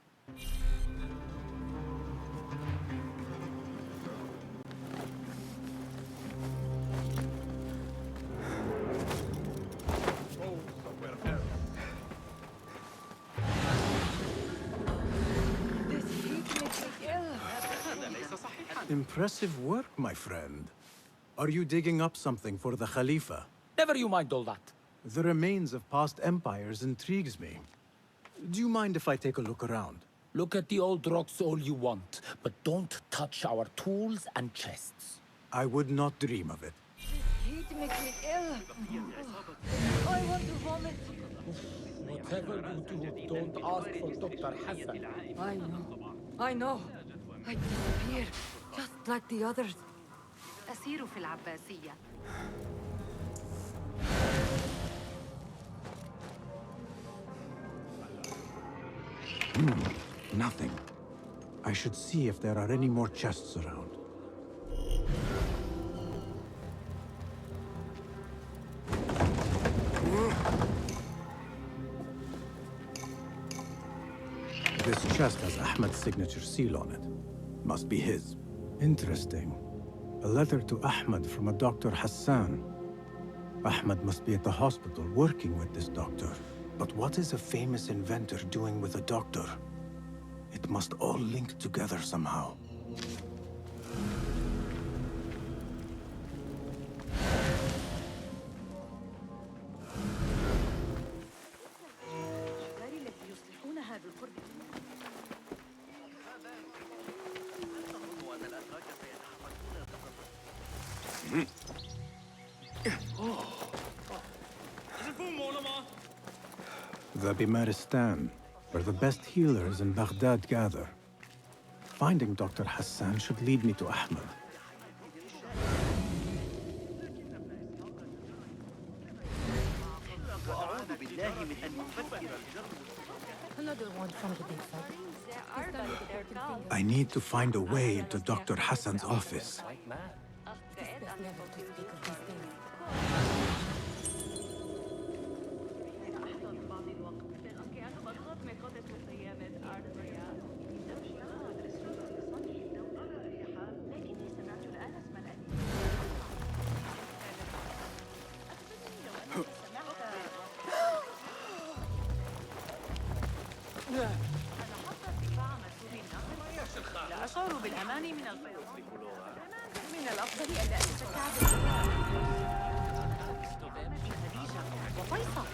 Impressive work, my friend. Are you digging up something for the Khalifa? Never you mind all that. The remains of past empires intrigues me. Do you mind if I take a look around? Look at the old rocks all you want, but don't touch our tools and chests. I would not dream of it. Heat makes me ill. I want to vomit. Whatever you do, don't ask for Dr. Hassan. I know. I disappeared, just like the others. أسير في العباسية. Nothing. I should see if there are any more chests around. This chest has Ahmed's signature seal on it. Must be his. Interesting. A letter to Ahmed from a Dr. Hassan. Ahmed must be at the hospital working with this doctor. But what is a famous inventor doing with a doctor? It must all link together somehow. The Bimaristan, where the best healers in Baghdad gather. Finding Dr. Hassan should lead me to Ahmed. Another one from the big fight. I need to find a way into Dr. Hassan's office. لا أشعر بالأمان من القيود. من الأفضل ألا أتشكع بالقيام. خديجة وفيصل.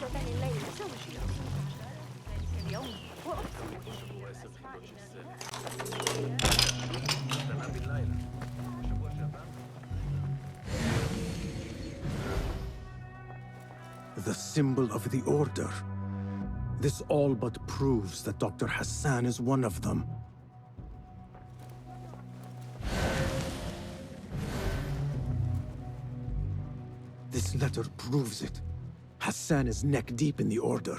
زوجة الليل زوجي. اليوم The symbol of the Order. This all but proves that Dr. Hassan is one of them. This letter proves it. Hassan is neck deep in the Order.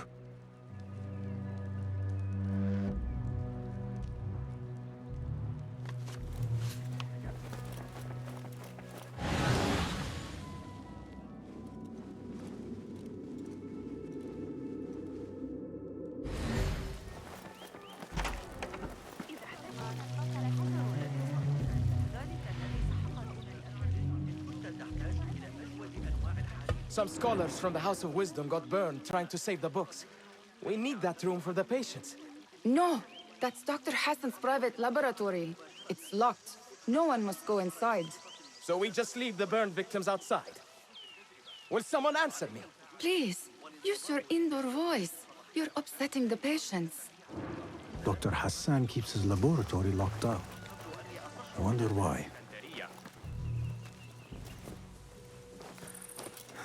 Some scholars from the House of Wisdom got burned trying to save the books. We need that room for the patients. No, that's Dr. Hassan's private laboratory. It's locked. No one must go inside. So we just leave the burned victims outside. Will someone answer me? Please, use your indoor voice. You're upsetting the patients. Dr. Hassan keeps his laboratory locked up. I wonder why.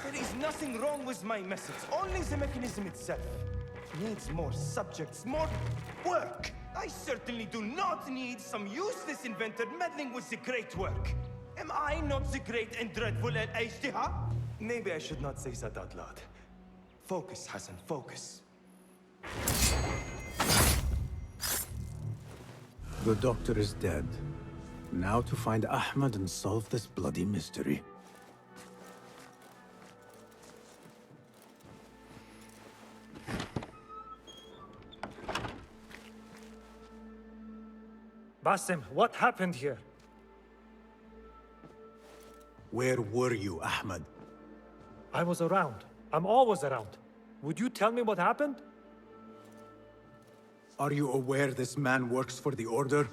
There is nothing wrong with my message, only the mechanism itself. Needs more subjects, more work. I certainly do not need some useless inventor meddling with the great work. Am I not the great and dreadful Al-Ijtiha? Maybe I should not say that out loud. Focus, Hassan, focus. The doctor is dead. Now to find Ahmad and solve this bloody mystery. Basim, what happened here? Where were you, Ahmad? I was around. I'm always around. Would you tell me what happened? Are you aware this man works for the Order?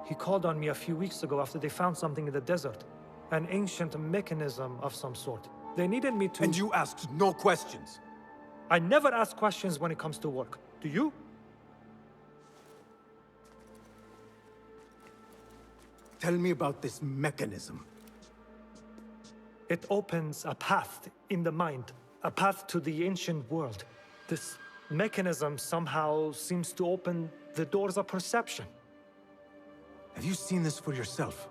He called on me a few weeks ago after they found something in the desert. An ancient mechanism of some sort. They needed me to... And you asked no questions? I never ask questions when it comes to work. Do you? Tell me about this mechanism. It opens a path in the mind, a path to the ancient world. This mechanism somehow seems to open the doors of perception. Have you seen this for yourself?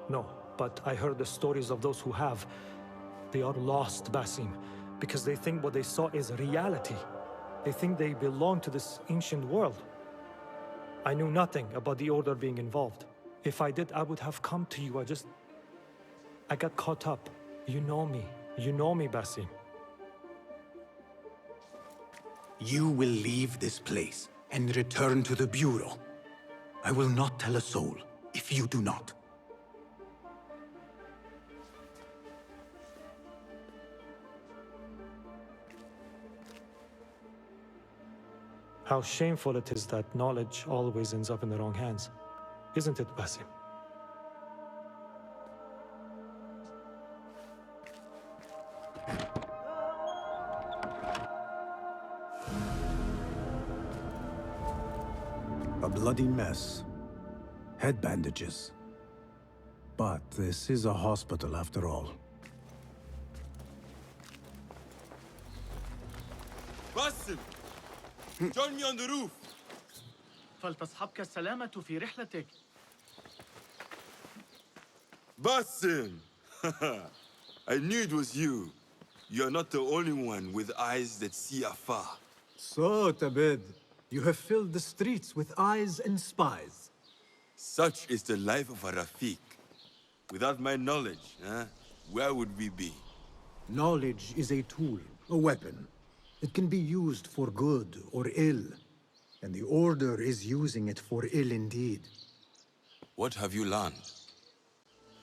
No, but I heard the stories of those who have. They are lost, Basim, because they think what they saw is reality. They think they belong to this ancient world. I knew nothing about the Order being involved. If I did, I would have come to you. I got caught up. You know me. You know me, Basim. You will leave this place and return to the Bureau. I will not tell a soul if you do not. How shameful it is that knowledge always ends up in the wrong hands. Isn't it, Basim? A bloody mess. Head bandages. But this is a hospital after all. Basim! Join me on the roof! فلتصحبك السلامة في رحلتك. Basim! I knew it was you. You're not the only one with eyes that see afar. So, Tabid, you have filled the streets with eyes and spies. Such is the life of a Rafiq. Without my knowledge, where would we be? Knowledge is a tool, a weapon. It can be used for good or ill. And the Order is using it for ill indeed. What have you learned?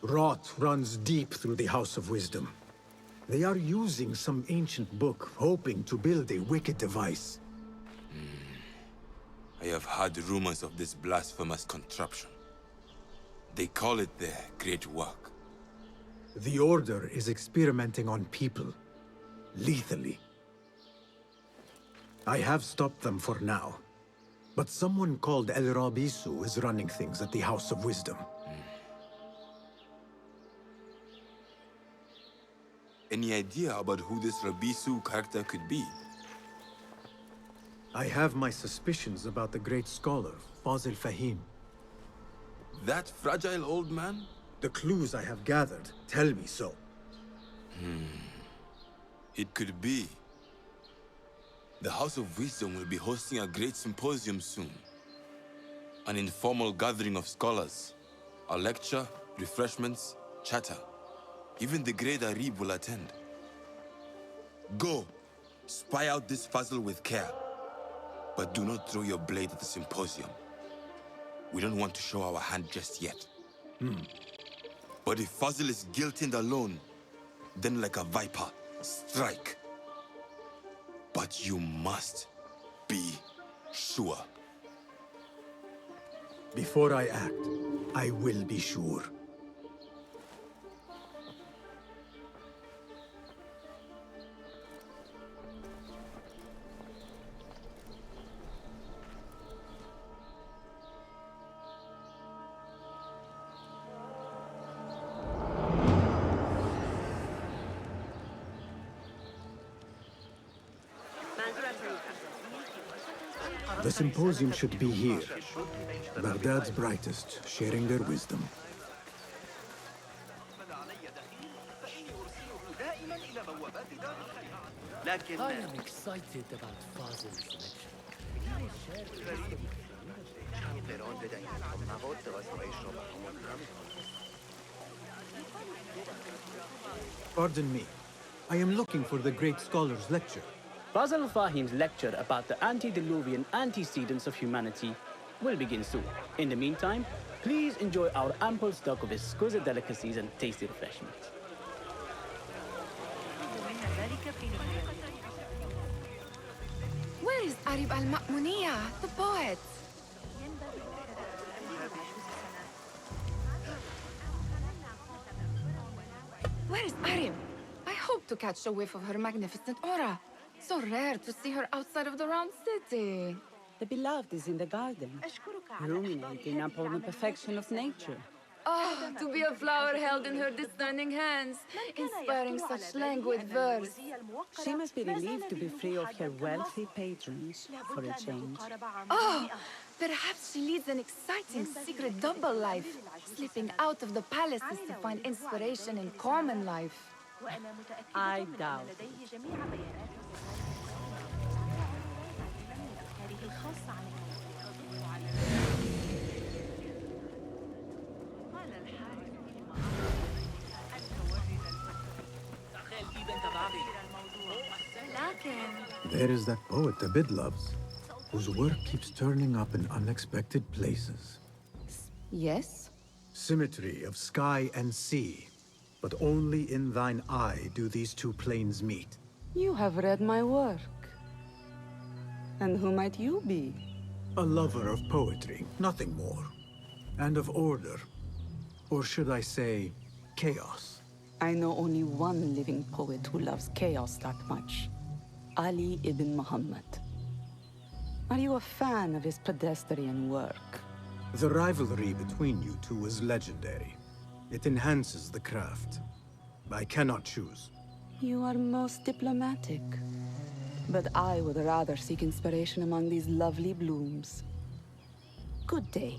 Rot runs deep through the House of Wisdom. They are using some ancient book, hoping to build a wicked device. I have heard rumors of this blasphemous contraption. They call it their great work. The Order is experimenting on people, lethally. I have stopped them for now. But someone called El Rabisu is running things at the House of Wisdom. Any idea about who this Rabisu character could be? I have my suspicions about the great scholar, Fazil Fahim. That fragile old man? The clues I have gathered tell me so. It could be. The House of Wisdom will be hosting a great symposium soon. An informal gathering of scholars. A lecture, refreshments, chatter. Even the great Arib will attend. Go, spy out this puzzle with care. But do not throw your blade at the symposium. We don't want to show our hand just yet. But if Fazil is guilty and alone, then like a viper, strike. But you must be sure. Before I act, I will be sure. The symposium should be here. Baghdad's brightest, sharing their wisdom. I am excited about Fazil's lecture. Pardon me. I am looking for the great scholar's lecture. Fazl Fahim's lecture about the antediluvian antecedents of humanity will begin soon. In the meantime, please enjoy our ample stock of exquisite delicacies and tasty refreshments. Where is Arib al-Ma'muniya, the poet? Where is Arib? I hope to catch a whiff of her magnificent aura. So rare to see her outside of the round city. The beloved is in the garden, ruminating upon the perfection of nature. Oh, to be a flower held in her discerning hands, inspiring such languid verse. She must be relieved to be free of her wealthy patrons for a change. Oh, perhaps she leads an exciting secret double life, slipping out of the palaces to find inspiration in common life. I doubt it. There is that poet Abid loves, whose work keeps turning up in unexpected places. Yes? Symmetry of sky and sea, but only in thine eye do these two planes meet. You have read my work. And who might you be? A lover of poetry, nothing more. And of order. Or should I say, chaos. I know only one living poet who loves chaos that much. Ali ibn Muhammad. Are you a fan of his pedestrian work? The rivalry between you two is legendary. It enhances the craft. I cannot choose. You are most diplomatic. But I would rather seek inspiration among these lovely blooms. Good day.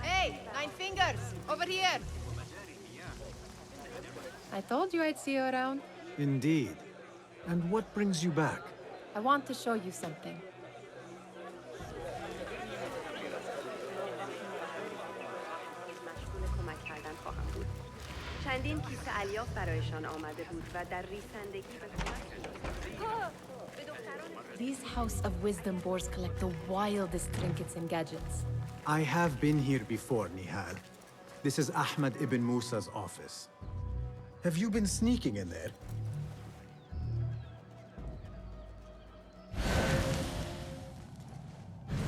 Hey, Nine Fingers! Over here! I told you I'd see you around. Indeed. And what brings you back? I want to show you something. چندین کیسه الیاف برایشان آمده بود و در ریسندگی به These House of Wisdom boars collect the wildest trinkets and gadgets. I have been here before, Nihal. This is Ahmed ibn Musa's office. Have you been sneaking in there?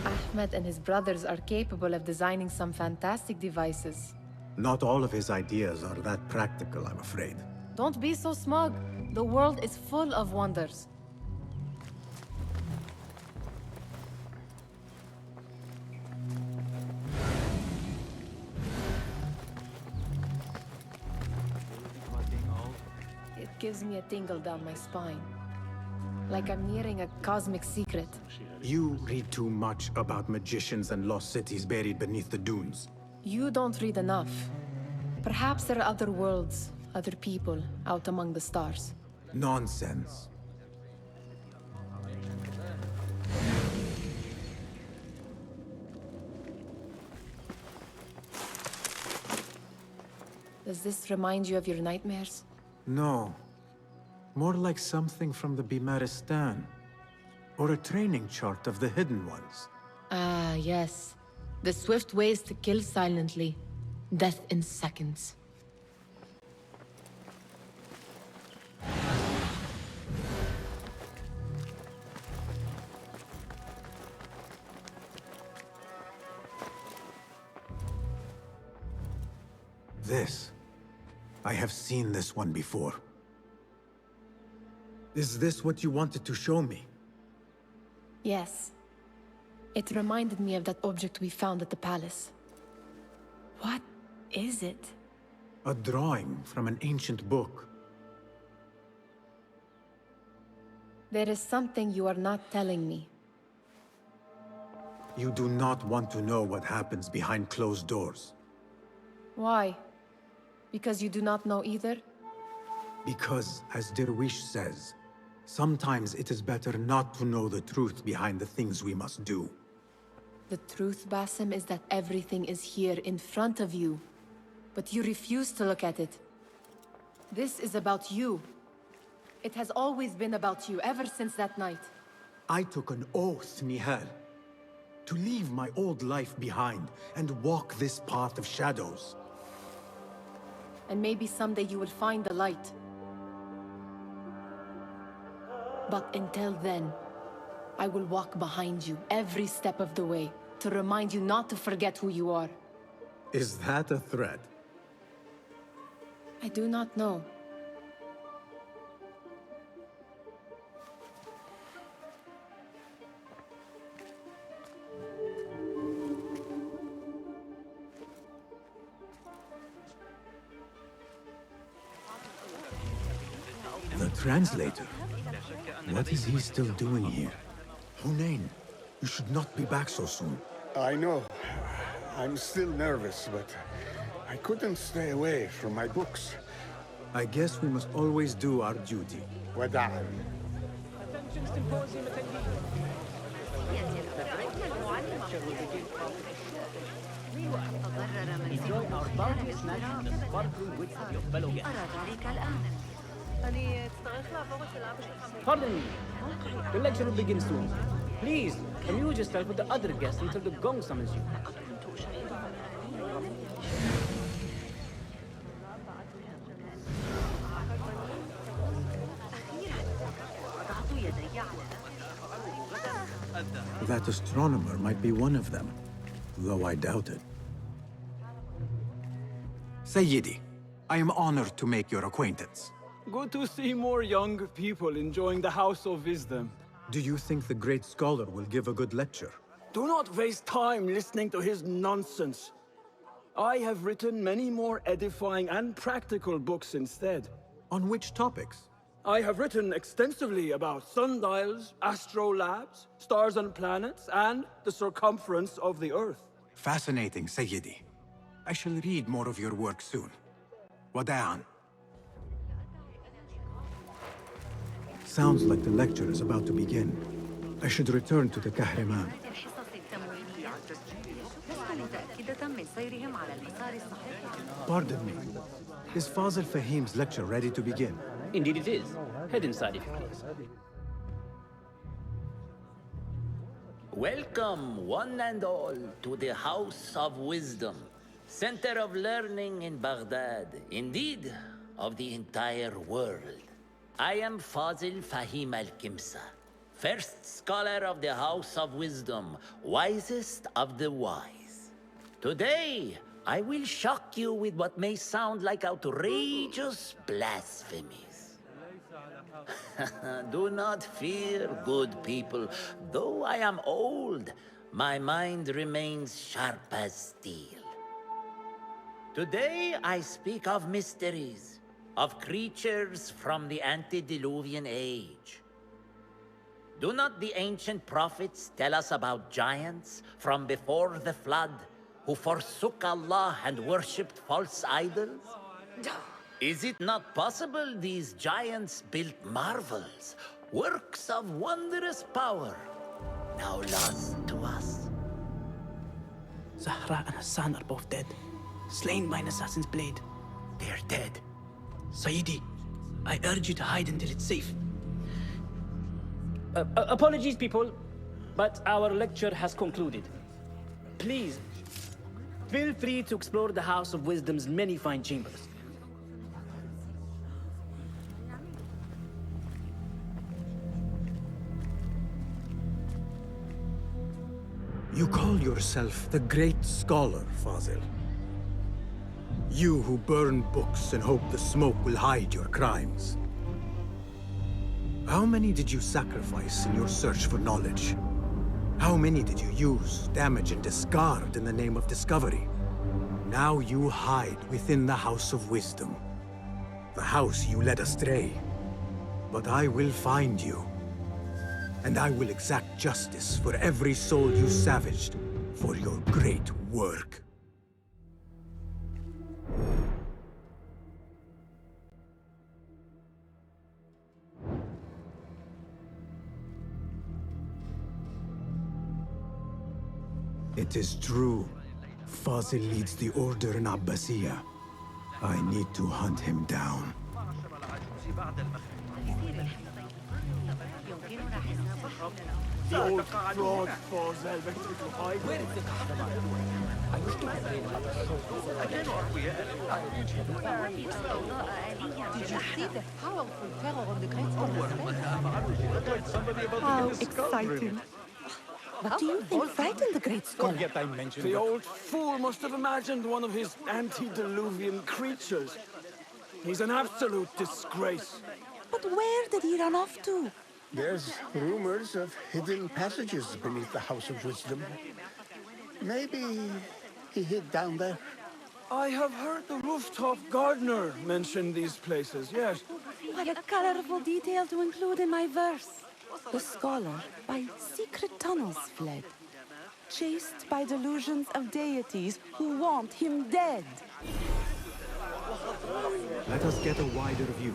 Ahmed and his brothers are capable of designing some fantastic devices. Not all of his ideas are that practical, I'm afraid. Don't be so smug. The world is full of wonders. It gives me a tingle down my spine. Like I'm nearing a cosmic secret. You read too much about magicians and lost cities buried beneath the dunes. You don't read enough. Perhaps there are other worlds, Other people out among the stars. Nonsense. Does this remind you of your nightmares? No. More like something from the Bimaristan. Or a training chart of the Hidden Ones. Ah, yes. The swift ways to kill silently. Death in seconds. This. I have seen this one before. Is this what you wanted to show me? Yes. It reminded me of that object we found at the palace. What is it? A drawing from an ancient book. There is something you are not telling me. You do not want to know what happens behind closed doors. Why? Because you do not know either? Because, as Derwish says, sometimes it is better not to know the truth behind the things we must do. The truth, Basim, is that everything is here in front of you. But you refuse to look at it. This is about you. It has always been about you, ever since that night. I took an oath, Nihal, to leave my old life behind and walk this path of shadows. And maybe someday you will find the light. But until then, I will walk behind you every step of the way to remind you not to forget who you are. Is that a threat? I do not know. The translator? What is he still doing here? Hunain, you should not be back so soon. I know. I'm still nervous, but I couldn't stay away from my books. I guess we must always do our duty. Wada'an. Enjoy our bounty snacks and the sparkling wit of your fellow guests. Pardon me. The lecture will begin soon. Please, amuse yourself with the other guests until the gong summons you. That astronomer might be one of them, though I doubt it. Sayyidi, I am honored to make your acquaintance. Good to see more young people enjoying the House of Wisdom. Do you think the great scholar will give a good lecture? Do not waste time listening to his nonsense. I have written many more edifying and practical books instead. On which topics? I have written extensively about sundials, astrolabes, stars and planets, and the circumference of the Earth. Fascinating, Sayyidi. I shall read more of your work soon. Wada'an. Sounds like the lecture is about to begin. I should return to the Kahraman. Pardon me. Is Fazil Fahim's lecture ready to begin? Indeed it is. Head inside if you please. Welcome, one and all, to the House of Wisdom, center of learning in Baghdad, indeed, of the entire world. I am Fazil Fahim al-Kimsa, first scholar of the House of Wisdom, wisest of the wise. Today, I will shock you with what may sound like outrageous blasphemies. Do not fear, good people. Though I am old, my mind remains sharp as steel. Today, I speak of mysteries, of creatures from the antediluvian age. Do not the ancient prophets tell us about giants from before the flood who forsook Allah and worshipped false idols? Is it not possible these giants built marvels, works of wondrous power, now lost to us? Zahra and Hassan are both dead, slain by an assassin's blade. They are dead. Sayyidi, I urge you to hide until it's safe. Apologies, people, but our lecture has concluded. Please, feel free to explore the House of Wisdom's many fine chambers. You call yourself the Great Scholar, Fazil. You who burn books and hope the smoke will hide your crimes. How many did you sacrifice in your search for knowledge? How many did you use, damage, and discard in the name of discovery? Now you hide within the House of Wisdom. The house you led astray. But I will find you. And I will exact justice for every soul you savaged for your great work. It is true. Fazil leads the order in Abbasiyah. I need to hunt him down. The old fraud falls Helvetic to hide. Where is the I wish to complain about the Did you see the powerful terror of the Great Scholar? How exciting. What do you think frightened the Great Scholar? The old fool must have imagined one of his antediluvian creatures. He's an absolute disgrace. But where did he run off to? There's rumors of hidden passages beneath the House of Wisdom. Maybe he hid down there. I have heard the rooftop gardener mention these places, yes. What a colorful detail to include in my verse. The scholar by secret tunnels fled, chased by delusions of deities who want him dead. Let us get a wider view.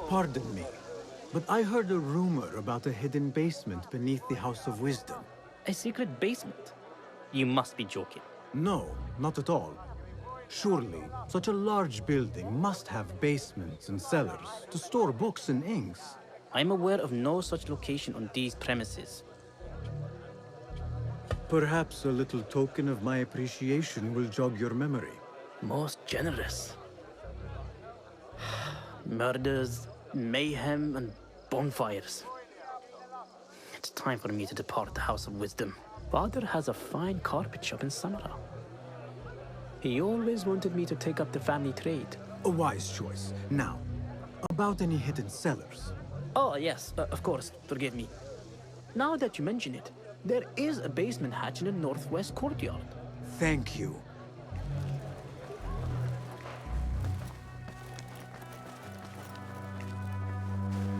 Pardon me, but I heard a rumor about a hidden basement beneath the House of Wisdom. A secret basement? You must be joking. No, not at all. Surely, such a large building must have basements and cellars to store books and inks. I'm aware of no such location on these premises. Perhaps a little token of my appreciation will jog your memory. Most generous. Murders, mayhem, and bonfires. It's time for me to depart the House of Wisdom. Father has a fine carpet shop in Samara. He always wanted me to take up the family trade. A wise choice. Now, about any hidden cellars? Oh, yes, of course, forgive me. Now that you mention it, there is a basement hatch in the northwest courtyard. Thank you.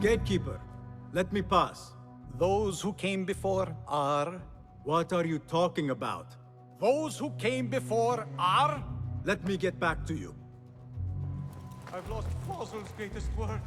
Gatekeeper, let me pass. Those who came before are... What are you talking about? Those who came before are... Let me get back to you. I've lost Fazil's greatest work.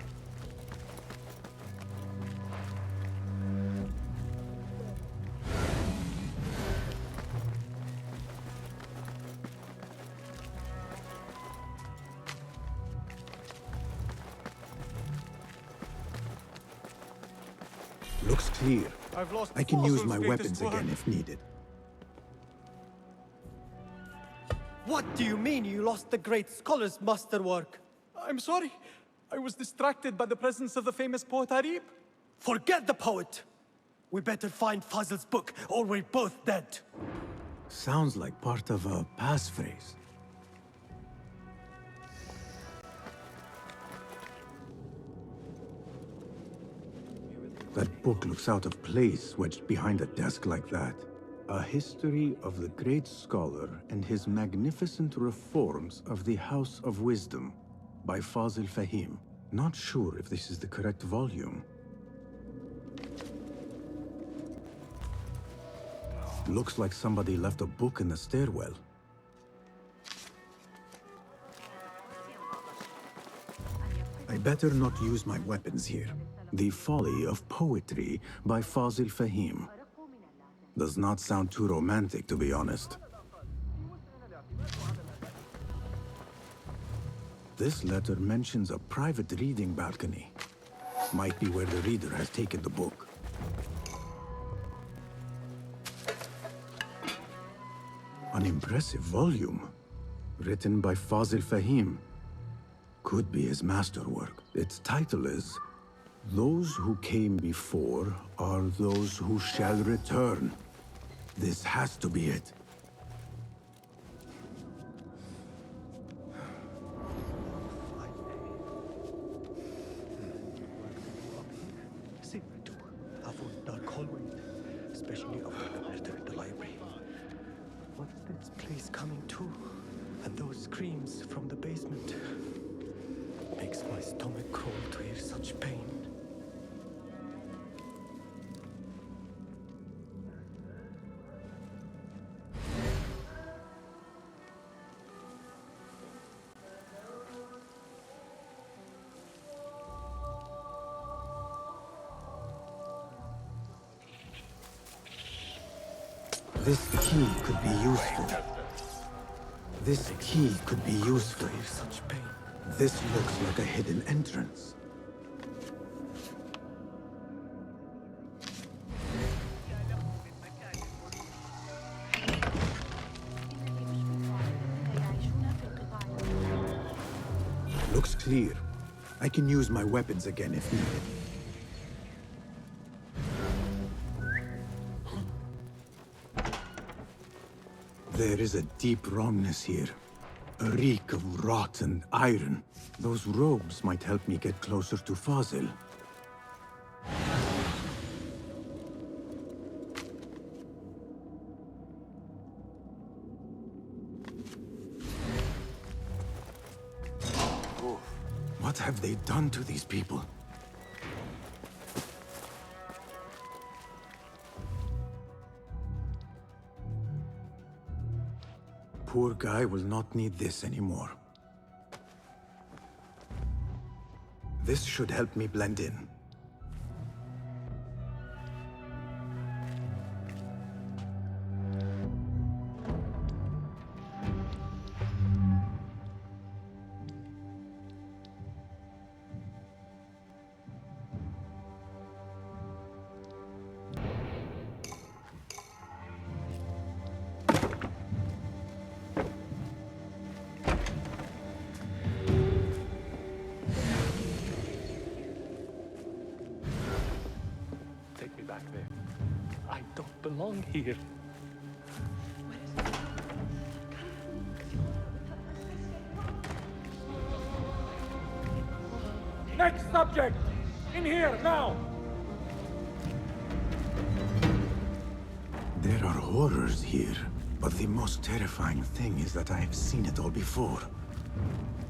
Looks clear. I've lost I can use Fazil's my weapons greatest work. again if needed. What do you mean you lost the Great Scholar's masterwork? I'm sorry. I was distracted by the presence of the famous poet Arib. Forget the poet! We better find Fazil's book, or we're both dead. Sounds like part of a passphrase. That book looks out of place, wedged behind a desk like that. A history of the great scholar and his magnificent reforms of the House of Wisdom by Fazil Fahim. Not sure if this is the correct volume. Looks like somebody left a book in the stairwell. I better not use my weapons here. The Folly of Poetry by Fazil Fahim. Does not sound too romantic, to be honest. This letter mentions a private reading balcony. Might be where the reader has taken the book. An impressive volume, written by Fazil Fahim. Could be his masterwork. Its title is, Those Who Came Before Are Those Who Shall Return. This has to be it. Secret door. Avoid dark hallways, especially after the murder in the library. What is this place coming to? And those screams from the basement. Makes my stomach crawl to hear such pain. This key could be useful. This key could be useful. Such pain. This looks like a hidden entrance. Looks clear. I can use my weapons again if needed. There is a deep wrongness here. A reek of rotten iron. Those robes might help me get closer to Fazil. What have they done to these people? Poor guy will not need this anymore. This should help me blend in. Belong here. Next subject! In here, now! There are horrors here, but the most terrifying thing is that I have seen it all before.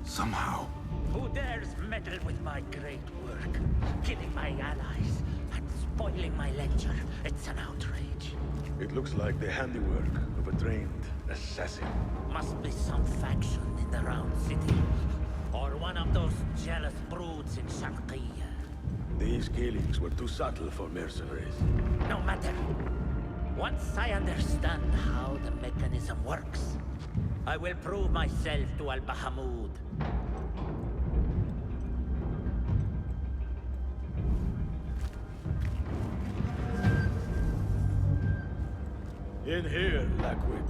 Somehow. Who dares meddle with my great work? Killing my allies and spoiling my lecture. It's an outrage. It looks like the handiwork of a trained assassin. Must be some faction in the Round City. Or one of those jealous broods in Sharqiyya. These killings were too subtle for mercenaries. No matter. Once I understand how the mechanism works, I will prove myself to Al-Bahamud. In here, Lackwit.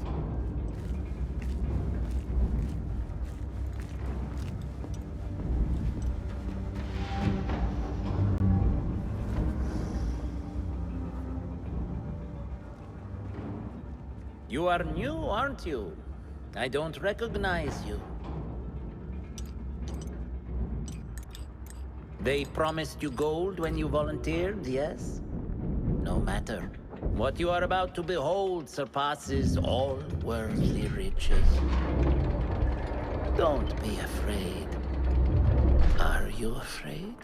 You are new, aren't you? I don't recognize you. They promised you gold when you volunteered, yes? No matter. What you are about to behold surpasses all worldly riches. Don't be afraid. Are you afraid?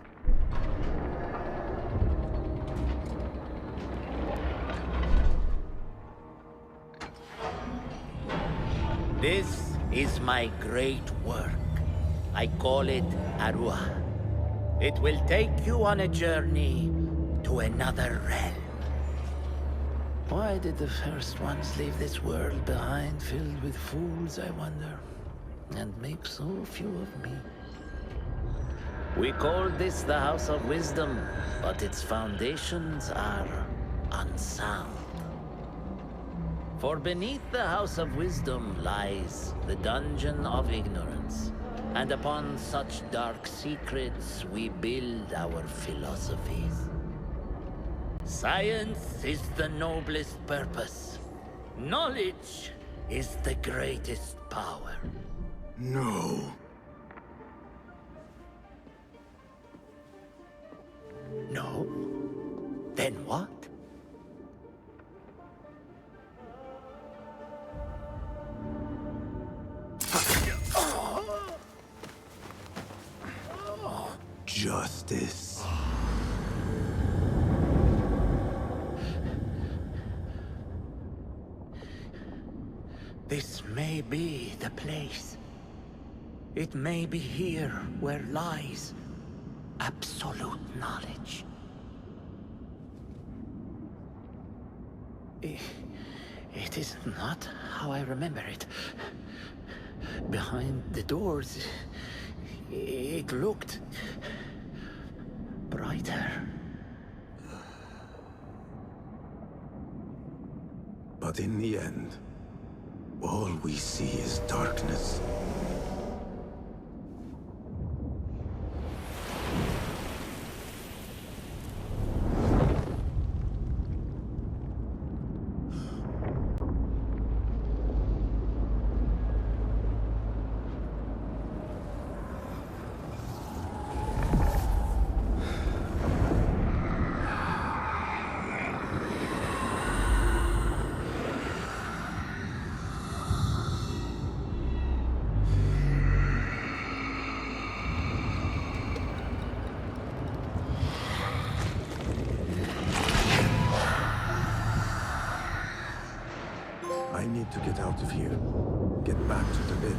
This is my great work. I call it Arwah. It will take you on a journey to another realm. Why did the first ones leave this world behind filled with fools, I wonder, and make so few of me? We call this the House of Wisdom, but its foundations are unsound. For beneath the House of Wisdom lies the Dungeon of Ignorance, and upon such dark secrets we build our philosophies. Science is the noblest purpose. Knowledge is the greatest power. No. No? Then what? Justice. This may be the place. It may be here where lies absolute knowledge. It is not how I remember it. Behind the doors, it looked brighter. But in the end, all we see is darkness. I need to get out of here. Get back to the bin.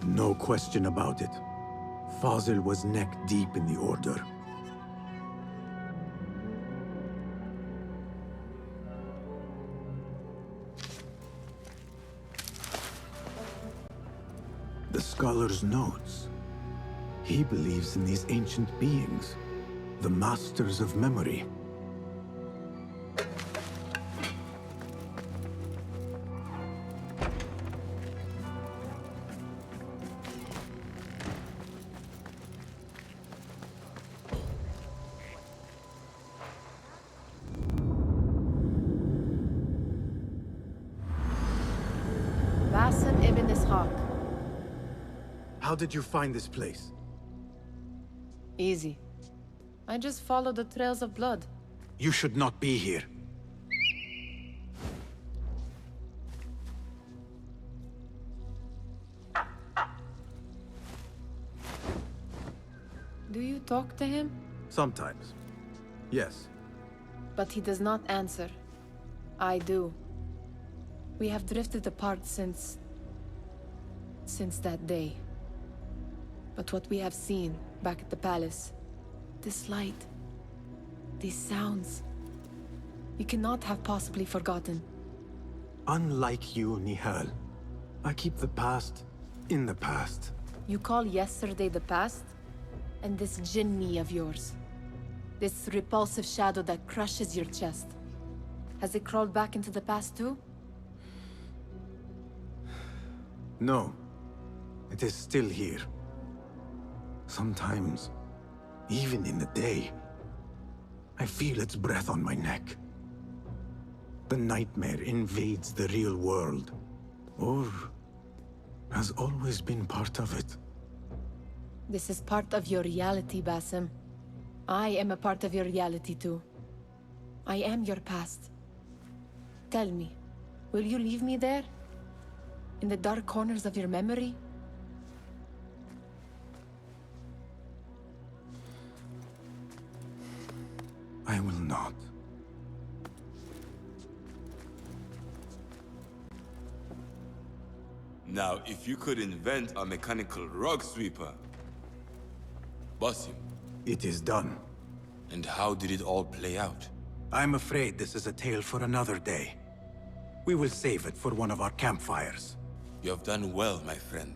No question about it. Fazil was neck-deep in the Order. The scholar's notes. He believes in these ancient beings, the masters of memory. How did you find this place? Easy. I just followed the trails of blood. You should not be here. Do you talk to him? Sometimes. Yes. But he does not answer. I do. We have drifted apart since that day. But what we have seen back at the palace, this light, these sounds, you cannot have possibly forgotten. Unlike you, Nihal, I keep the past in the past. You call yesterday the past? And this jinni of yours, this repulsive shadow that crushes your chest, has it crawled back into the past too? No. It is still here. Sometimes, even in the day, I feel its breath on my neck. The nightmare invades the real world, or has always been part of it. This is part of your reality, Basim. I am a part of your reality too. I am your past. Tell me, will you leave me there? In the dark corners of your memory? I will not. Now, if you could invent a mechanical rug sweeper, Basim. It is done. And how did it all play out? I'm afraid this is a tale for another day. We will save it for one of our campfires. You have done well, my friend.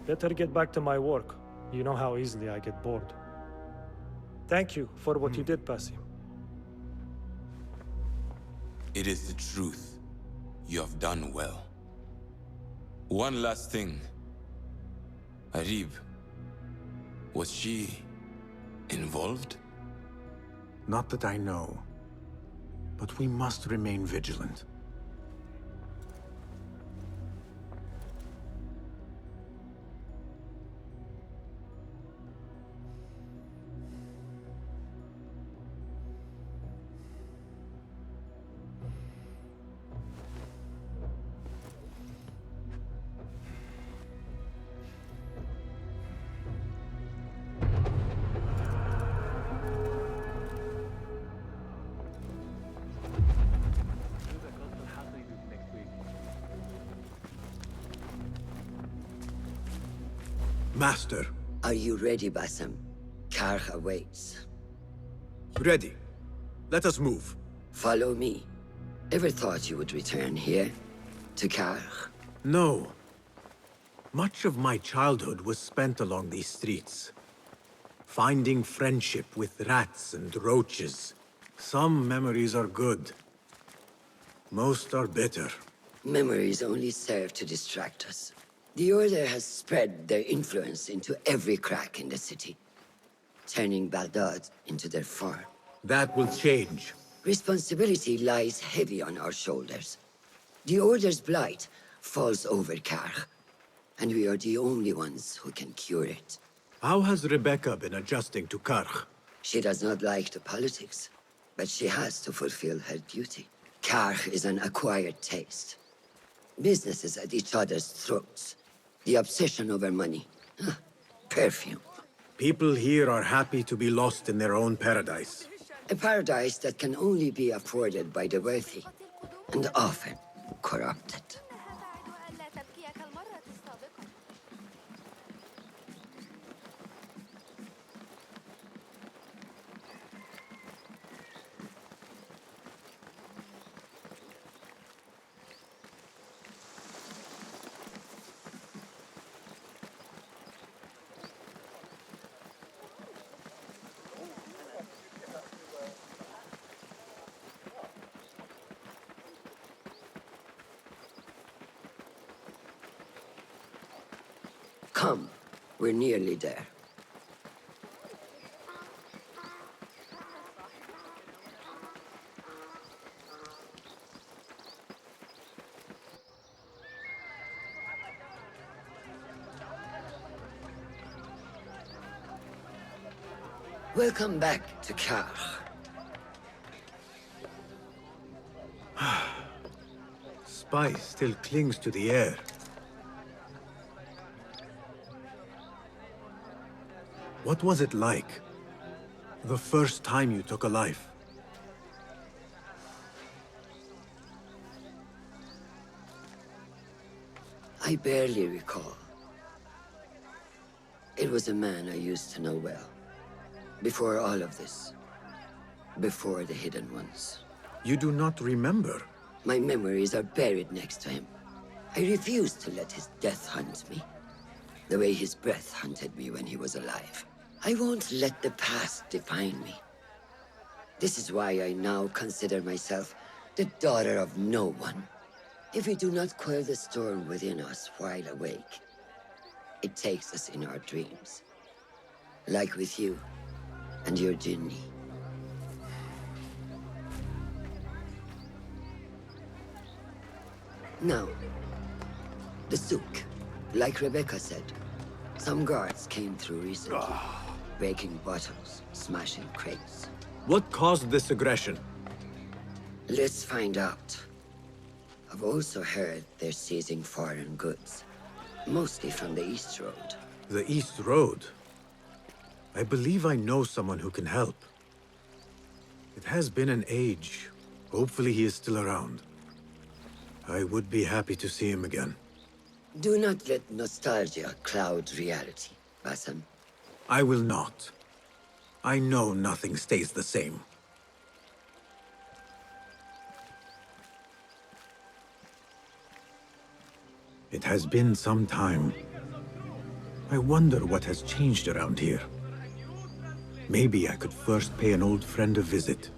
Better get back to my work. You know how easily I get bored. Thank you for what you did, Basim. It is the truth. You have done well. One last thing. Arib, was she involved? Not that I know. But we must remain vigilant. Master. Are you ready, Basim? Karkh awaits. Ready. Let us move. Follow me. Ever thought you would return here? To Karkh? No. Much of my childhood was spent along these streets. Finding friendship with rats and roaches. Some memories are good. Most are bitter. Memories only serve to distract us. The Order has spread their influence into every crack in the city, turning Baghdad into their farm. That will change. Responsibility lies heavy on our shoulders. The Order's blight falls over Karkh, and we are the only ones who can cure it. How has Rebecca been adjusting to Karkh? She does not like the politics, but she has to fulfill her duty. Karkh is an acquired taste. Businesses at each other's throats. The obsession over money. Perfume. People here are happy to be lost in their own paradise. A paradise that can only be afforded by the wealthy, and often corrupted. Come, we're nearly there. Welcome back to Karkh. Spice still clings to the air. What was it like? The first time you took a life? I barely recall. It was a man I used to know well. Before all of this. Before the Hidden Ones. You do not remember? My memories are buried next to him. I refuse to let his death hunt me. The way his breath hunted me when he was alive. I won't let the past define me. This is why I now consider myself the daughter of no one. If we do not quell the storm within us while awake, it takes us in our dreams. Like with you and your Jinni. Now, the souk. Like Rebecca said, some guards came through recently, breaking bottles, smashing crates. What caused this aggression? Let's find out. I've also heard they're seizing foreign goods, mostly from the East Road. The East Road? I believe I know someone who can help. It has been an age. Hopefully he is still around. I would be happy to see him again. Do not let nostalgia cloud reality, Basim. I will not. I know nothing stays the same. It has been some time. I wonder what has changed around here. Maybe I could first pay an old friend a visit.